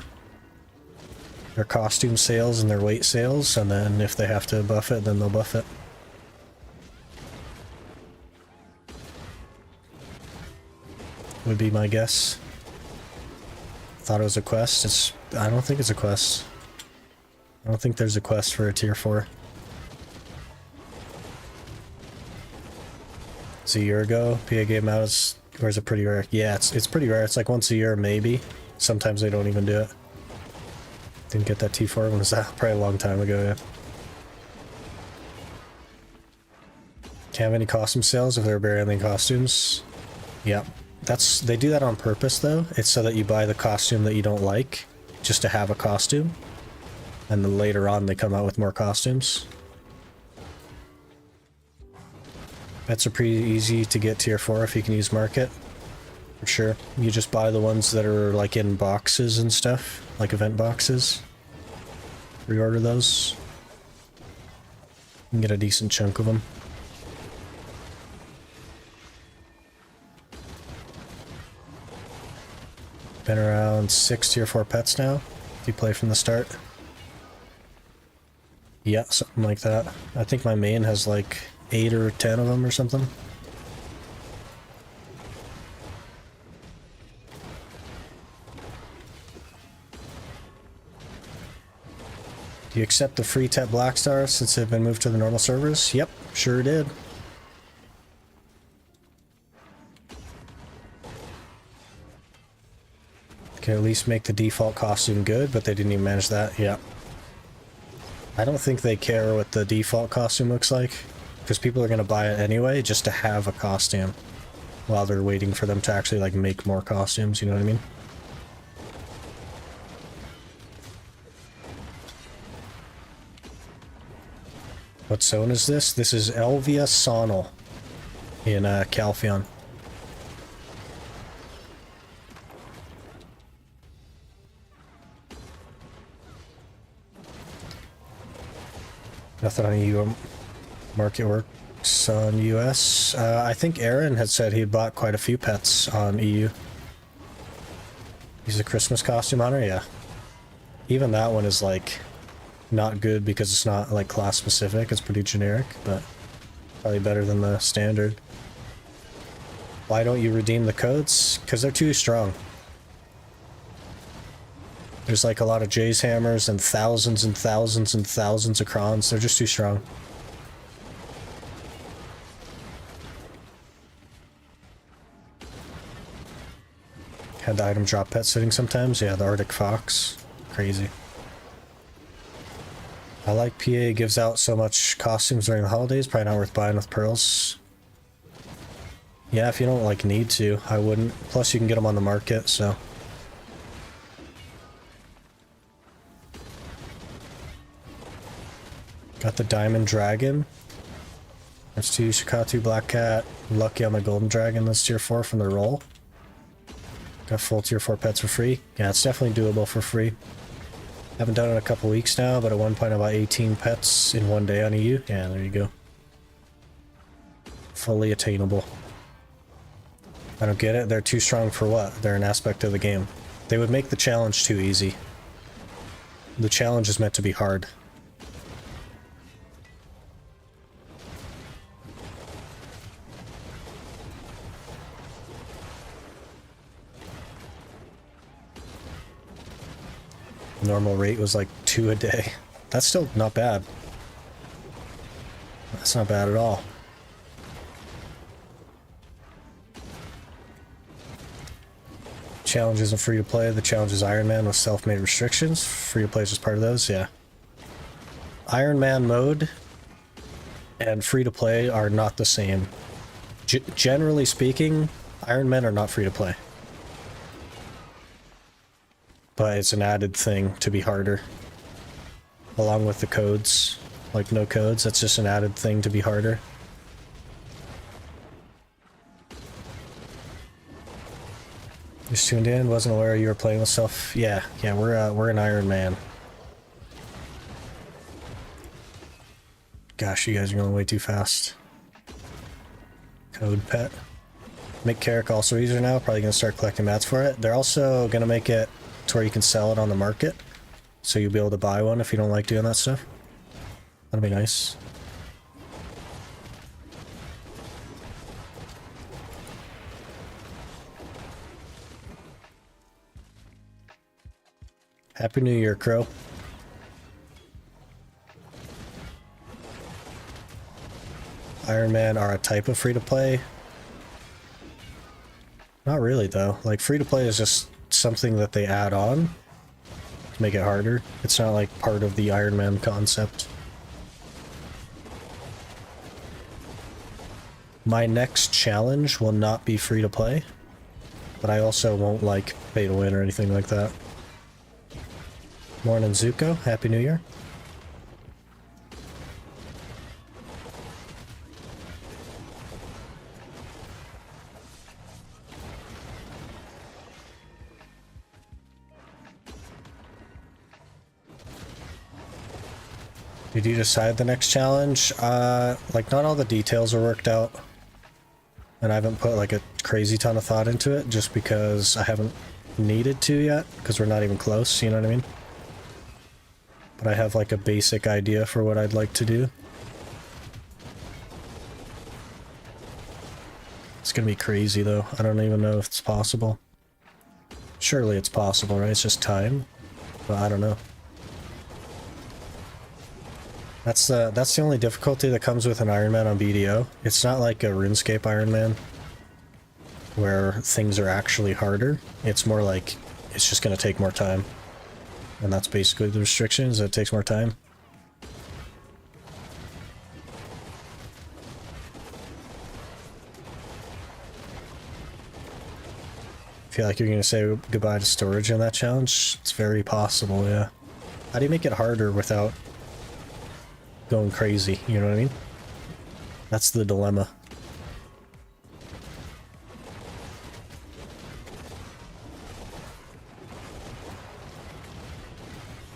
costume sales and their weight sales, and then if they have to buff it, then they'll buff it. Would be my guess. Thought it was a quest. I don't think it's a quest. I don't think there's a quest for a tier 4. It's a year ago. PA game out is, or is it pretty rare? Yeah, it's pretty rare. It's like once a year, maybe. Sometimes they don't even do it. Didn't get that T4. When was that? Probably a long time ago, yeah. Can't have any costume sales if they're barely in costumes. Yep. They do that on purpose though. It's so that you buy the costume that you don't like, just to have a costume. And then later on they come out with more costumes. Pets are pretty easy to get tier 4 if you can use market. For sure. You just buy the ones that are like in boxes and stuff, like event boxes. Reorder those. You can get a decent chunk of them. Been around 6 tier 4 pets now, if you play from the start. Yeah, something like that. I think my main has like 8 or 10 of them or something. Do you accept the free Tet Black Stars since they've been moved to the normal servers? Yep, sure did. Can at least make the default costume good, but they didn't even manage that. Yeah. I don't think they care what the default costume looks like, because people are going to buy it anyway just to have a costume while they're waiting for them to actually like make more costumes, you know what I mean? What zone is this? This is Elvia Sonell in Calpheon. Nothing on EU market works on US. I think Aaron had said he bought quite a few pets on EU. He's a Christmas costume hunter, yeah. Even that one is like not good because it's not like class specific, it's pretty generic, but probably better than the standard. Why don't you redeem the codes? Because they're too strong. There's like a lot of Jay's hammers and thousands and thousands and thousands of crons. They're just too strong. Had the item drop pet sitting sometimes. Yeah, the Arctic Fox. Crazy. I like PA gives out so much costumes during the holidays. Probably not worth buying with pearls. Yeah, if you don't like need to, I wouldn't. Plus you can get them on the market, so... Got the Diamond Dragon. There's 2 Shikatu Black Cat. Lucky on the Golden Dragon. That's tier 4 from the roll. Got full tier 4 pets for free. Yeah, it's definitely doable for free. Haven't done it in a couple weeks now, but at one point I bought 18 pets in one day on EU. Yeah, there you go. Fully attainable. I don't get it. They're too strong for what? They're an aspect of the game. They would make the challenge too easy. The challenge is meant to be hard. Normal rate was like 2 a day. That's still not bad. That's not bad at all. Challenge isn't free to play. The challenge is Iron Man with self-made restrictions. Free to play is just part of those, yeah. Iron Man mode and free to play are not the same. Generally speaking, Iron Men are not free to play. But it's an added thing to be harder. Along with the codes. Like no codes, that's just an added thing to be harder. Just tuned in, wasn't aware you were playing with stuff. Yeah, we're an Iron Man. Gosh, you guys are going way too fast. Code pet. Make Carrick also easier now, probably gonna start collecting mats for it. They're also gonna make it to where you can sell it on the market, so you'll be able to buy one if you don't like doing that stuff. That'll be nice. Happy New Year, Crow. Iron Man are a type of free-to-play. Not really, though. Like, free-to-play is just something that they add on to make it harder. It's not like part of the Iron Man concept. My next challenge will not be free to play, but I also won't like pay to win or anything like that. Morning Zuko, Happy New Year. Did you decide the next challenge? Like not all the details are worked out. And I haven't put like a crazy ton of thought into it just because I haven't needed to yet, because we're not even close, you know what I mean? But I have like a basic idea for what I'd like to do. It's gonna be crazy though. I don't even know if it's possible. Surely it's possible, right? It's just time. But I don't know. That's the only difficulty that comes with an Iron Man on BDO. It's not like a RuneScape Iron Man, where things are actually harder. It's more like it's just going to take more time. And that's basically the restrictions, it takes more time. I feel like you're going to say goodbye to storage in that challenge. It's very possible, yeah. How do you make it harder without going crazy, you know what I mean? That's the dilemma.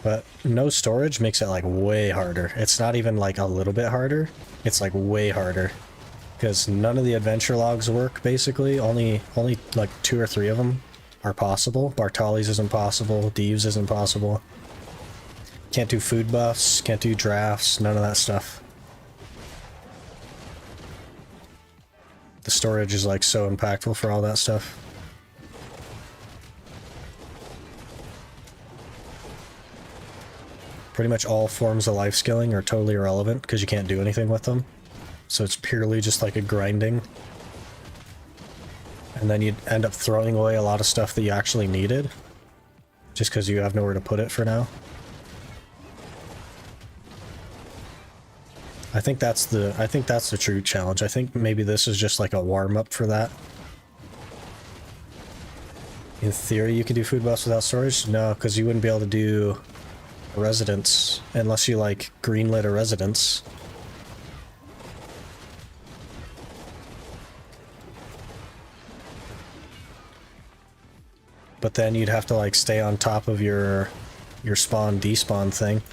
But no storage makes it like way harder. It's not even like a little bit harder. It's like way harder. Because none of the adventure logs work, basically. Only like 2 or 3 of them are possible. Bartali's isn't possible. Deeves isn't possible. Can't do food buffs, can't do drafts, none of that stuff. The storage is like so impactful for all that stuff. Pretty much all forms of life skilling are totally irrelevant because you can't do anything with them. So it's purely just like a grinding. And then you'd end up throwing away a lot of stuff that you actually needed. Just because you have nowhere to put it for now. I think that's the true challenge. I think maybe this is just like a warm-up for that. In theory, you can do food buffs without storage? No, because you wouldn't be able to do a residence unless you like greenlit a residence. But then you'd have to like stay on top of your spawn despawn thing.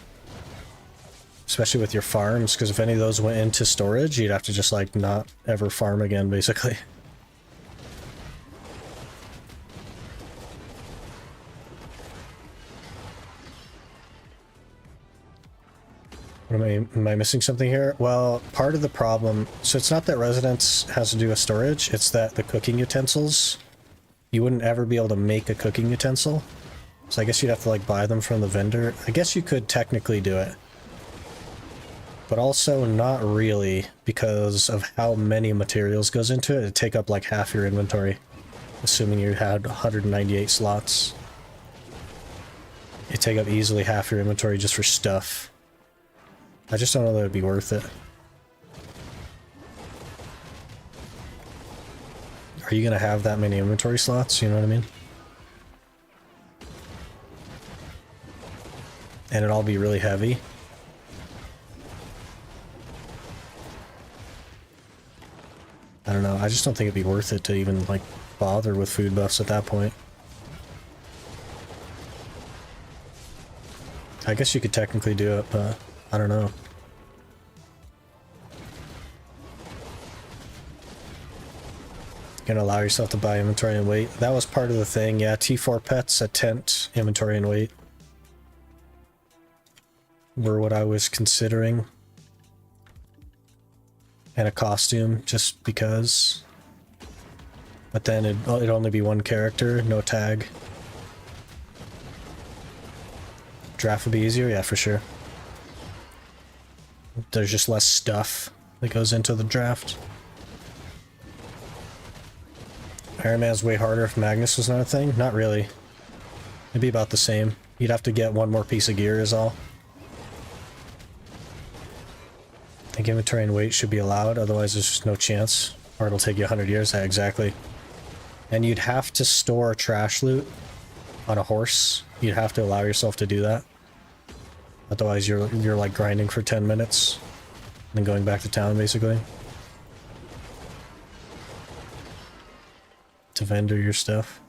Especially with your farms, because if any of those went into storage, you'd have to just like not ever farm again, basically. Am I missing something here? Well, part of the problem, so it's not that residence has to do with storage, it's that the cooking utensils, you wouldn't ever be able to make a cooking utensil. So I guess you'd have to like buy them from the vendor. I guess you could technically do it. But also not really, because of how many materials goes into it. It'd take up like half your inventory, assuming you had 198 slots. It'd take up easily half your inventory just for stuff. I just don't know that it'd be worth it. Are you gonna have that many inventory slots? You know what I mean? And it'd all be really heavy. I don't know, I just don't think it'd be worth it to even, like, bother with food buffs at that point. I guess you could technically do it, but I don't know. Gonna allow yourself to buy inventory and weight. That was part of the thing, yeah, T4 pets, a tent, inventory and weight were what I was considering. And a costume, just because. But then it'd only be one character, no tag. Draft would be easier? Yeah, for sure. There's just less stuff that goes into the draft. Iron Man's way harder if Magnus was not a thing? Not really. It'd be about the same. You'd have to get one more piece of gear is all. I think inventory and weight should be allowed, otherwise there's just no chance. Or it'll take you 100 years, yeah, exactly. And you'd have to store trash loot on a horse. You'd have to allow yourself to do that. Otherwise you're like grinding for 10 minutes. And then going back to town, basically. To vendor your stuff.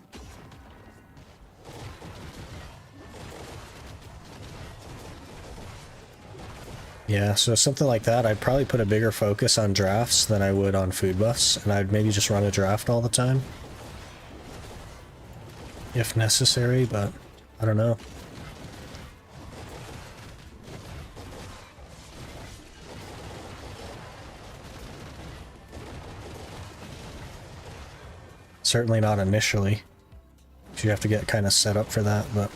Yeah, so something like that, I'd probably put a bigger focus on drafts than I would on food buffs, and I'd maybe just run a draft all the time. If necessary, but I don't know. Certainly not initially. You have to get kind of set up for that, but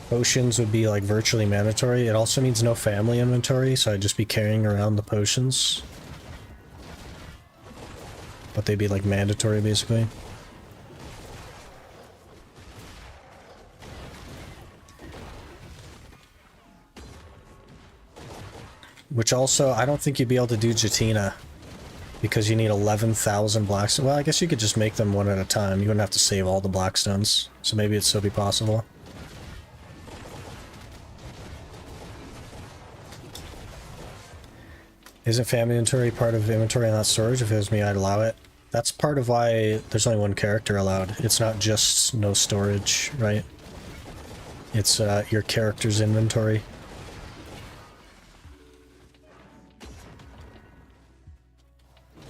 potions would be like virtually mandatory. It also means no family inventory, so I'd just be carrying around the potions. But they'd be like mandatory basically. Which also, I don't think you'd be able to do Jatina. Because you need 11,000 blackstones. Well, I guess you could just make them one at a time. You wouldn't have to save all the blackstones. So maybe it'd still be possible. Isn't family inventory part of inventory and not storage? If it was me, I'd allow it. That's part of why there's only one character allowed. It's not just no storage, right? It's your character's inventory.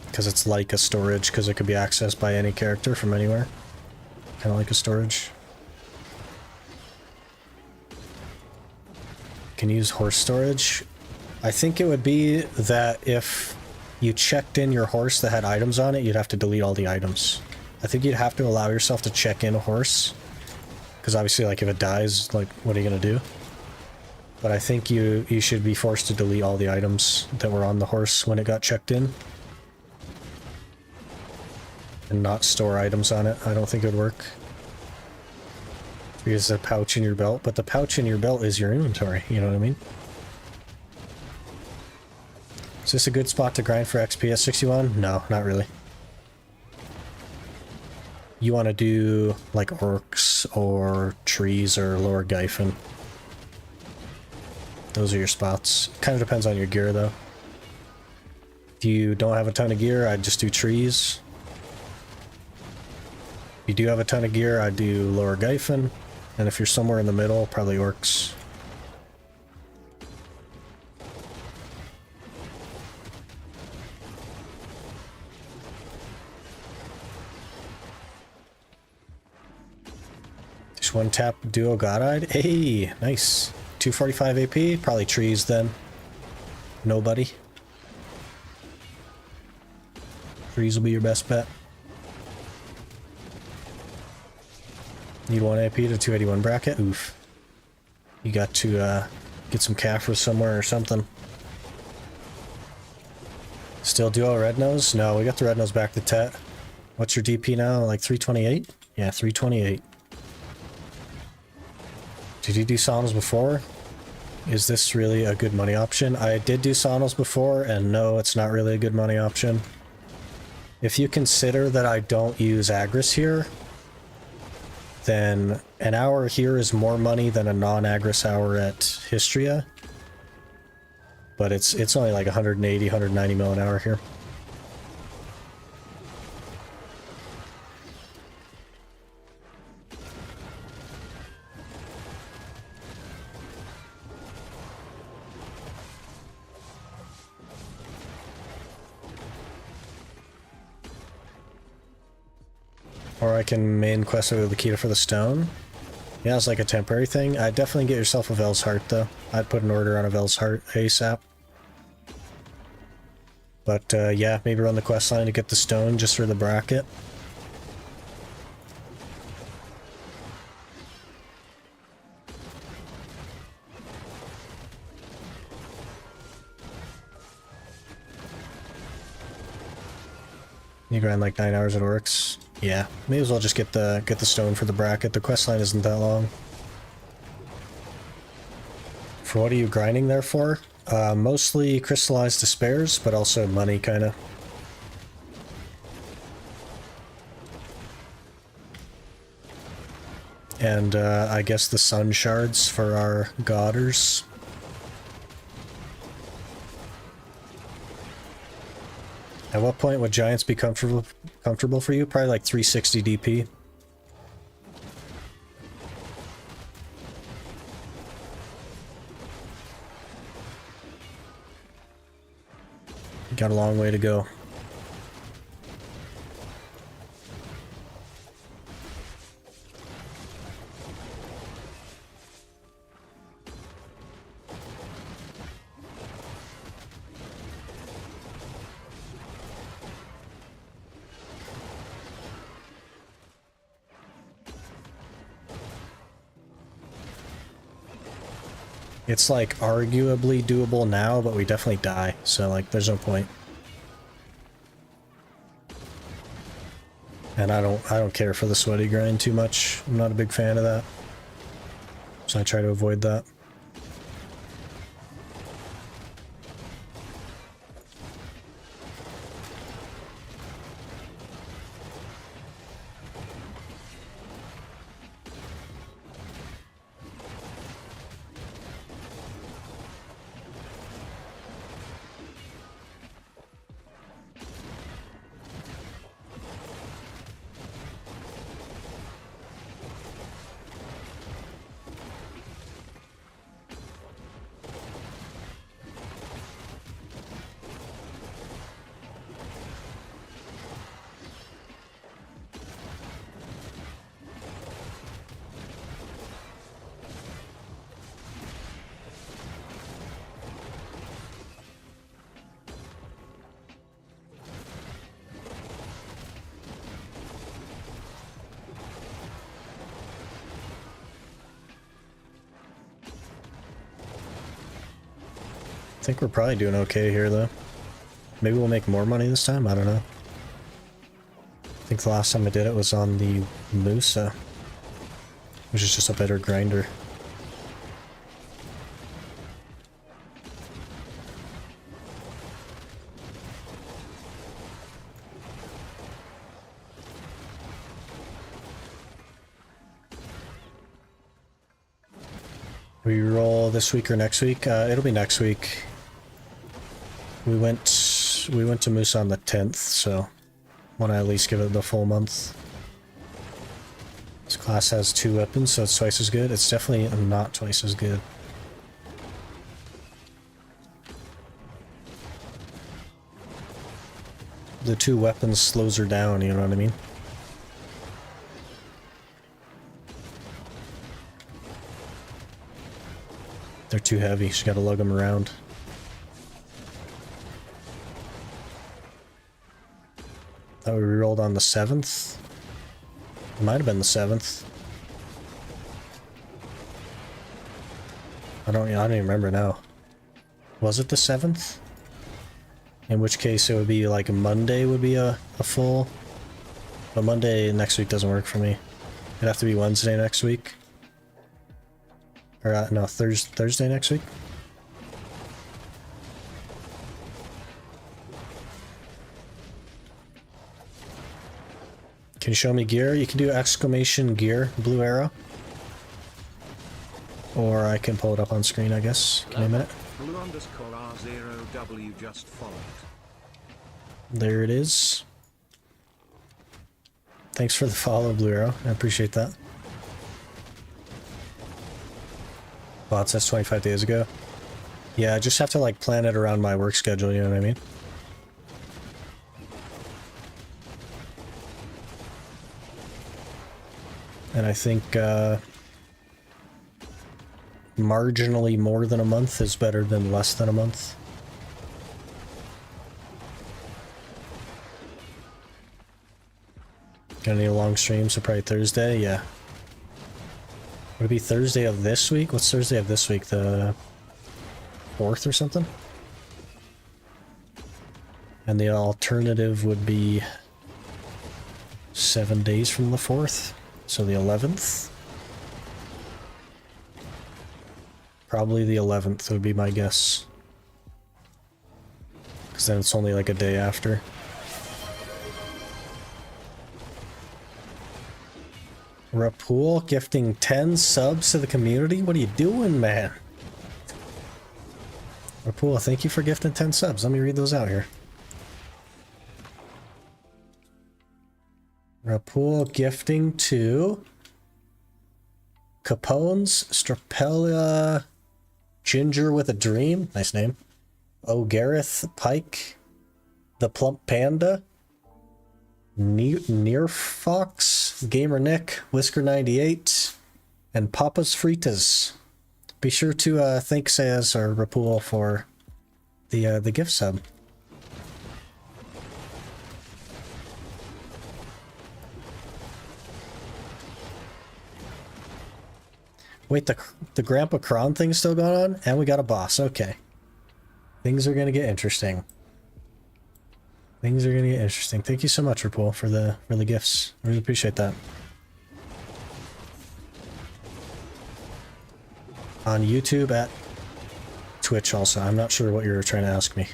Because it's like a storage, because it could be accessed by any character from anywhere. Kind of like a storage. Can use horse storage. I think it would be that if you checked in your horse that had items on it, you'd have to delete all the items. I think you'd have to allow yourself to check in a horse. Because obviously, like, if it dies, like, what are you going to do? But I think you should be forced to delete all the items that were on the horse when it got checked in. And not store items on it. I don't think it would work. Because the pouch in your belt, but the pouch in your belt is your inventory, you know what I mean? Is this a good spot to grind for XP at 61? No, not really. You want to do like orcs or trees or lower Gyphon. Those are your spots. Kind of depends on your gear though. If you don't have a ton of gear, I'd just do trees. If you do have a ton of gear, I'd do lower Gyphon. And if you're somewhere in the middle, probably orcs. Just one tap duo god-eyed. Hey, nice. 245 AP, probably trees then. Nobody. Trees will be your best bet. Need 1 AP to 281 bracket. Oof. You got to get some Kaffir somewhere or something. Still duo red nose? No, we got the red nose back to Tet. What's your DP now? Like 328? Yeah, 328. Did you do Sonels before? Is this really a good money option? I did do Sonels before, and no, it's not really a good money option. If you consider that I don't use Agris here, then an hour here is more money than a non-Agris hour at Histria. But it's only like 180, 190 mil an hour here. Or I can main quest with the Kita for the stone. Yeah, it's like a temporary thing. I'd definitely get yourself a Vel's Heart, though. I'd put an order on a Vel's Heart ASAP. But, yeah, maybe run the quest line to get the stone just for the bracket. You grind like 9 hours at Orcs. Yeah, may as well just get the stone for the bracket. The quest line isn't that long. For what are you grinding there for? Mostly crystallized despairs, but also money, kind of. And I guess the sun shards for our godders. At what point would giants be comfortable for you? Probably like 360 DP. Got a long way to go. It's like arguably doable now, but we definitely die, so like there's no point. And I don't care for the sweaty grind too much. I'm not a big fan of that. So I try to avoid that. I think we're probably doing okay here, though. Maybe we'll make more money this time? I don't know. I think the last time I did it was on the Musa, which is just a better grinder. We roll this week or next week? It'll be next week. We went to Moose on the 10th, so want to at least give it the full month. This class has 2 weapons, so it's twice as good. It's definitely not twice as good. The 2 weapons slows her down, you know what I mean? They're too heavy, she gotta lug them around. Thought we rolled on the 7th. It might have been the 7th. I don't even remember now. Was it the 7th? In which case it would be like Monday would be a full. But Monday next week doesn't work for me. It'd have to be Wednesday next week. Or no, Thursday next week. Can you show me gear? You can do exclamation gear, blue arrow. Or I can pull it up on screen, I guess. Give me a minute. Blue_R0W just followed. There it is. Thanks for the follow, Blue Arrow. I appreciate that. Well, it says 25 days ago. Yeah, I just have to like plan it around my work schedule, you know what I mean? And I think marginally more than a month is better than less than a month. Gonna need a long stream, so probably Thursday, yeah. Would it be Thursday of this week? What's Thursday of this week? The 4th or something? And the alternative would be 7 days from the 4th. So the 11th. Probably the 11th would be my guess. Because then it's only like a day after. Rapool gifting 10 subs to the community? What are you doing, man? Rapool, thank you for gifting 10 subs. Let me read those out here. Rapool gifting to Capone's Strapelia Ginger with a Dream. Nice name. Oh, Gareth Pike. The Plump Panda. Near Fox. Gamer Nick. Whisker 98. And Papa's Fritas. Be sure to thank Sayas or Rapool for the gift sub. Wait, the Grandpa Kron thing's still going on? And we got a boss. Okay. Things are going to get interesting. Things are going to get interesting. Thank you so much, Rapool, for the gifts. I really appreciate that. On YouTube, at Twitch also. I'm not sure what you're trying to ask me.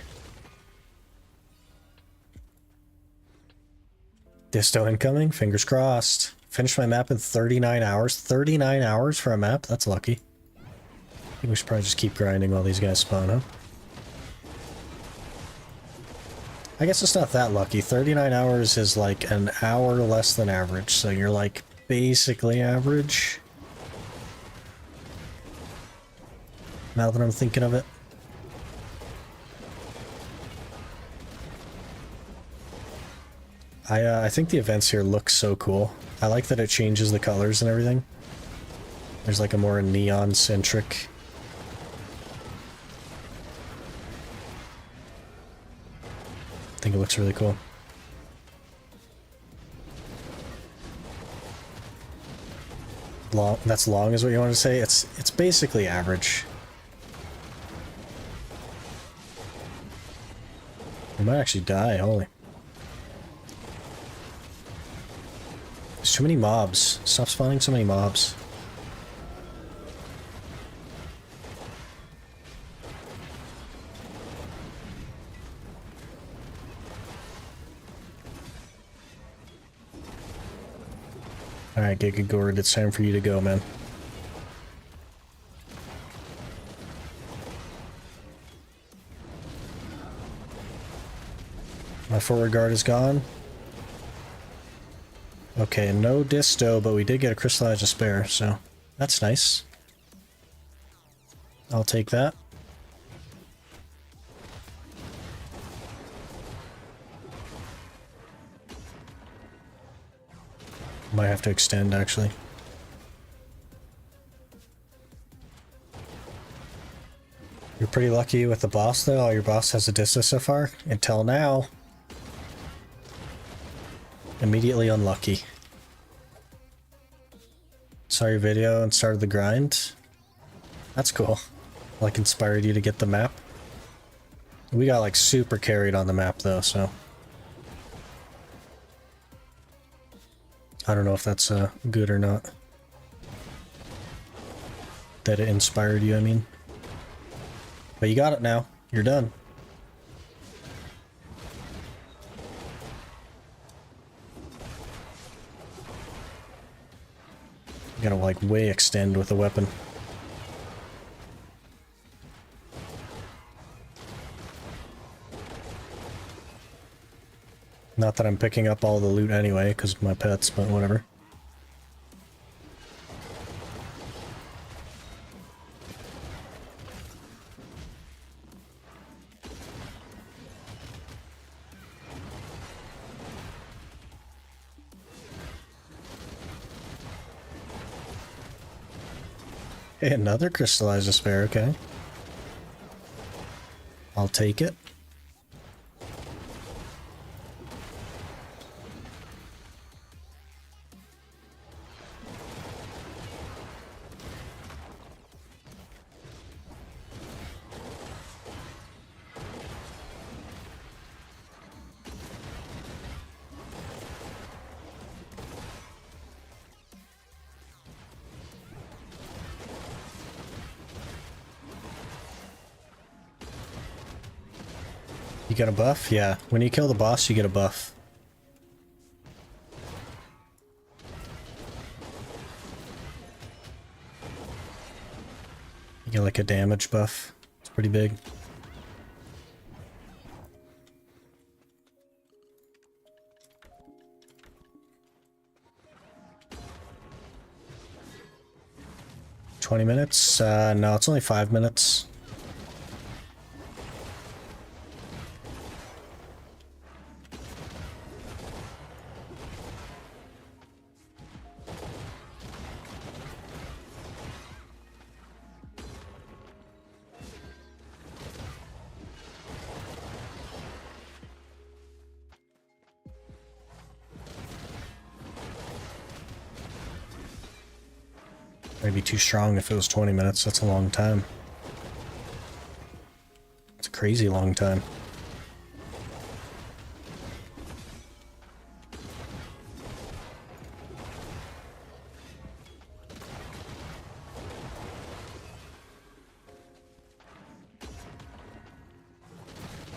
Disto incoming? Fingers crossed. Finished my map in 39 hours. 39 hours for a map? That's lucky. I think we should probably just keep grinding while these guys spawn, huh? I guess it's not that lucky. 39 hours is like an hour less than average, so you're like basically average. Now that I'm thinking of it. I think the events here look so cool. I like that it changes the colors and everything. There's like a more neon-centric... I think it looks really cool. Long, that's long is what you want to say? It's basically average. We might actually die, holy. There's too many mobs. Stop spawning so many mobs. Alright, Giga Gord, it's time for you to go, man. My forward guard is gone. Okay, no Disto, but we did get a Crystallized Despair, so that's nice. I'll take that. Might have to extend, actually. You're pretty lucky with the boss, though. All your boss has a Disto so far. Until now. Immediately unlucky. Saw your video and started the grind. That's cool. Like, inspired you to get the map. We got, like, super carried on the map, though, so... I don't know if that's good or not. That it inspired you, I mean. But you got it now. You're done. You gotta, like, way extend with a weapon. Not that I'm picking up all the loot anyway, because of my pets, but whatever. Hey, another Crystallized Despair, okay. I'll take it. You get a buff? Yeah. When you kill the boss, you get a buff. You get like a damage buff. It's pretty big. $20? No, it's only 5 minutes. Maybe too strong if it was 20 minutes. That's a long time. It's a crazy long time.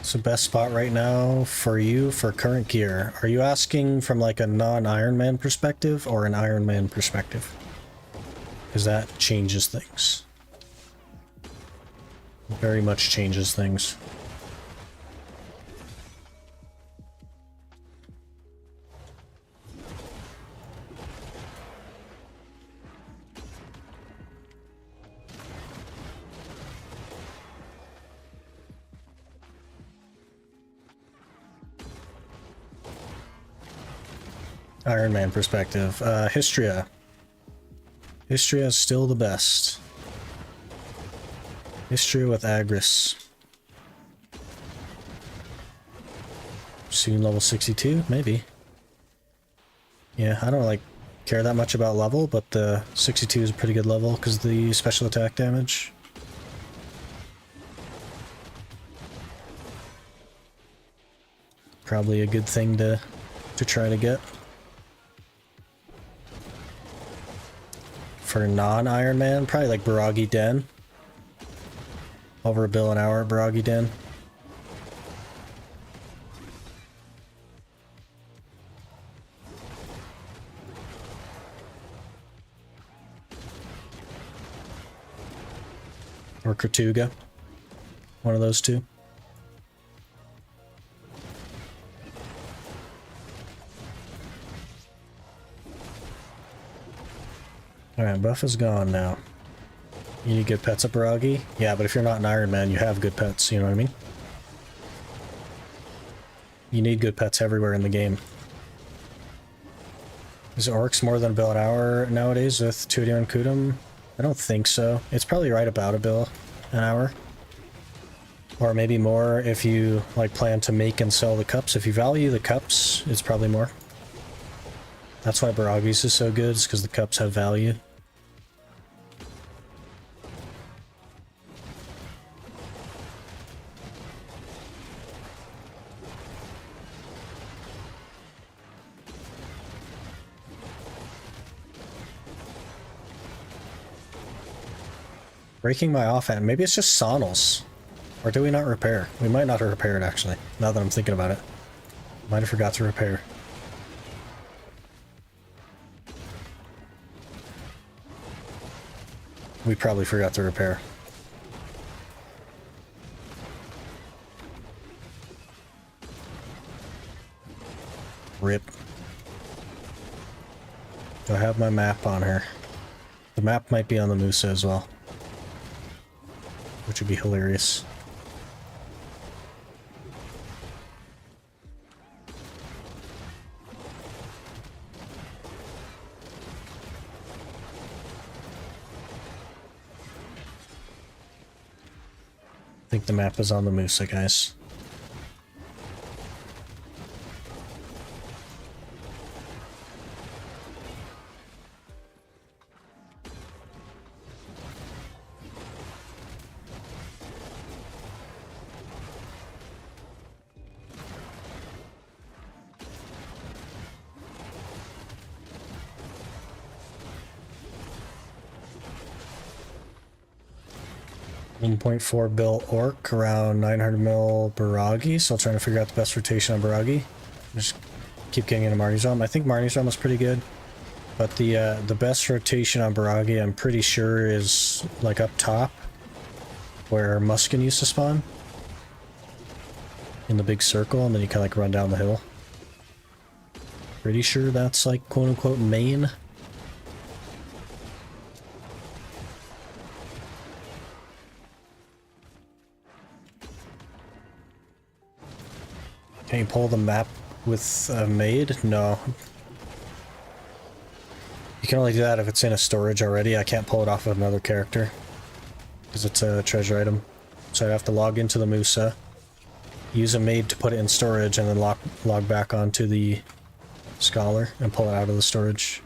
So best spot right now for you for current gear. Are you asking from like a non-Iron Man perspective or an Iron Man perspective? Because that changes things. Very much changes things. Iron Man perspective. Histria. Histria is still the best. Histria with Agris. Soon level 62? Maybe. Yeah, I don't like care that much about level, but the 62 is a pretty good level because of the special attack damage. Probably a good thing to try to get. For non-Iron Man, probably like Baragi Den. Over $1 bill an hour at Baragi Den. Or Kratuga. One of those two. Alright, buff is gone now. You need good pets at Baragi? Yeah, but if you're not an Iron Man, you have good pets, you know what I mean? You need good pets everywhere in the game. Is Orcs more than $1 bill an hour nowadays with 281 Kudum? I don't think so. It's probably right about $1 bill an hour. Or maybe more if you like plan to make and sell the cups. If you value the cups, it's probably more. That's why Baragi's is so good, is because the cups have value. Breaking my offhand. Maybe it's just Sonell's. Or do we not repair? We might not have repaired, actually, now that I'm thinking about it. Might have forgot to repair. We probably forgot to repair. Rip. Do I have my map on her? The map might be on the Musa as well. Which would be hilarious. I think the map is on the Musa, guys. 1.4 bill orc, around 900 mil Baragi, so trying to figure out the best rotation on Baragi. Just keep getting into Marnie's Realm. I think Marnie's Realm is pretty good, but the best rotation on Baragi, I'm pretty sure, is like up top, where Muskin used to spawn. In the big circle, and then you kind of like run down the hill. Pretty sure that's like quote-unquote main. Can you pull the map with a maid? No. You can only do that if it's in a storage already. I can't pull it off of another character because it's a treasure item. So I'd have to log into the Musa, use a maid to put it in storage, and then log back onto the Scholar and pull it out of the storage.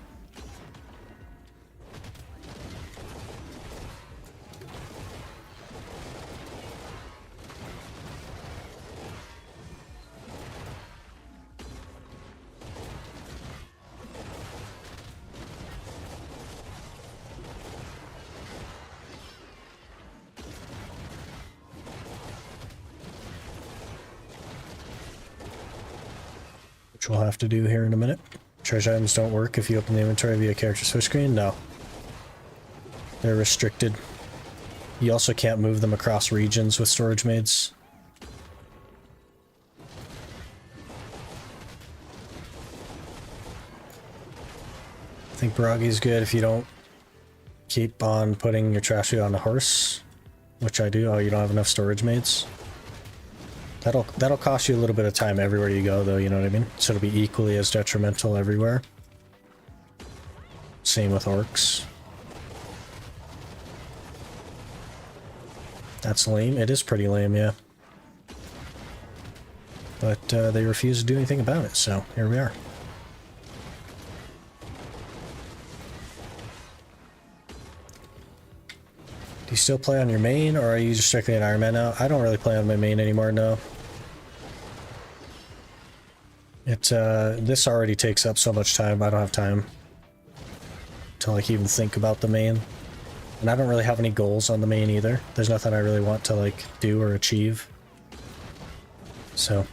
Which we'll have to do here in a minute. Treasure items don't work if you open the inventory via character switch screen? No. They're restricted. You also can't move them across regions with storage maids. I think Baragi's good if you don't keep on putting your trash on a horse, which I do. Oh, you don't have enough storage maids? That'll cost you a little bit of time everywhere you go, though, you know what I mean? So it'll be equally as detrimental everywhere. Same with orcs. That's lame. It is pretty lame, yeah. But they refuse to do anything about it, so here we are. Do you still play on your main, or are you just strictly an Iron Man now? I don't really play on my main anymore, no. This already takes up so much time, I don't have time to like even think about the main. And I don't really have any goals on the main either. There's nothing I really want to like do or achieve. So.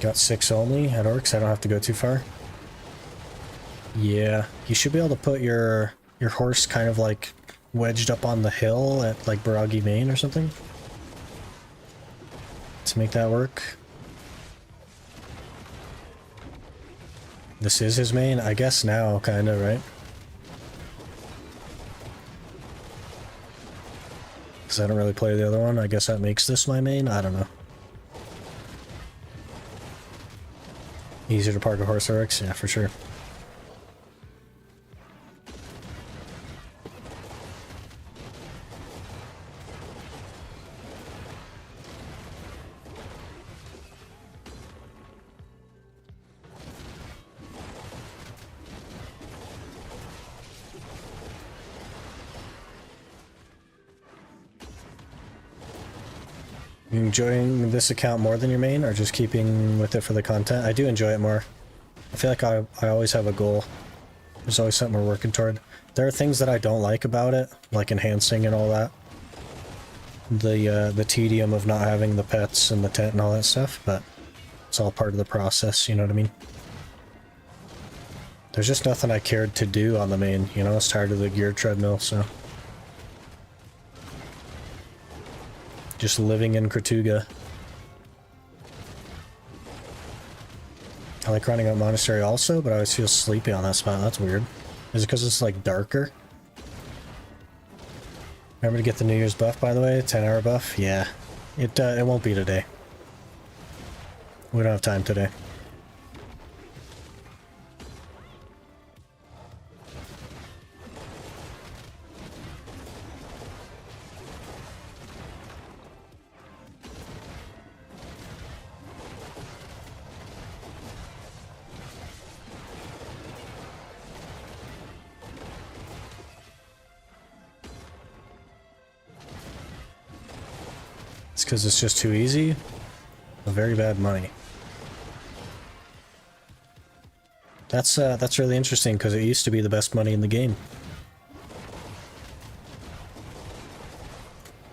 Got 6 only at orcs, I don't have to go too far. Yeah, you should be able to put your horse kind of like wedged up on the hill at like Baragi Main or something to make that work. This is his main, I guess now, kinda, right? Because I don't really play the other one, I guess that makes this my main, I don't know. Easier to park a horse orcs? Yeah, for sure. You enjoying this account more than your main, or just keeping with it for the content? I do enjoy it more. I feel like I always have a goal. There's always something we're working toward. There are things that I don't like about it, like enhancing and all that. The tedium of not having the pets and the tent and all that stuff, but it's all part of the process, you know what I mean? There's just nothing I cared to do on the main, you know? I was tired of the gear treadmill, so... Just living in Kratuga. I like running up Monastery also, but I always feel sleepy on that spot. That's weird. Is it because it's like darker? Remember to get the New Year's buff, by the way? 10-hour buff? Yeah. It won't be today. We don't have time today. It's because it's just too easy. Very bad money. That's really interesting because it used to be the best money in the game.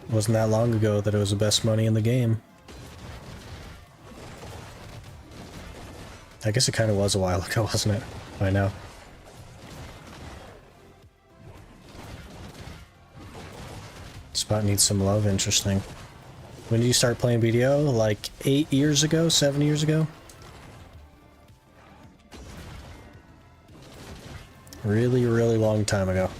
It wasn't that long ago that it was the best money in the game. I guess it kind of was a while ago, wasn't it? By now. Spot needs some love, interesting. When did you start playing BDO? Like 8 years ago? 7 years ago? Really, really long time ago.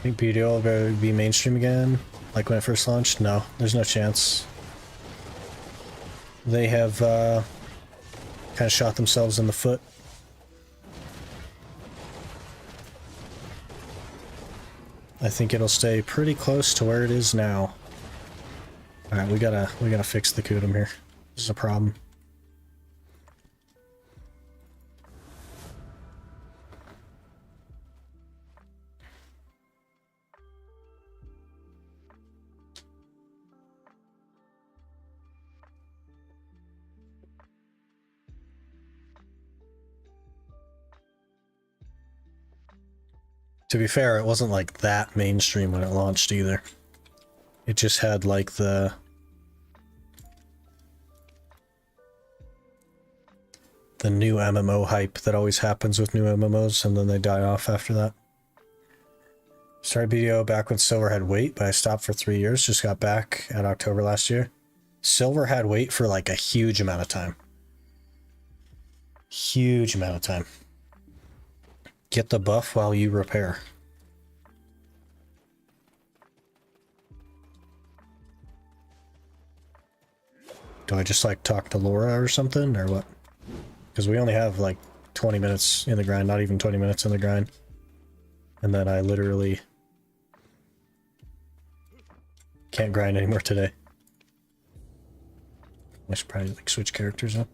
Think BDO will ever be mainstream again, like when it first launched? No, there's no chance. They have kind of shot themselves in the foot. I think it'll stay pretty close to where it is now. All right, we gotta fix the Kudum here. This is a problem. To be fair, it wasn't like that mainstream when it launched either. It just had like the new MMO hype that always happens with new MMOs, and then they die off after that. Started BDO back when Silver had wait, but I stopped for 3 years, just got back at October last year. Silver had wait for like a huge amount of time. Huge amount of time. Get the buff while you repair. Do I just like talk to Laura or something, or what? Because we only have like 20 minutes in the grind, not even 20 minutes in the grind. And then I literally can't grind anymore today. I should probably like switch characters up.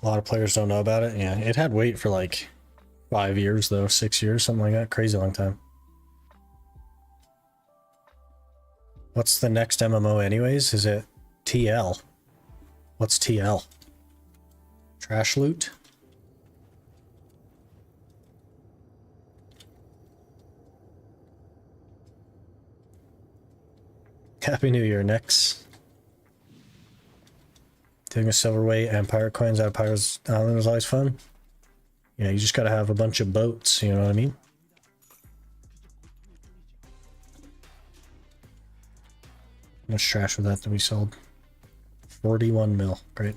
A lot of players don't know about it. Yeah, it had wait for like 5 years though, 6 years, something like that. Crazy long time. What's the next MMO anyways? Is it TL? What's TL? Trash loot? Happy New Year, Nix. Taking a silverweight and pirate coins out of Pirate's Island was always fun. Yeah, you just gotta have a bunch of boats, you know what I mean? How much trash was that we sold? 41 mil. Great.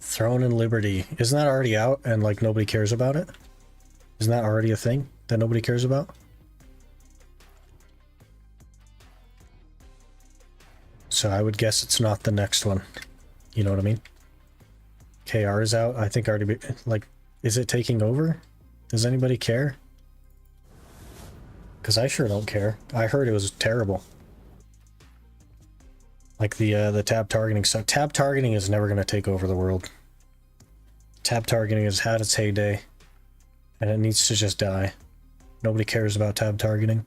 Throne and Liberty. Isn't that already out and like nobody cares about it? Isn't that already a thing that nobody cares about? So I would guess it's not the next one. You know what I mean? KR is out. I think already, like, is it taking over? Does anybody care? Because I sure don't care. I heard it was terrible. Like the tab targeting stuff. Tab targeting is never going to take over the world. Tab targeting has had its heyday. And it needs to just die. Nobody cares about tab targeting.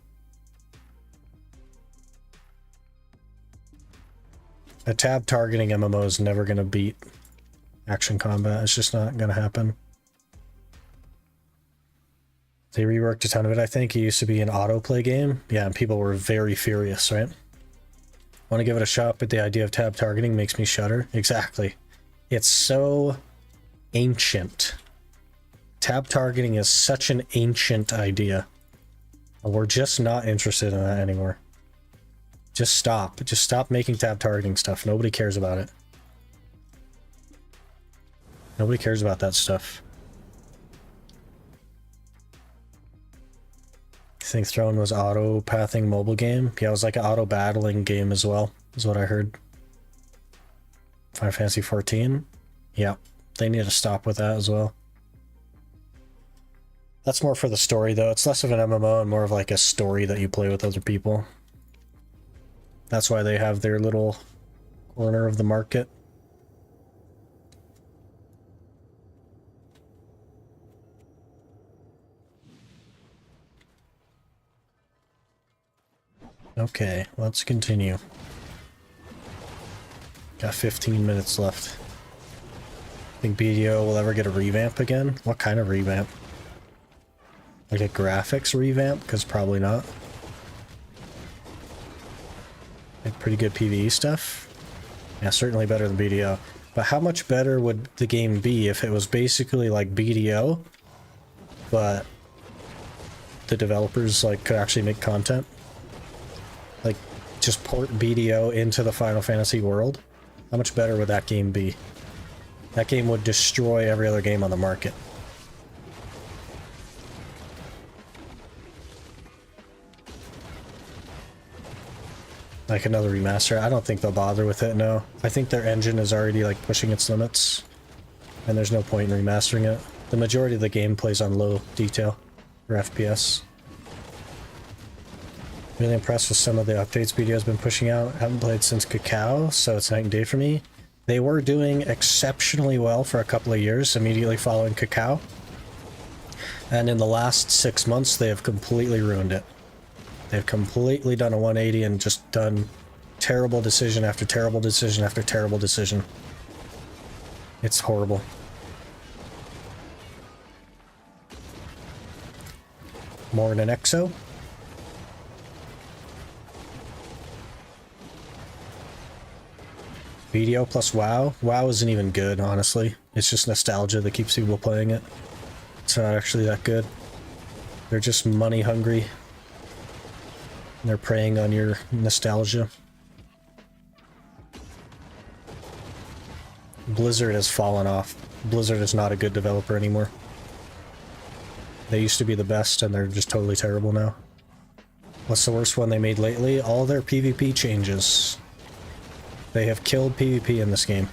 A tab targeting MMO is never going to beat action combat. It's just not going to happen. They reworked a ton of it, I think. It used to be an autoplay game. Yeah, and people were very furious, right? Want to give it a shot, but the idea of tab targeting makes me shudder. Exactly. It's so ancient. Tab targeting is such an ancient idea. We're just not interested in that anymore. Just stop. Just stop making tab targeting stuff. Nobody cares about it. Nobody cares about that stuff. think Throne was auto-pathing mobile game? Yeah, it was like an auto-battling game as well, is what I heard. Final Fantasy 14? Yeah, they need to stop with that as well. That's more for the story, though. It's less of an MMO and more of like a story that you play with other people. That's why they have their little corner of the market. Okay, let's continue. Got 15 minutes left. Think BDO will ever get a revamp again? What kind of revamp? Like a graphics revamp? Because probably not. Like pretty good PvE stuff? Yeah, certainly better than BDO. But how much better would the game be if it was basically like BDO, but the developers like could actually make content? Like, just port BDO into the Final Fantasy world? How much better would that game be? That game would destroy every other game on the market. Like another remaster. I don't think they'll bother with it, no. I think their engine is already like pushing its limits, and there's no point in remastering it. The majority of the game plays on low detail for FPS. Really impressed with some of the updates BDO's been pushing out. Haven't played since Cacao, so it's night and day for me. They were doing exceptionally well for a couple of years immediately following Cacao. And in the last 6 months, they have completely ruined it. They've completely done a 180 and just done terrible decision after terrible decision after terrible decision. It's horrible. More than an EXO. BDO plus WoW? WoW isn't even good, honestly. It's just nostalgia that keeps people playing it. It's not actually that good. They're just money hungry. They're preying on your nostalgia. Blizzard has fallen off. Blizzard is not a good developer anymore. They used to be the best, and they're just totally terrible now. What's the worst one they made lately? All their PvP changes. They have killed PvP in this game.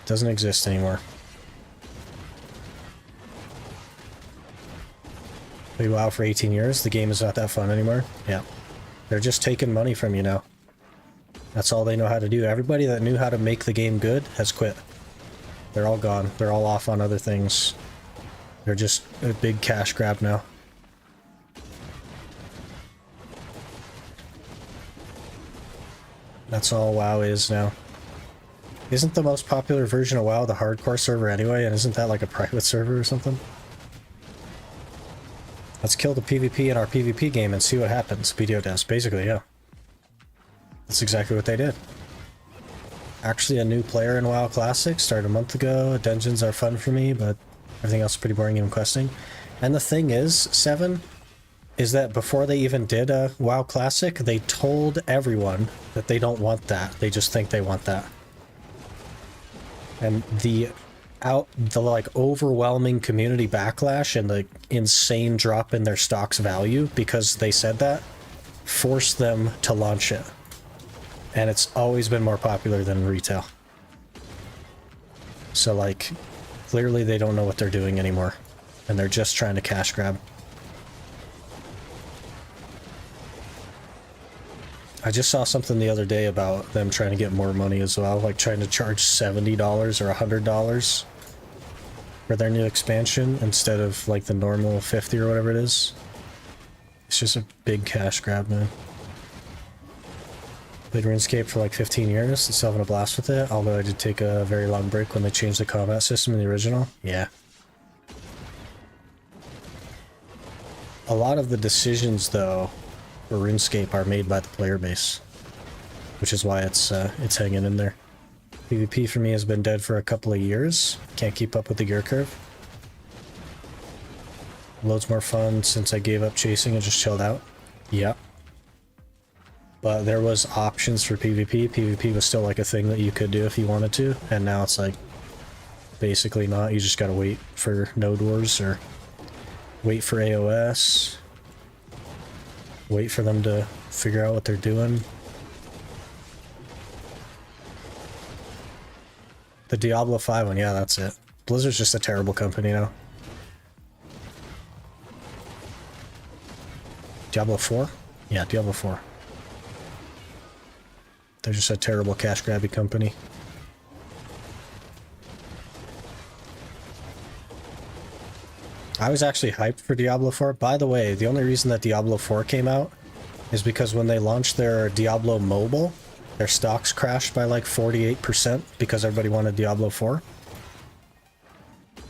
Doesn't exist anymore. Played WoW for 18 years. The game is not that fun anymore. Yeah. They're just taking money from you now. That's all they know how to do. Everybody that knew how to make the game good has quit. They're all gone. They're all off on other things. They're just a big cash grab now. That's all WoW is now. Isn't the most popular version of WoW the hardcore server anyway, and isn't that like a private server or something? Let's kill the PvP in our PvP game and see what happens. BDO does. Basically, yeah. That's exactly what they did. Actually a new player in WoW Classic, started a month ago. Dungeons are fun for me, but everything else is pretty boring, even questing. And the thing is, 7, is that before they even did a WoW Classic, they told everyone that they don't want that. They just think they want that. And the like overwhelming community backlash and the insane drop in their stock's value because they said that forced them to launch it. And it's always been more popular than retail. So like, clearly they don't know what they're doing anymore. And they're just trying to cash grab. I just saw something the other day about them trying to get more money as well, like trying to charge $70 or $100 for their new expansion instead of like the normal 50 or whatever it is. It's just a big cash grab, man. Played RuneScape for like 15 years, still having a blast with it, although I did take a very long break when they changed the combat system in the original. Yeah. A lot of the decisions, though, for RuneScape are made by the player base, which is why it's hanging in there. PvP for me has been dead for a couple of years. Can't keep up with the gear curve. Loads more fun since I gave up chasing and just chilled out. Yep. But there was options for PvP. PvP was still like a thing that you could do if you wanted to, and now it's like basically not. You just gotta wait for Node Wars or Wait for AOS. Wait for them to figure out what they're doing. The Diablo 5 one, yeah, that's it. Blizzard's just a terrible company now. Diablo 4? Yeah, Diablo 4. They're just a terrible cash grabby company. I was actually hyped for Diablo 4. By the way, the only reason that Diablo 4 came out is because when they launched their Diablo mobile, their stocks crashed by like 48% because everybody wanted Diablo 4.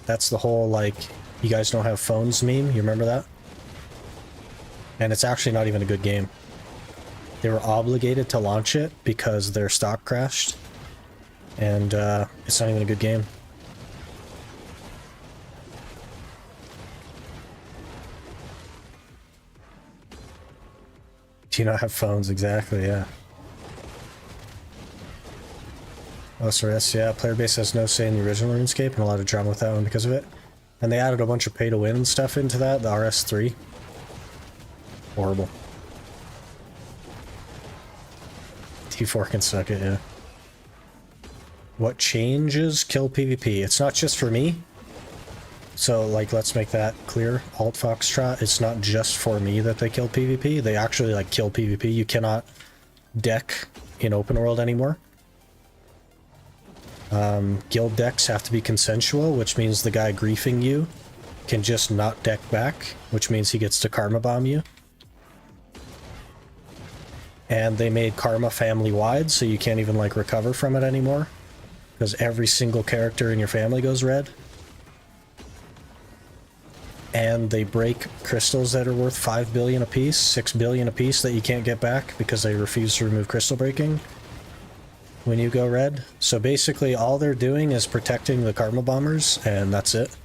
That's the whole, like, you guys don't have phones meme, you remember that? And it's actually not even a good game. They were obligated to launch it because their stock crashed. And it's not even a good game. Do you not have phones? Exactly, yeah. OSRS, yeah. Player base has no say in the original RuneScape and a lot of drama with that one because of it. And they added a bunch of pay-to-win stuff into that, the RS3. Horrible. T4 can suck it, yeah. What changes kill PvP? It's not just for me. So, like, let's make that clear. Alt Foxtrot, it's not just for me that they kill PvP. They actually, like, kill PvP. You cannot deck in open world anymore. Guild decks have to be consensual, which means the guy griefing you can just not deck back, which means he gets to karma bomb you. And they made karma family-wide, so you can't even, like, recover from it anymore. Because every single character in your family goes red. And they break crystals that are worth 5 billion apiece, 6 billion apiece that you can't get back because they refuse to remove crystal breaking when you go red. So basically all they're doing is protecting the karma bombers, and that's it.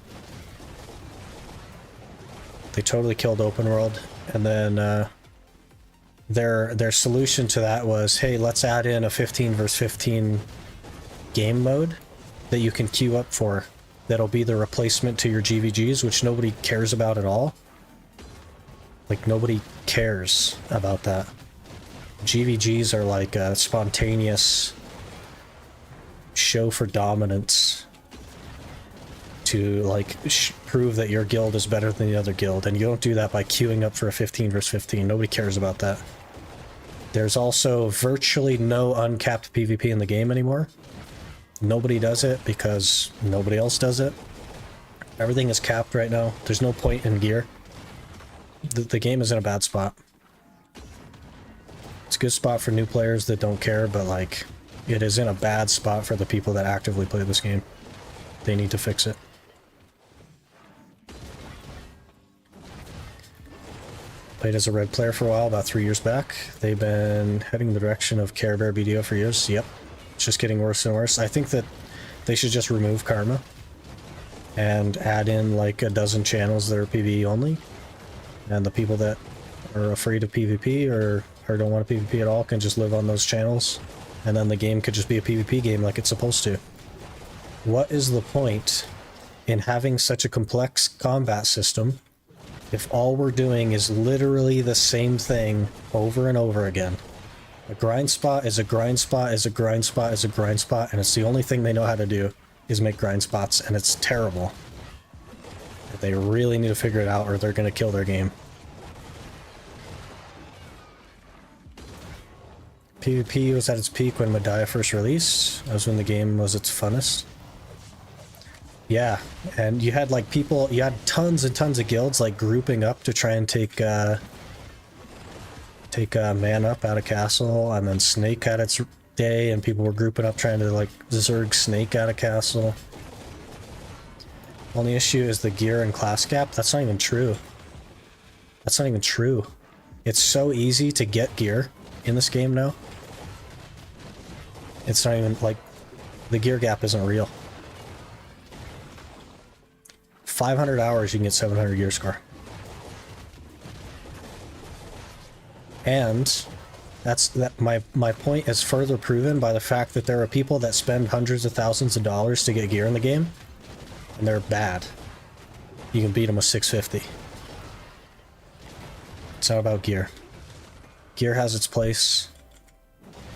They totally killed open world. And then their solution to that was, hey, let's add in a 15 versus 15 game mode that you can queue up for. That'll be the replacement to your GVGs, which nobody cares about at all. Like, nobody cares about that. GVGs are like a spontaneous show for dominance to, like, prove that your guild is better than the other guild, and you don't do that by queuing up for a 15 versus 15. Nobody cares about that. There's also virtually no uncapped PvP in the game anymore. Nobody does it because nobody else does it. Everything is capped right now. There's no point in gear. The game is in a bad spot. It's a good spot for new players that don't care, but, like, it is in a bad spot for the people that actively play this game. They need to fix it. Played as a red player for a while, about 3 years back. They've been heading in the direction of Care Bear BDO for years. Yep. It's just getting worse and worse. I think that they should just remove karma and add in like a dozen channels that are PvE only. And the people that are afraid of PvP or don't want to PvP at all can just live on those channels. And then the game could just be a PvP game like it's supposed to. What is the point in having such a complex combat system if all we're doing is literally the same thing over and over again? A grind spot is a grind spot is a grind spot is a grind spot, and it's the only thing they know how to do is make grind spots, and it's terrible. They really need to figure it out or they're going to kill their game. PvP was at its peak when Medaya first released. That was when the game was its funnest. Yeah, and you had like people, you had tons and tons of guilds like grouping up to try and take man up out of castle, and then Snake had its day and people were grouping up trying to like zerg Snake out of castle. Only issue is the gear and class gap. That's not even true. That's not even true. It's so easy to get gear in this game now. It's not even like the gear gap isn't real. 500 hours you can get 700 gear score. And my point is further proven by the fact that there are people that spend hundreds of thousands of dollars to get gear in the game, and they're bad. You can beat them with 650. It's not about gear. Gear has its place,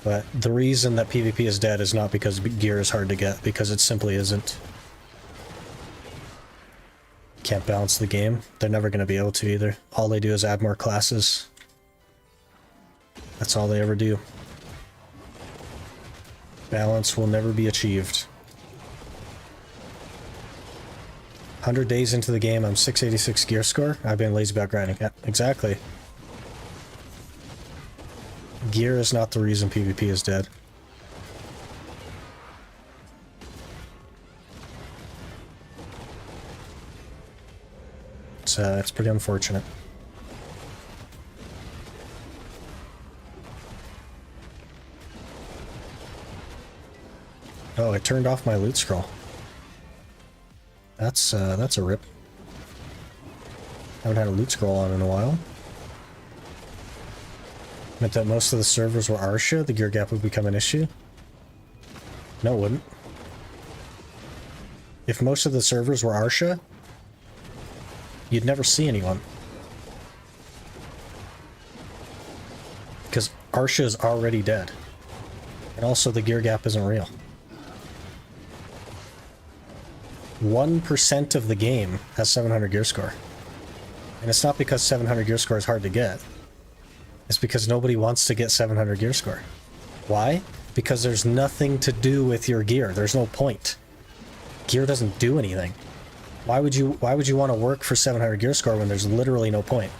but the reason that PvP is dead is not because gear is hard to get, because it simply isn't. Can't balance the game. They're never going to be able to either. All they do is add more classes. That's all they ever do. Balance will never be achieved. 100 days into the game, I'm 686 gear score. I've been lazy about grinding. Yeah, exactly. Gear is not the reason PvP is dead. It's pretty unfortunate. Oh, I turned off my loot scroll. That's a rip. Haven't had a loot scroll on in a while. Meant that most of the servers were Arsha, the gear gap would become an issue. No, it wouldn't. If most of the servers were Arsha, you'd never see anyone. Because Arsha is already dead. And also the gear gap isn't real. 1% of the game has 700 gear score. And it's not because 700 gear score is hard to get. It's because nobody wants to get 700 gear score. Why? Because there's nothing to do with your gear. There's no point. Gear doesn't do anything. Why would you want to work for 700 gear score when there's literally no point?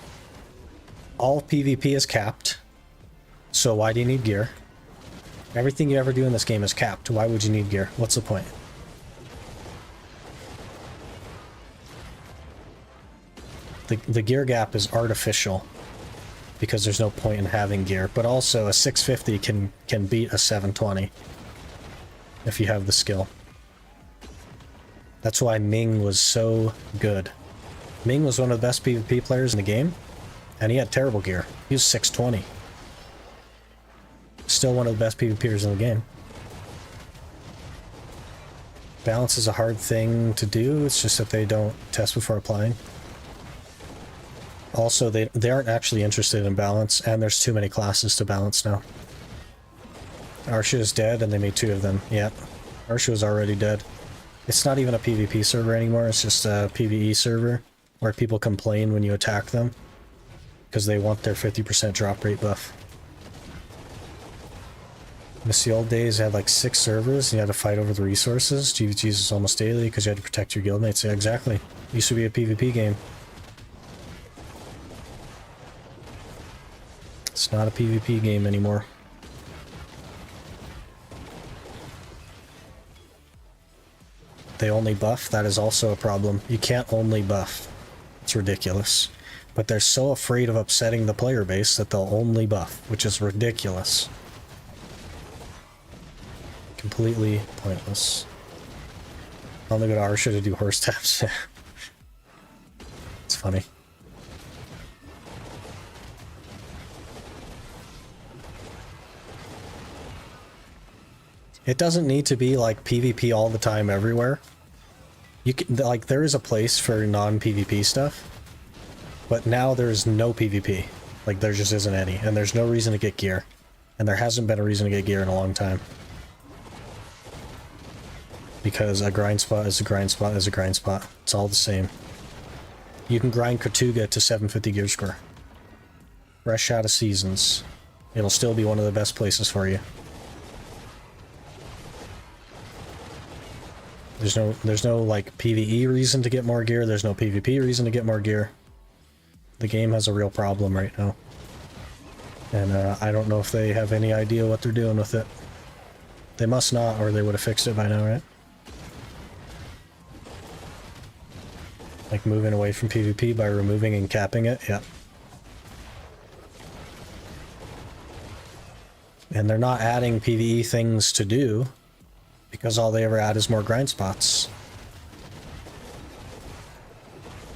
All PvP is capped. So why do you need gear? Everything you ever do in this game is capped. Why would you need gear? What's the point? The gear gap is artificial because there's no point in having gear, but also a 650 can beat a 720 if you have the skill. That's why Ming was so good. Ming was one of the best PvP players in the game, and he had terrible gear. He was 620. Still one of the best PvPers in the game. Balance is a hard thing to do, it's just that they don't test before applying. Also, they aren't actually interested in balance, and there's too many classes to balance now. Arsha is dead, and they made 2 of them. Yeah, Arsha was already dead. It's not even a PvP server anymore, it's just a PvE server, where people complain when you attack them, because they want their 50% drop rate buff. Miss the old days, you had like 6 servers, and you had to fight over the resources. GVGs is almost daily, because you had to protect your guildmates. Yeah, exactly. Used to be a PvP game. It's not a PvP game anymore. They only buff, that is also a problem. You can't only buff. It's ridiculous. But they're so afraid of upsetting the player base that they'll only buff, which is ridiculous. Completely pointless. I only go to Arsha to do horse taps. It's funny. It doesn't need to be like PvP all the time everywhere. You can, like, there is a place for non-PvP stuff, but now there's no PvP. Like, there just isn't any, and there's no reason to get gear. And there hasn't been a reason to get gear in a long time. Because a grind spot is a grind spot is a grind spot. It's all the same. You can grind Katuga to 750 gear score. Fresh out of seasons. It'll still be one of the best places for you. There's no like PvE reason to get more gear, there's no PvP reason to get more gear. The game has a real problem right now. And I don't know if they have any idea what they're doing with it. They must not, or they would have fixed it by now, right? Like moving away from PvP by removing and capping it, yeah. And they're not adding PvE things to do, because all they ever add is more grind spots.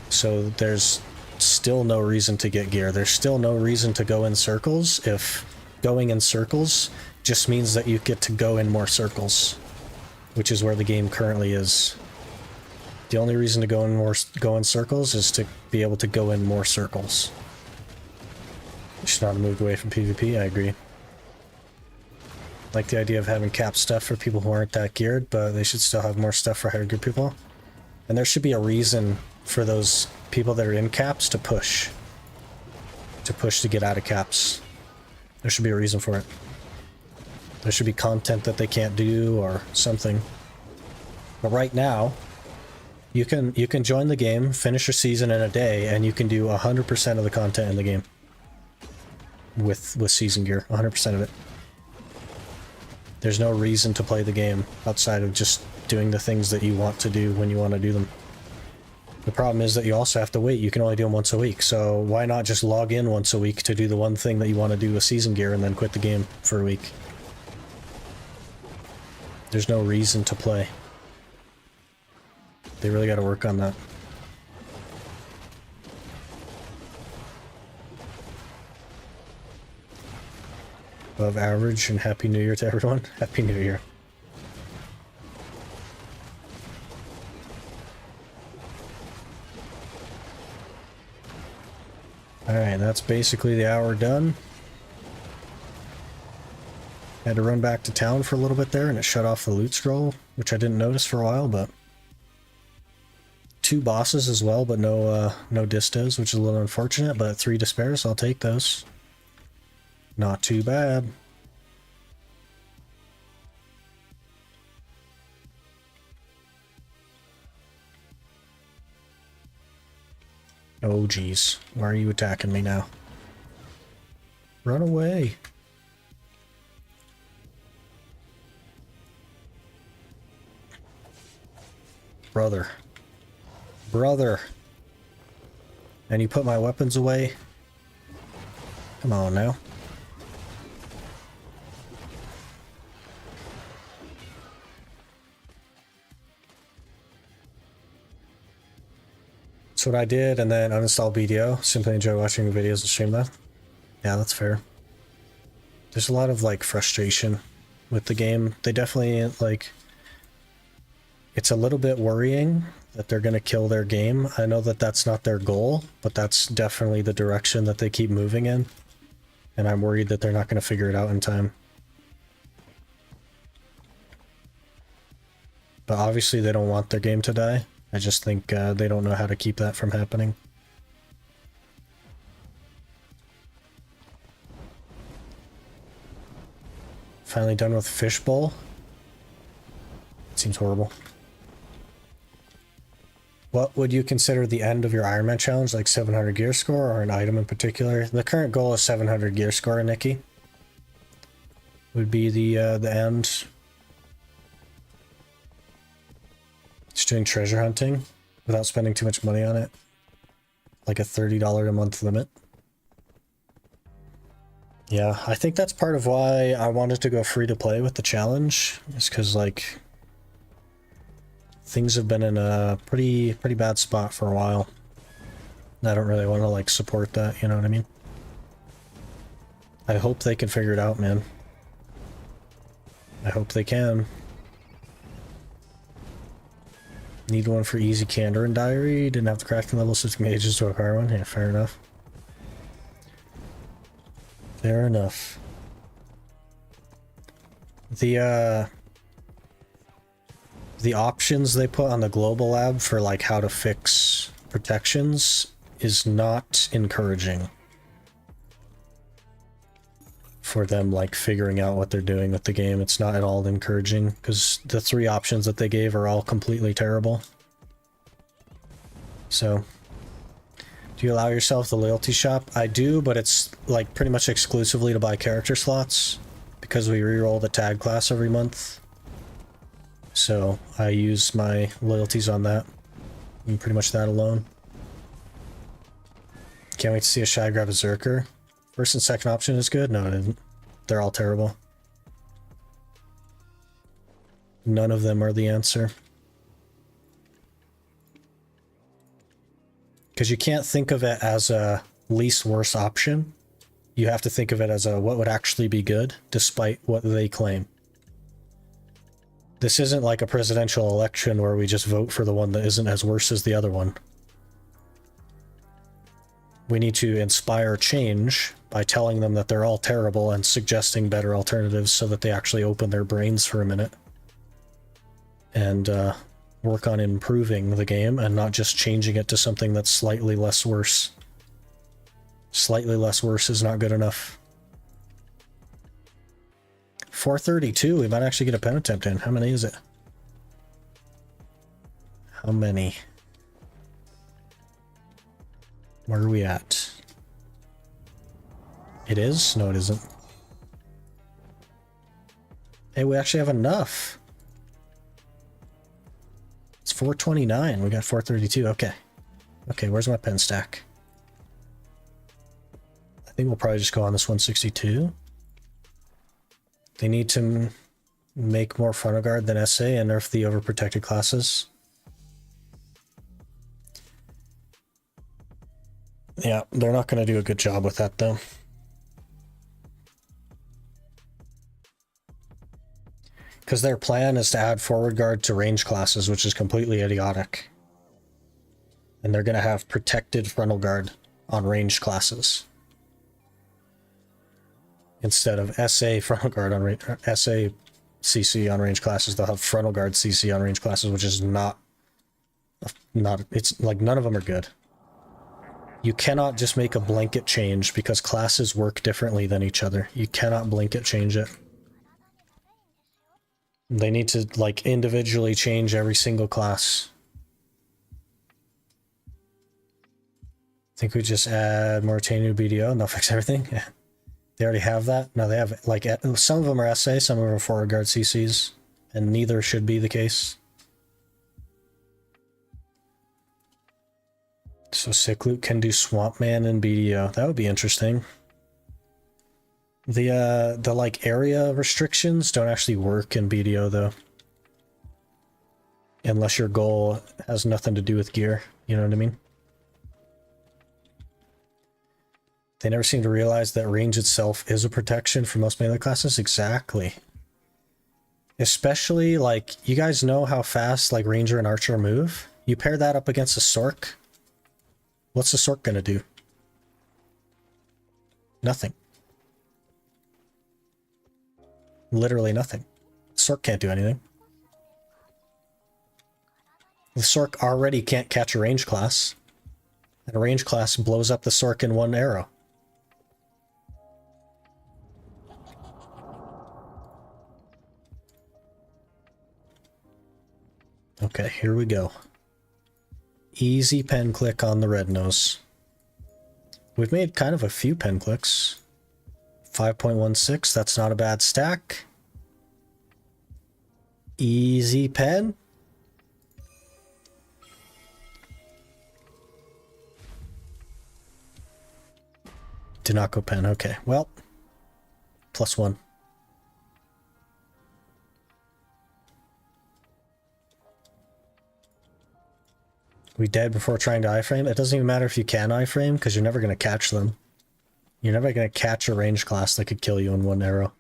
So there's still no reason to get gear. There's still no reason to go in circles if going in circles just means that you get to go in more circles, which is where the game currently is. The only reason to go in circles is to be able to go in more circles. You should not have moved away from PvP, I agree. Like the idea of having cap stuff for people who aren't that geared, but they should still have more stuff for higher geared people. And there should be a reason for those people that are in caps to push. To get out of caps. There should be a reason for it. There should be content that they can't do or something. But right now, you can join the game, finish your season in a day, and you can do 100% of the content in the game. With season gear, 100% of it. There's no reason to play the game outside of just doing the things that you want to do when you want to do them. The problem is that you also have to wait. You can only do them once a week, so why not just log in once a week to do the one thing that you want to do with season gear and then quit the game for a week? There's no reason to play. They really got to work on that. Above average, and Happy New Year to everyone. Happy New Year. Alright, that's basically the hour done. Had to run back to town for a little bit there, and it shut off the loot scroll, which I didn't notice for a while, but... 2 bosses as well, but no distos, which is a little unfortunate, but 3 despairs, I'll take those. Not too bad. Oh geez, why are you attacking me now? Run away. Brother. Brother. And you put my weapons away? Come on now. That's what I did, and then uninstall BDO. Simply enjoy watching the videos and stream that. Yeah, that's fair. There's a lot of, like, frustration with the game. They definitely, like... It's a little bit worrying that they're gonna kill their game. I know that that's not their goal, but that's definitely the direction that they keep moving in. And I'm worried that they're not gonna figure it out in time. But obviously they don't want their game to die. I just think they don't know how to keep that from happening. Finally done with Fishbowl. It seems horrible. What would you consider the end of your Iron Man challenge, like 700 gear score or an item in particular? The current goal is 700 gear score, Nikki. Would be the end. Just doing treasure hunting without spending too much money on it. Like a $30 a month limit. Yeah, I think that's part of why I wanted to go free to play with the challenge. Is because, like, things have been in a pretty bad spot for a while. I don't really want to, like, support that, you know what I mean? I hope they can figure it out, man. I hope they can. Need one for easy candor and diary. Didn't have to crafting level 6 mages to acquire one. Yeah, fair enough. Fair enough. The options they put on the global lab for, like, how to fix protections is not encouraging for them, like, figuring out what they're doing with the game. It's not at all encouraging, because the 3 options that they gave are all completely terrible. So, do you allow yourself the loyalty shop? I do, but it's, like, pretty much exclusively to buy character slots, because we reroll the tag class every month. So, I use my loyalties on that, and pretty much that alone. Can't wait to see a Shy grab a Berserker. First and second option is good? No, it isn't. They're all terrible. None of them are the answer. Because you can't think of it as a least worst option. You have to think of it as a what would actually be good, despite what they claim. This isn't like a presidential election where we just vote for the one that isn't as worse as the other one. We need to inspire change by telling them that they're all terrible and suggesting better alternatives so that they actually open their brains for a minute. And work on improving the game and not just changing it to something that's slightly less worse. Slightly less worse is not good enough. 432, we might actually get a pen attempt in. How many is it? How many? Where are we at? It is? No, it isn't. Hey, we actually have enough. It's 429. We got 432. Okay. Okay, where's my pen stack? I think we'll probably just go on this 162. They need to make more frontal guard than SA and nerf the overprotected classes. Yeah, they're not going to do a good job with that, though. Because their plan is to add forward guard to range classes, which is completely idiotic. And they're going to have protected frontal guard on ranged classes. Instead of SA frontal guard on SA CC on range classes, they'll have frontal guard CC on range classes, which is not, it's like none of them are good. You cannot just make a blanket change because classes work differently than each other. You cannot blanket change it. They need to like individually change every single class. I think we just add Mauritania BDO and they'll fix everything. Yeah. They already have that. No, they have like some of them are SA, some of them are forward guard CCs, and neither should be the case. So Sick Loot can do Swamp Man and BDO. That would be interesting. The like area restrictions don't actually work in BDO though. Unless your goal has nothing to do with gear, you know what I mean? They never seem to realize that range itself is a protection for most melee classes. Exactly. Especially like, you guys know how fast like Ranger and Archer move? You pair that up against a Sork. What's the Sork gonna do? Nothing. Literally nothing. Sork can't do anything. The Sork already can't catch a range class. And a range class blows up the Sork in one arrow. Okay, here we go. Easy pen click on the red nose. We've made kind of a few pen clicks. 5.16, that's not a bad stack. Easy pen. Did not go pen, okay. Well, +1. We dead before trying to iframe? It doesn't even matter if you can iframe, because you're never going to catch them. You're never going to catch a range class that could kill you in one arrow.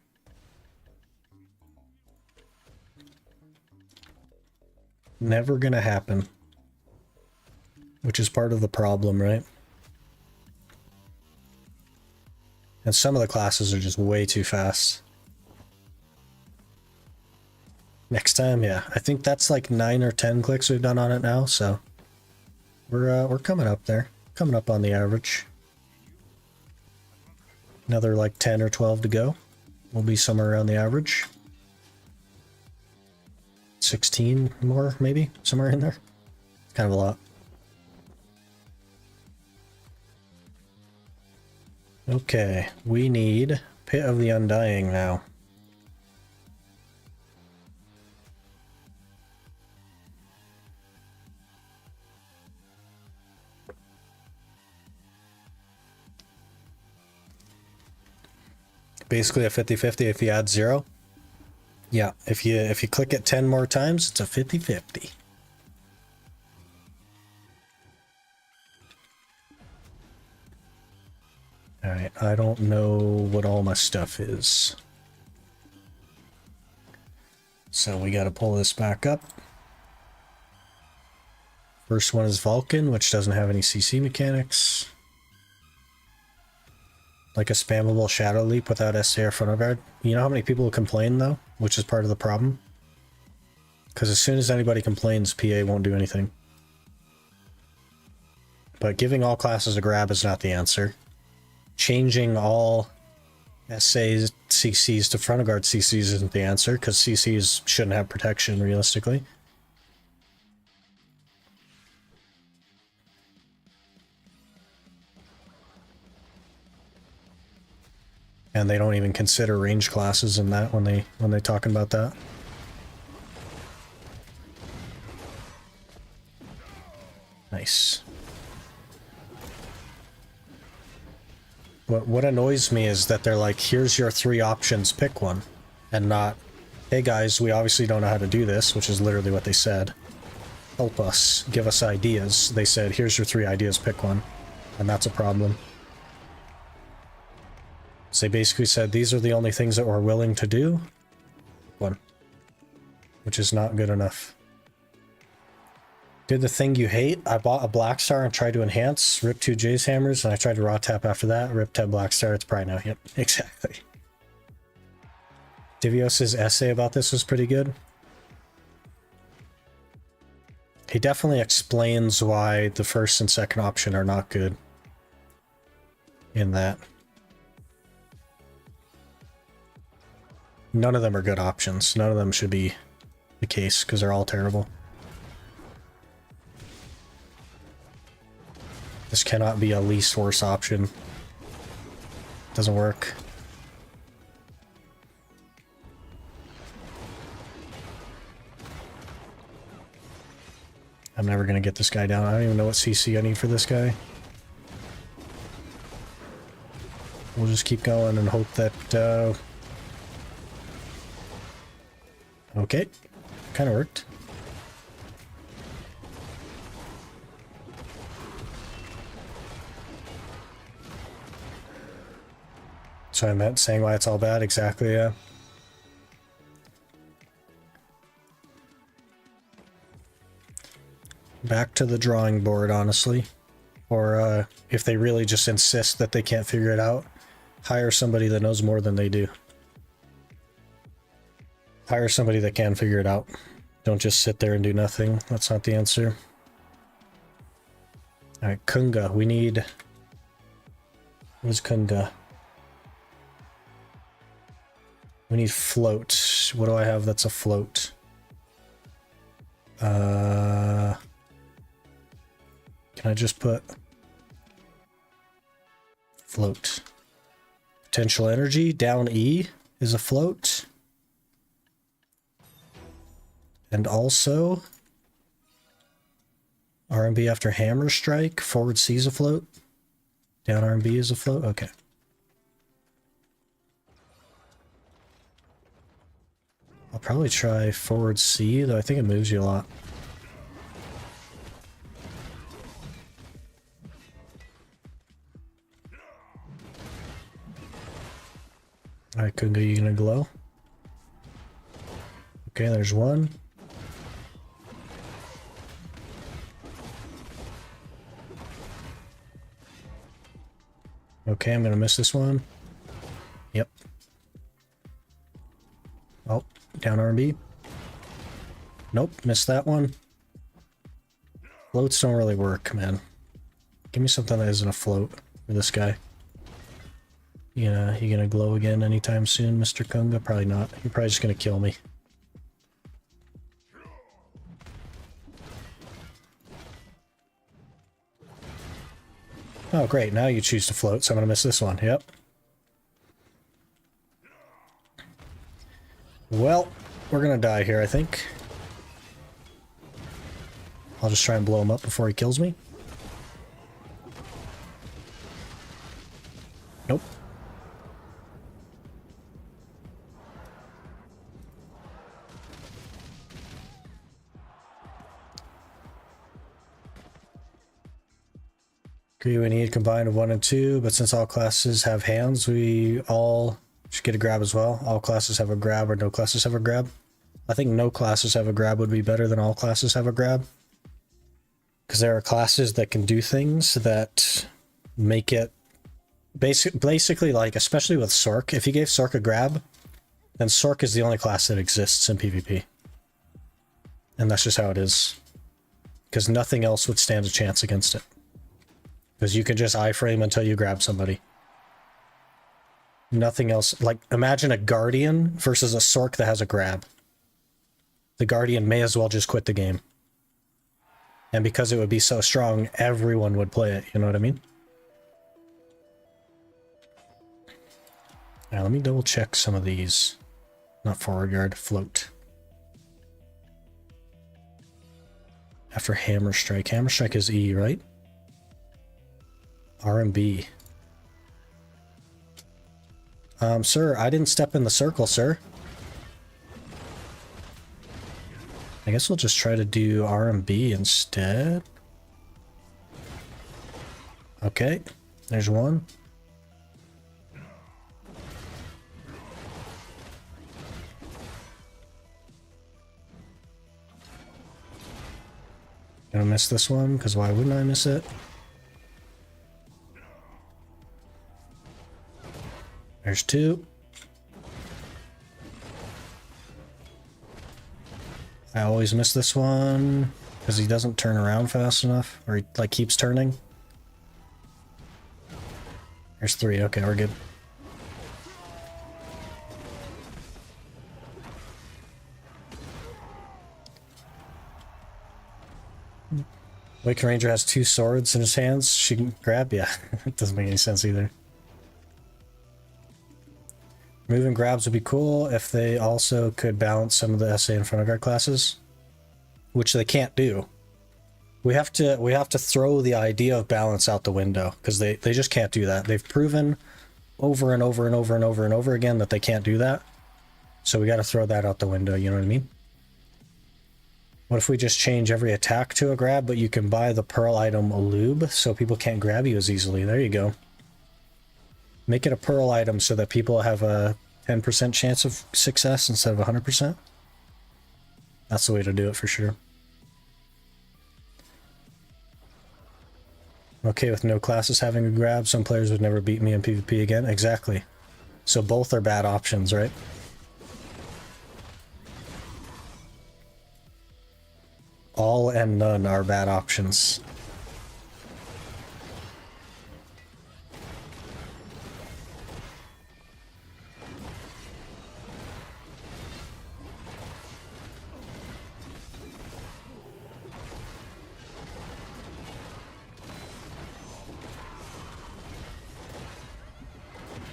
Never going to happen. Which is part of the problem, right? And some of the classes are just way too fast. Next time, yeah. I think that's like 9 or 10 clicks we've done on it now, so... We're coming up there. Coming up on the average. Another like 10 or 12 to go. We'll be somewhere around the average. 16 more, maybe? Somewhere in there. Kind of a lot. Okay, we need Pit of the Undying now. Basically a 50-50 if you add 0. Yeah, if you click it 10 more times, it's a 50-50. Alright, I don't know what all my stuff is. So we gotta pull this back up. First one is Vulcan, which doesn't have any CC mechanics. like a spammable Shadow Leap without SA or Frontal Guard. You know how many people complain though, which is part of the problem? Because as soon as anybody complains, PA won't do anything. But giving all classes a grab is not the answer. Changing all SAs, CCs to Frontal Guard CCs isn't the answer, because CCs shouldn't have protection realistically. And they don't even consider range classes in that when they're talking about that. Nice. What annoys me is that they're like, here's your 3 options, pick one. And not, hey guys, we obviously don't know how to do this, which is literally what they said. Help us, give us ideas. They said, here's your 3 ideas, pick one. And that's a problem. So they basically said, these are the only things that we're willing to do. One. Which is not good enough. Did the thing you hate. I bought a Black Star and tried to enhance. Rip 2 J's Hammers, and I tried to raw tap after that. Rip 10 Black Star, it's probably now. Yep, exactly. Divios's essay about this was pretty good. He definitely explains why the first and second option are not good in that. None of them are good options. None of them should be the case, because they're all terrible. This cannot be a least worst option. Doesn't work. I'm never gonna get this guy down. I don't even know what CC I need for this guy. We'll just keep going and hope that, okay, kind of worked. So I meant saying why it's all bad, exactly, yeah. Back to the drawing board, honestly. Or if they really just insist that they can't figure it out, hire somebody that knows more than they do. Hire somebody that can figure it out. Don't just sit there and do nothing. That's not the answer. Alright, Kunga. We need... Where's Kunga? We need float. What do I have that's a float? Can I just put... Float. Potential energy. Down E is a float. And also, RMB after hammer strike, forward C is a float. Down RMB is a float, okay. I'll probably try forward C, though I think it moves you a lot. Alright, Kunga, you gonna glow? Okay, there's one. Okay, I'm gonna miss this one. Yep. Oh, down R&B. Nope, missed that one. Floats don't really work, man. Give me something that isn't a float for this guy. You gonna glow again anytime soon, Mr. Kunga? Probably not. You're probably just gonna kill me. Oh, great. Now you choose to float, so I'm going to miss this one. Yep. Well, we're going to die here, I think. I'll just try and blow him up before he kills me. Nope. Agree we need combined of 1 and 2, but since all classes have hands, we all should get a grab as well. All classes have a grab or no classes have a grab. I think no classes have a grab would be better than all classes have a grab. Because there are classes that can do things that make it Basically, like, especially with Sork, if you gave Sork a grab, then Sork is the only class that exists in PvP. And that's just how it is. Because nothing else would stand a chance against it. Because you can just iframe until you grab somebody. Nothing else. Like, imagine a Guardian versus a Sork that has a grab. The Guardian may as well just quit the game. And because it would be so strong, everyone would play it. You know what I mean? Now, let me double check some of these. Not forward guard, float. After Hammer Strike. Hammer Strike is E, right? RMB. Sir, I didn't step in the circle, sir. I guess we'll just try to do RMB instead. Okay, there's one. Gonna miss this one, because why wouldn't I miss it? There's two. I always miss this one, because he doesn't turn around fast enough, or he, like, keeps turning. There's three, okay, we're good. Waken Ranger has two swords in his hands. She can grab? Yeah, it doesn't make any sense either. Moving grabs would be cool if they also could balance some of the SA and front of guard classes, which they can't do. We have to throw the idea of balance out the window, because they just can't do that. They've proven over and over and over and over and over again that they can't do that. So we got to throw that out the window, you know what I mean? What if we just change every attack to a grab, but you can buy the pearl item a lube so people can't grab you as easily? There you go. Make it a pearl item so that people have a 10% chance of success instead of 100%. That's the way to do it for sure. Okay, with no classes having a grab, some players would never beat me in PvP again. Exactly. So both are bad options, right? All and none are bad options.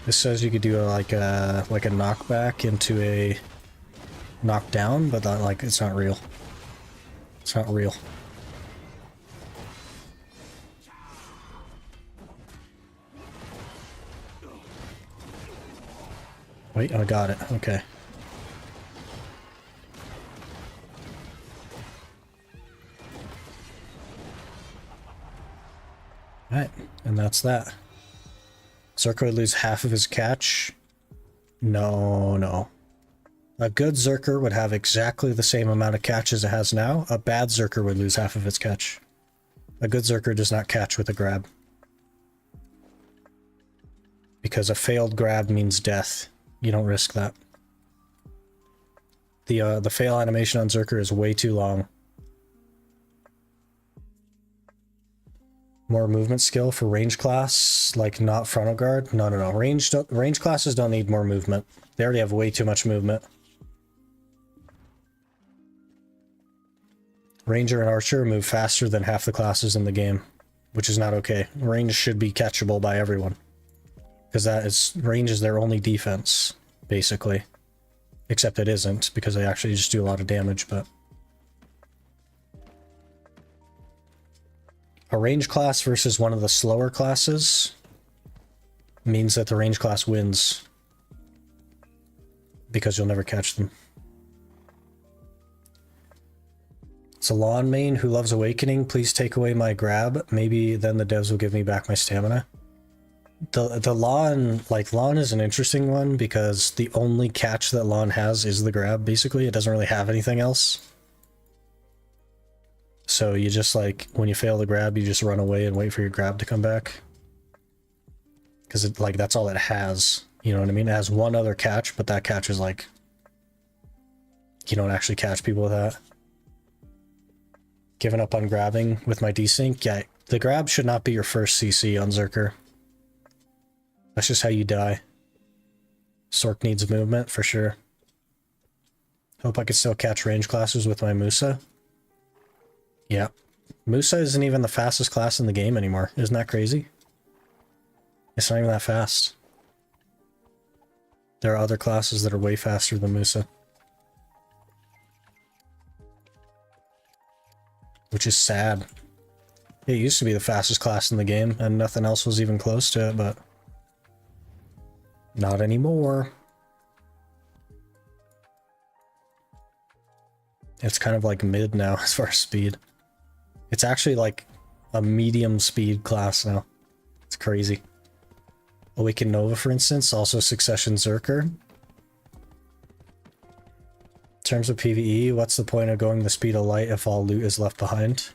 This says you could do like a knockback into a knockdown, but that, like, it's not real. It's not real. Wait, I got it. Okay. Alright, and that's that. Zerker would lose half of his catch. No, no. A good Zerker would have exactly the same amount of catch as it has now. A bad Zerker would lose half of its catch. A good Zerker does not catch with a grab. Because a failed grab means death. You don't risk that. The fail animation on Zerker is way too long. More movement skill for range class, like not frontal guard? No, no, no. Range classes don't need more movement. They already have way too much movement. Ranger and Archer move faster than half the classes in the game, which is not okay. Range should be catchable by everyone. Because range is their only defense, basically. Except it isn't, because they actually just do a lot of damage, but... A range class versus one of the slower classes means that the range class wins. Because you'll never catch them. Salon main who loves Awakening, please take away my grab. Maybe then the devs will give me back my stamina. The Lon, like, Lon is an interesting one because the only catch that Lon has is the grab, basically. It doesn't really have anything else. So you just, like, when you fail the grab, you just run away and wait for your grab to come back. Because it, like, that's all it has. You know what I mean? It has one other catch, but that catch is like, you don't actually catch people with that. Giving up on grabbing with my desync. Yeah, the grab should not be your first CC on Zerker. That's just how you die. Sork needs movement for sure. Hope I could still catch range classes with my Musa. Yeah. Musa isn't even the fastest class in the game anymore. Isn't that crazy? It's not even that fast. There are other classes that are way faster than Musa. Which is sad. It used to be the fastest class in the game, and nothing else was even close to it, but not anymore. It's kind of like mid now as far as speed. It's actually like a medium speed class now. It's crazy. Awaken Nova, for instance, also Succession Zerker. In terms of PvE, what's the point of going the speed of light if all loot is left behind?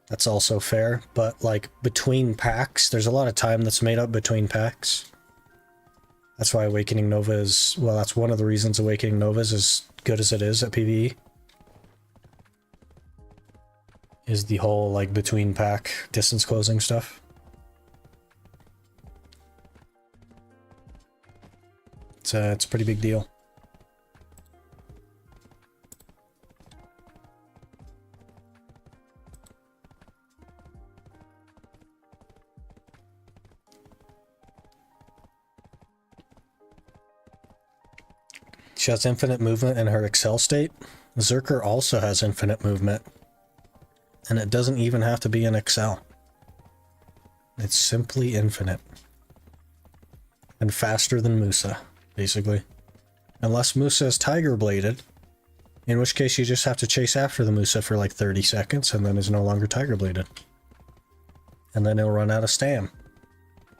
That's also fair, but like between packs, there's a lot of time that's made up between packs. That's why Awakening Nova is, well, that's one of the reasons Awakening Nova is as good as it is at PvE. Is the whole like between pack distance closing stuff. It's a pretty big deal. She has infinite movement in her Excel state. Zerker also has infinite movement. And it doesn't even have to be in Excel. It's simply infinite. And faster than Musa, basically. Unless Musa is Tiger Bladed, in which case you just have to chase after the Musa for like 30 seconds and then is no longer Tiger Bladed. And then it'll run out of stam.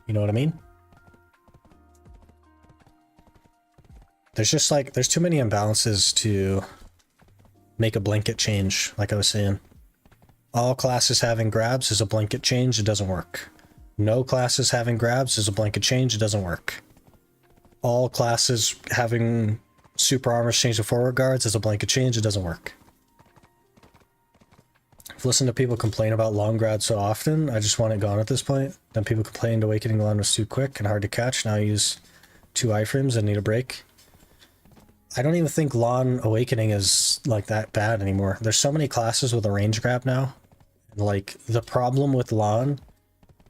You know what I mean? There's just like, there's too many imbalances to make a blanket change, like I was saying. All classes having grabs is a blanket change, it doesn't work. No classes having grabs is a blanket change, it doesn't work. All classes having super armors change to forward guards is a blanket change, it doesn't work. I've listened to people complain about long grabs so often, I just want it gone at this point. Then people complained Awakening Lawn was too quick and hard to catch, now I use 2 iframes and need a break. I don't even think Lawn Awakening is like that bad anymore. There's so many classes with a range grab now. Like, the problem with Lawn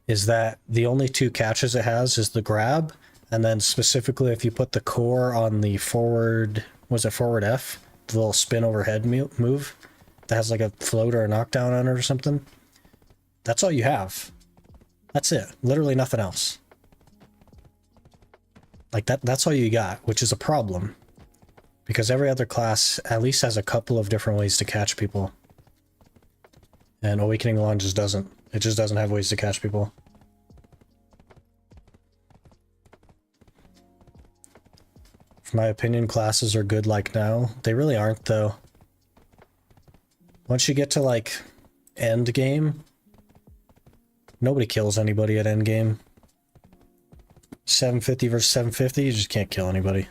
is that the only 2 catches it has is the grab, and then specifically if you put the core on the forward, was it forward F? The little spin overhead move that has like a float or a knockdown on it or something. That's all you have. That's it. Literally nothing else. Like that's all you got, which is a problem. Because every other class at least has a couple of different ways to catch people. And Awakening Lawn just doesn't. It just doesn't have ways to catch people. For my opinion, classes are good like now. They really aren't though. Once you get to like end game, nobody kills anybody at end game. 750 versus 750, you just can't kill anybody.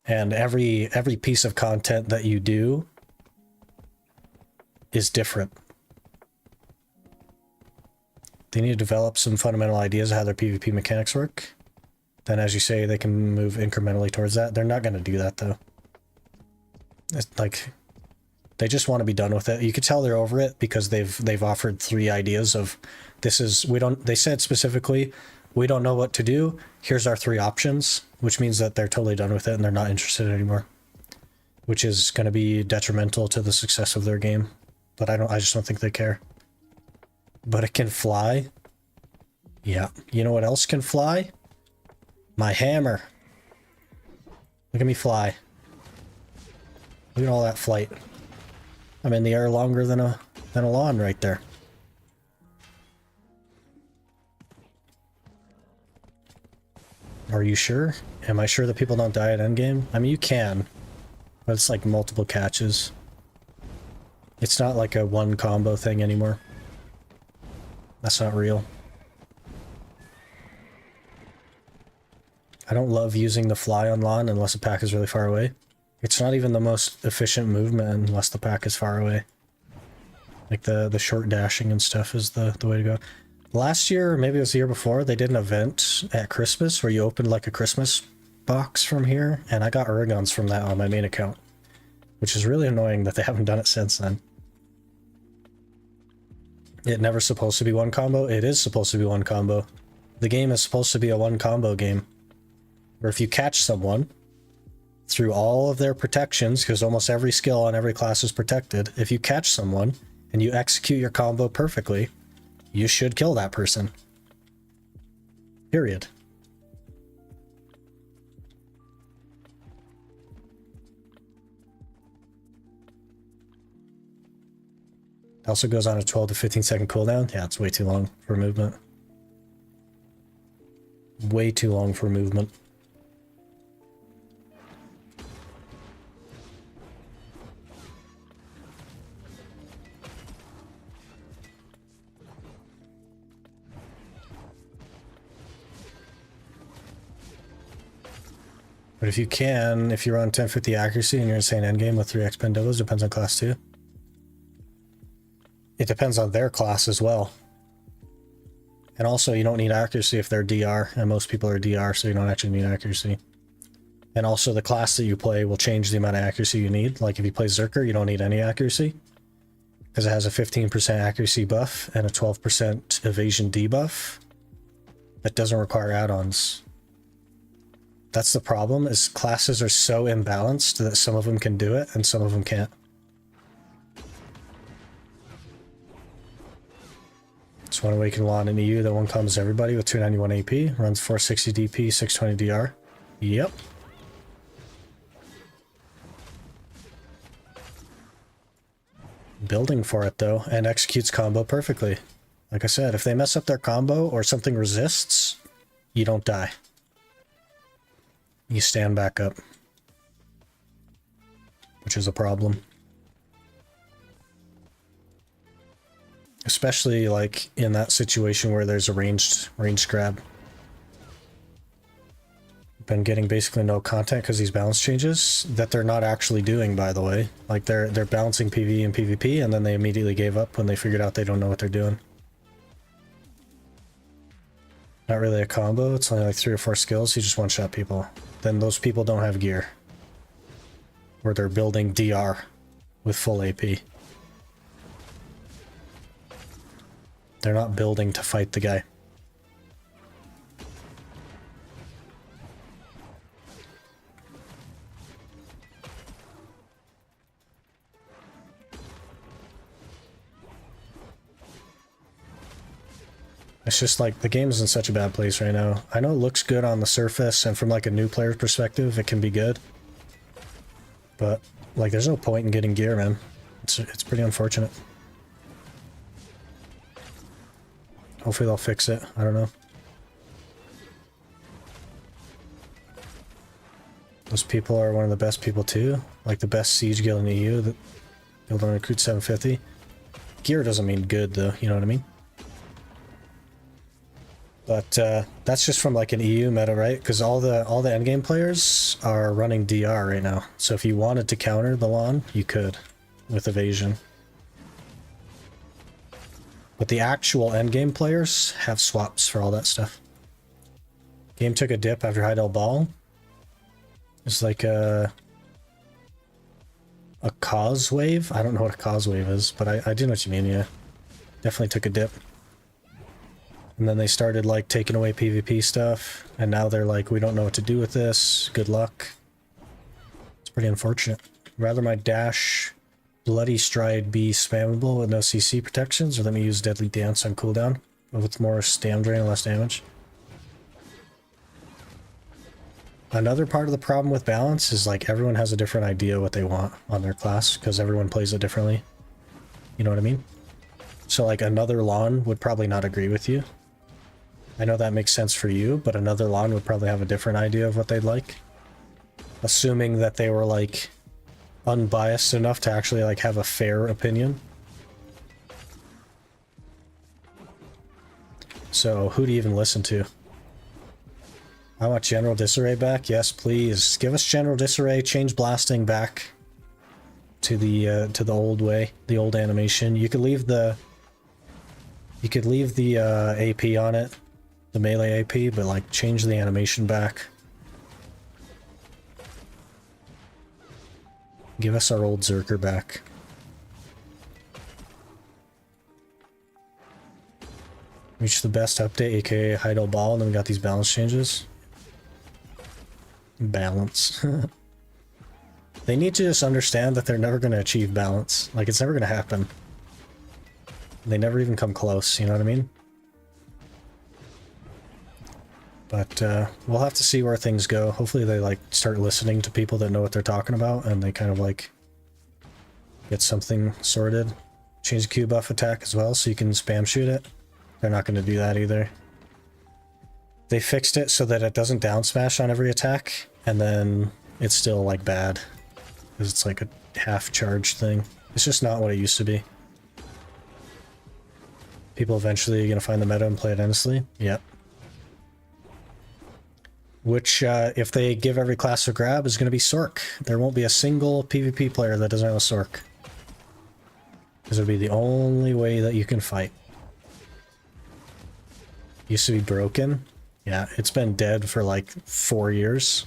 And every piece of content that you do is different. They need to develop some fundamental ideas of how their PvP mechanics work. Then, as you say, they can move incrementally towards that. They're not going to do that, though. It's like, they just want to be done with it. You could tell they're over it because they've offered 3 ideas of, this is, we don't, they said specifically, we don't know what to do. Here's our 3 options, which means that they're totally done with it and they're not interested anymore, which is going to be detrimental to the success of their game. But I just don't think they care. But it can fly. Yeah. You know what else can fly? My hammer. Look at me fly. Look at all that flight. I'm in the air longer than a lawn right there. Are you sure? Am I sure that people don't die at endgame? I mean, you can, but it's like multiple catches. It's not like a one combo thing anymore. That's not real. I don't love using the fly on lawn unless a pack is really far away. It's not even the most efficient movement unless the pack is far away. Like the short dashing and stuff is the way to go. Last year, or maybe it was the year before, they did an event at Christmas where you opened like a Christmas box from here, and I got Oregons from that on my main account. Which is really annoying that they haven't done it since then. It never supposed to be one combo. It is supposed to be one combo. The game is supposed to be a one combo game. Where if you catch someone through all of their protections, because almost every skill on every class is protected, if you catch someone and you execute your combo perfectly, you should kill that person. Period. It also goes on a 12 to 15 second cooldown. Yeah, it's way too long for movement. Way too long for movement. But if you can, if you run 1050 accuracy and you're insane endgame with 3x Pendobas, depends on class too. It depends on their class as well. And also, you don't need accuracy if they're DR, and most people are DR, so you don't actually need accuracy. And also, the class that you play will change the amount of accuracy you need. Like if you play Zerker, you don't need any accuracy, because it has a 15% accuracy buff and a 12% evasion debuff. That doesn't require add-ons. That's the problem, is classes are so imbalanced that some of them can do it and some of them can't. It's one awakened lawn in EU that one combos everybody with 291 AP, runs 460 DP, 620 DR. Yep. Building for it though, and executes combo perfectly. Like I said, if they mess up their combo or something resists, you don't die. You stand back up, which is a problem. Especially like in that situation where there's a ranged grab. Been getting basically no content because these balance changes that they're not actually doing, by the way. Like they're balancing PvE and PvP, and then they immediately gave up when they figured out they don't know what they're doing. Not really a combo, it's only like 3 or 4 skills, you just one-shot people. Then those people don't have gear. Or they're building DR with full AP. They're not building to fight the guy. It's just like the game is in such a bad place right now. I know it looks good on the surface, and from like a new player's perspective, it can be good. But like, there's no point in getting gear, man. It's pretty unfortunate. Hopefully they'll fix it. I don't know. Those people are one of the best people too. Like the best siege guild in the EU that guild on recruit 750. Gear doesn't mean good though, you know what I mean? But that's just from like an EU meta, right? Because all the endgame players are running DR right now. So if you wanted to counter the lawn, you could with evasion. But the actual endgame players have swaps for all that stuff. Game took a dip after Heidel Ball. It's like a cause wave. I don't know what a cause wave is, but I do know what you mean, yeah. Definitely took a dip. And then they started like taking away PvP stuff, and now they're like, we don't know what to do with this. Good luck. It's pretty unfortunate. Rather my dash Bloody Stride be spammable with no CC protections, or let me use Deadly Dance on cooldown with more stam drain and less damage. Another part of the problem with balance is like everyone has a different idea what they want on their class, because everyone plays it differently. You know what I mean? So like another lawn would probably not agree with you. I know that makes sense for you, but another lawn would probably have a different idea of what they'd like. Assuming that they were like unbiased enough to actually like have a fair opinion. So who do you even listen to? I want General Disarray back. Yes, please. Give us General Disarray. Change blasting back to the old way, the old animation. You could leave the AP on it, the melee AP, but like change the animation back. Give us our old Zerker back. Reach the best update, aka Heidel Ball, and then we got these balance changes. Balance. They need to just understand that they're never going to achieve balance. Like, it's never going to happen. They never even come close, you know what I mean? But we'll have to see where things go. Hopefully they like start listening to people that know what they're talking about and they kind of like get something sorted. Change the Q buff attack as well so you can spam shoot it. They're not going to do that either. They fixed it so that it doesn't down smash on every attack, and then it's still like bad because it's like a half charge thing. It's just not what it used to be. People eventually are going to find the meta and play it endlessly. Yep. Which, if they give every class a grab, is going to be Sork. There won't be a single PvP player that doesn't have a Sork. Because it'll be the only way that you can fight. Used to be broken. Yeah, it's been dead for like 4 years.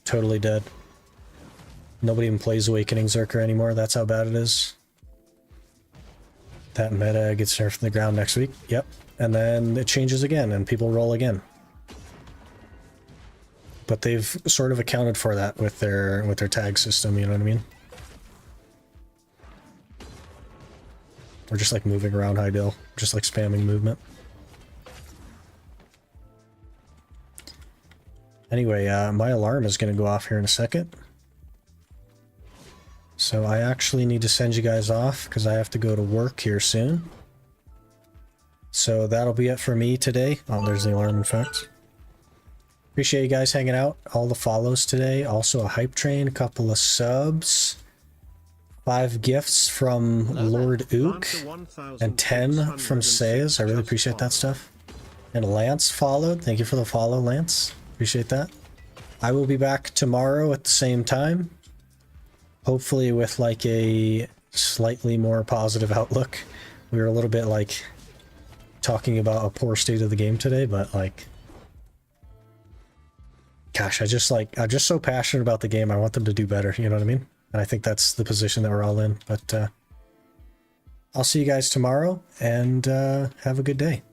Totally dead. Nobody even plays Awakening Zerker anymore. That's how bad it is. That meta gets nerfed from the ground next week. Yep. And then it changes again and people roll again. But they've sort of accounted for that with their tag system, you know what I mean? We're just like moving around Heidel, just like spamming movement. Anyway, my alarm is going to go off here in a second. So I actually need to send you guys off because I have to go to work here soon. So that'll be it for me today. Oh, there's the alarm in fact. Appreciate you guys hanging out. All the follows today. Also a hype train, a couple of subs. 5 gifts from Lord Ook. And 10 from Sayes. I really appreciate that stuff. And Lance followed. Thank you for the follow, Lance. Appreciate that. I will be back tomorrow at the same time. Hopefully with like a slightly more positive outlook. We were a little bit like talking about a poor state of the game today, but like, gosh, I'm just so passionate about the game. I want them to do better, you know what I mean? And I think that's the position that we're all in. But I'll see you guys tomorrow and have a good day.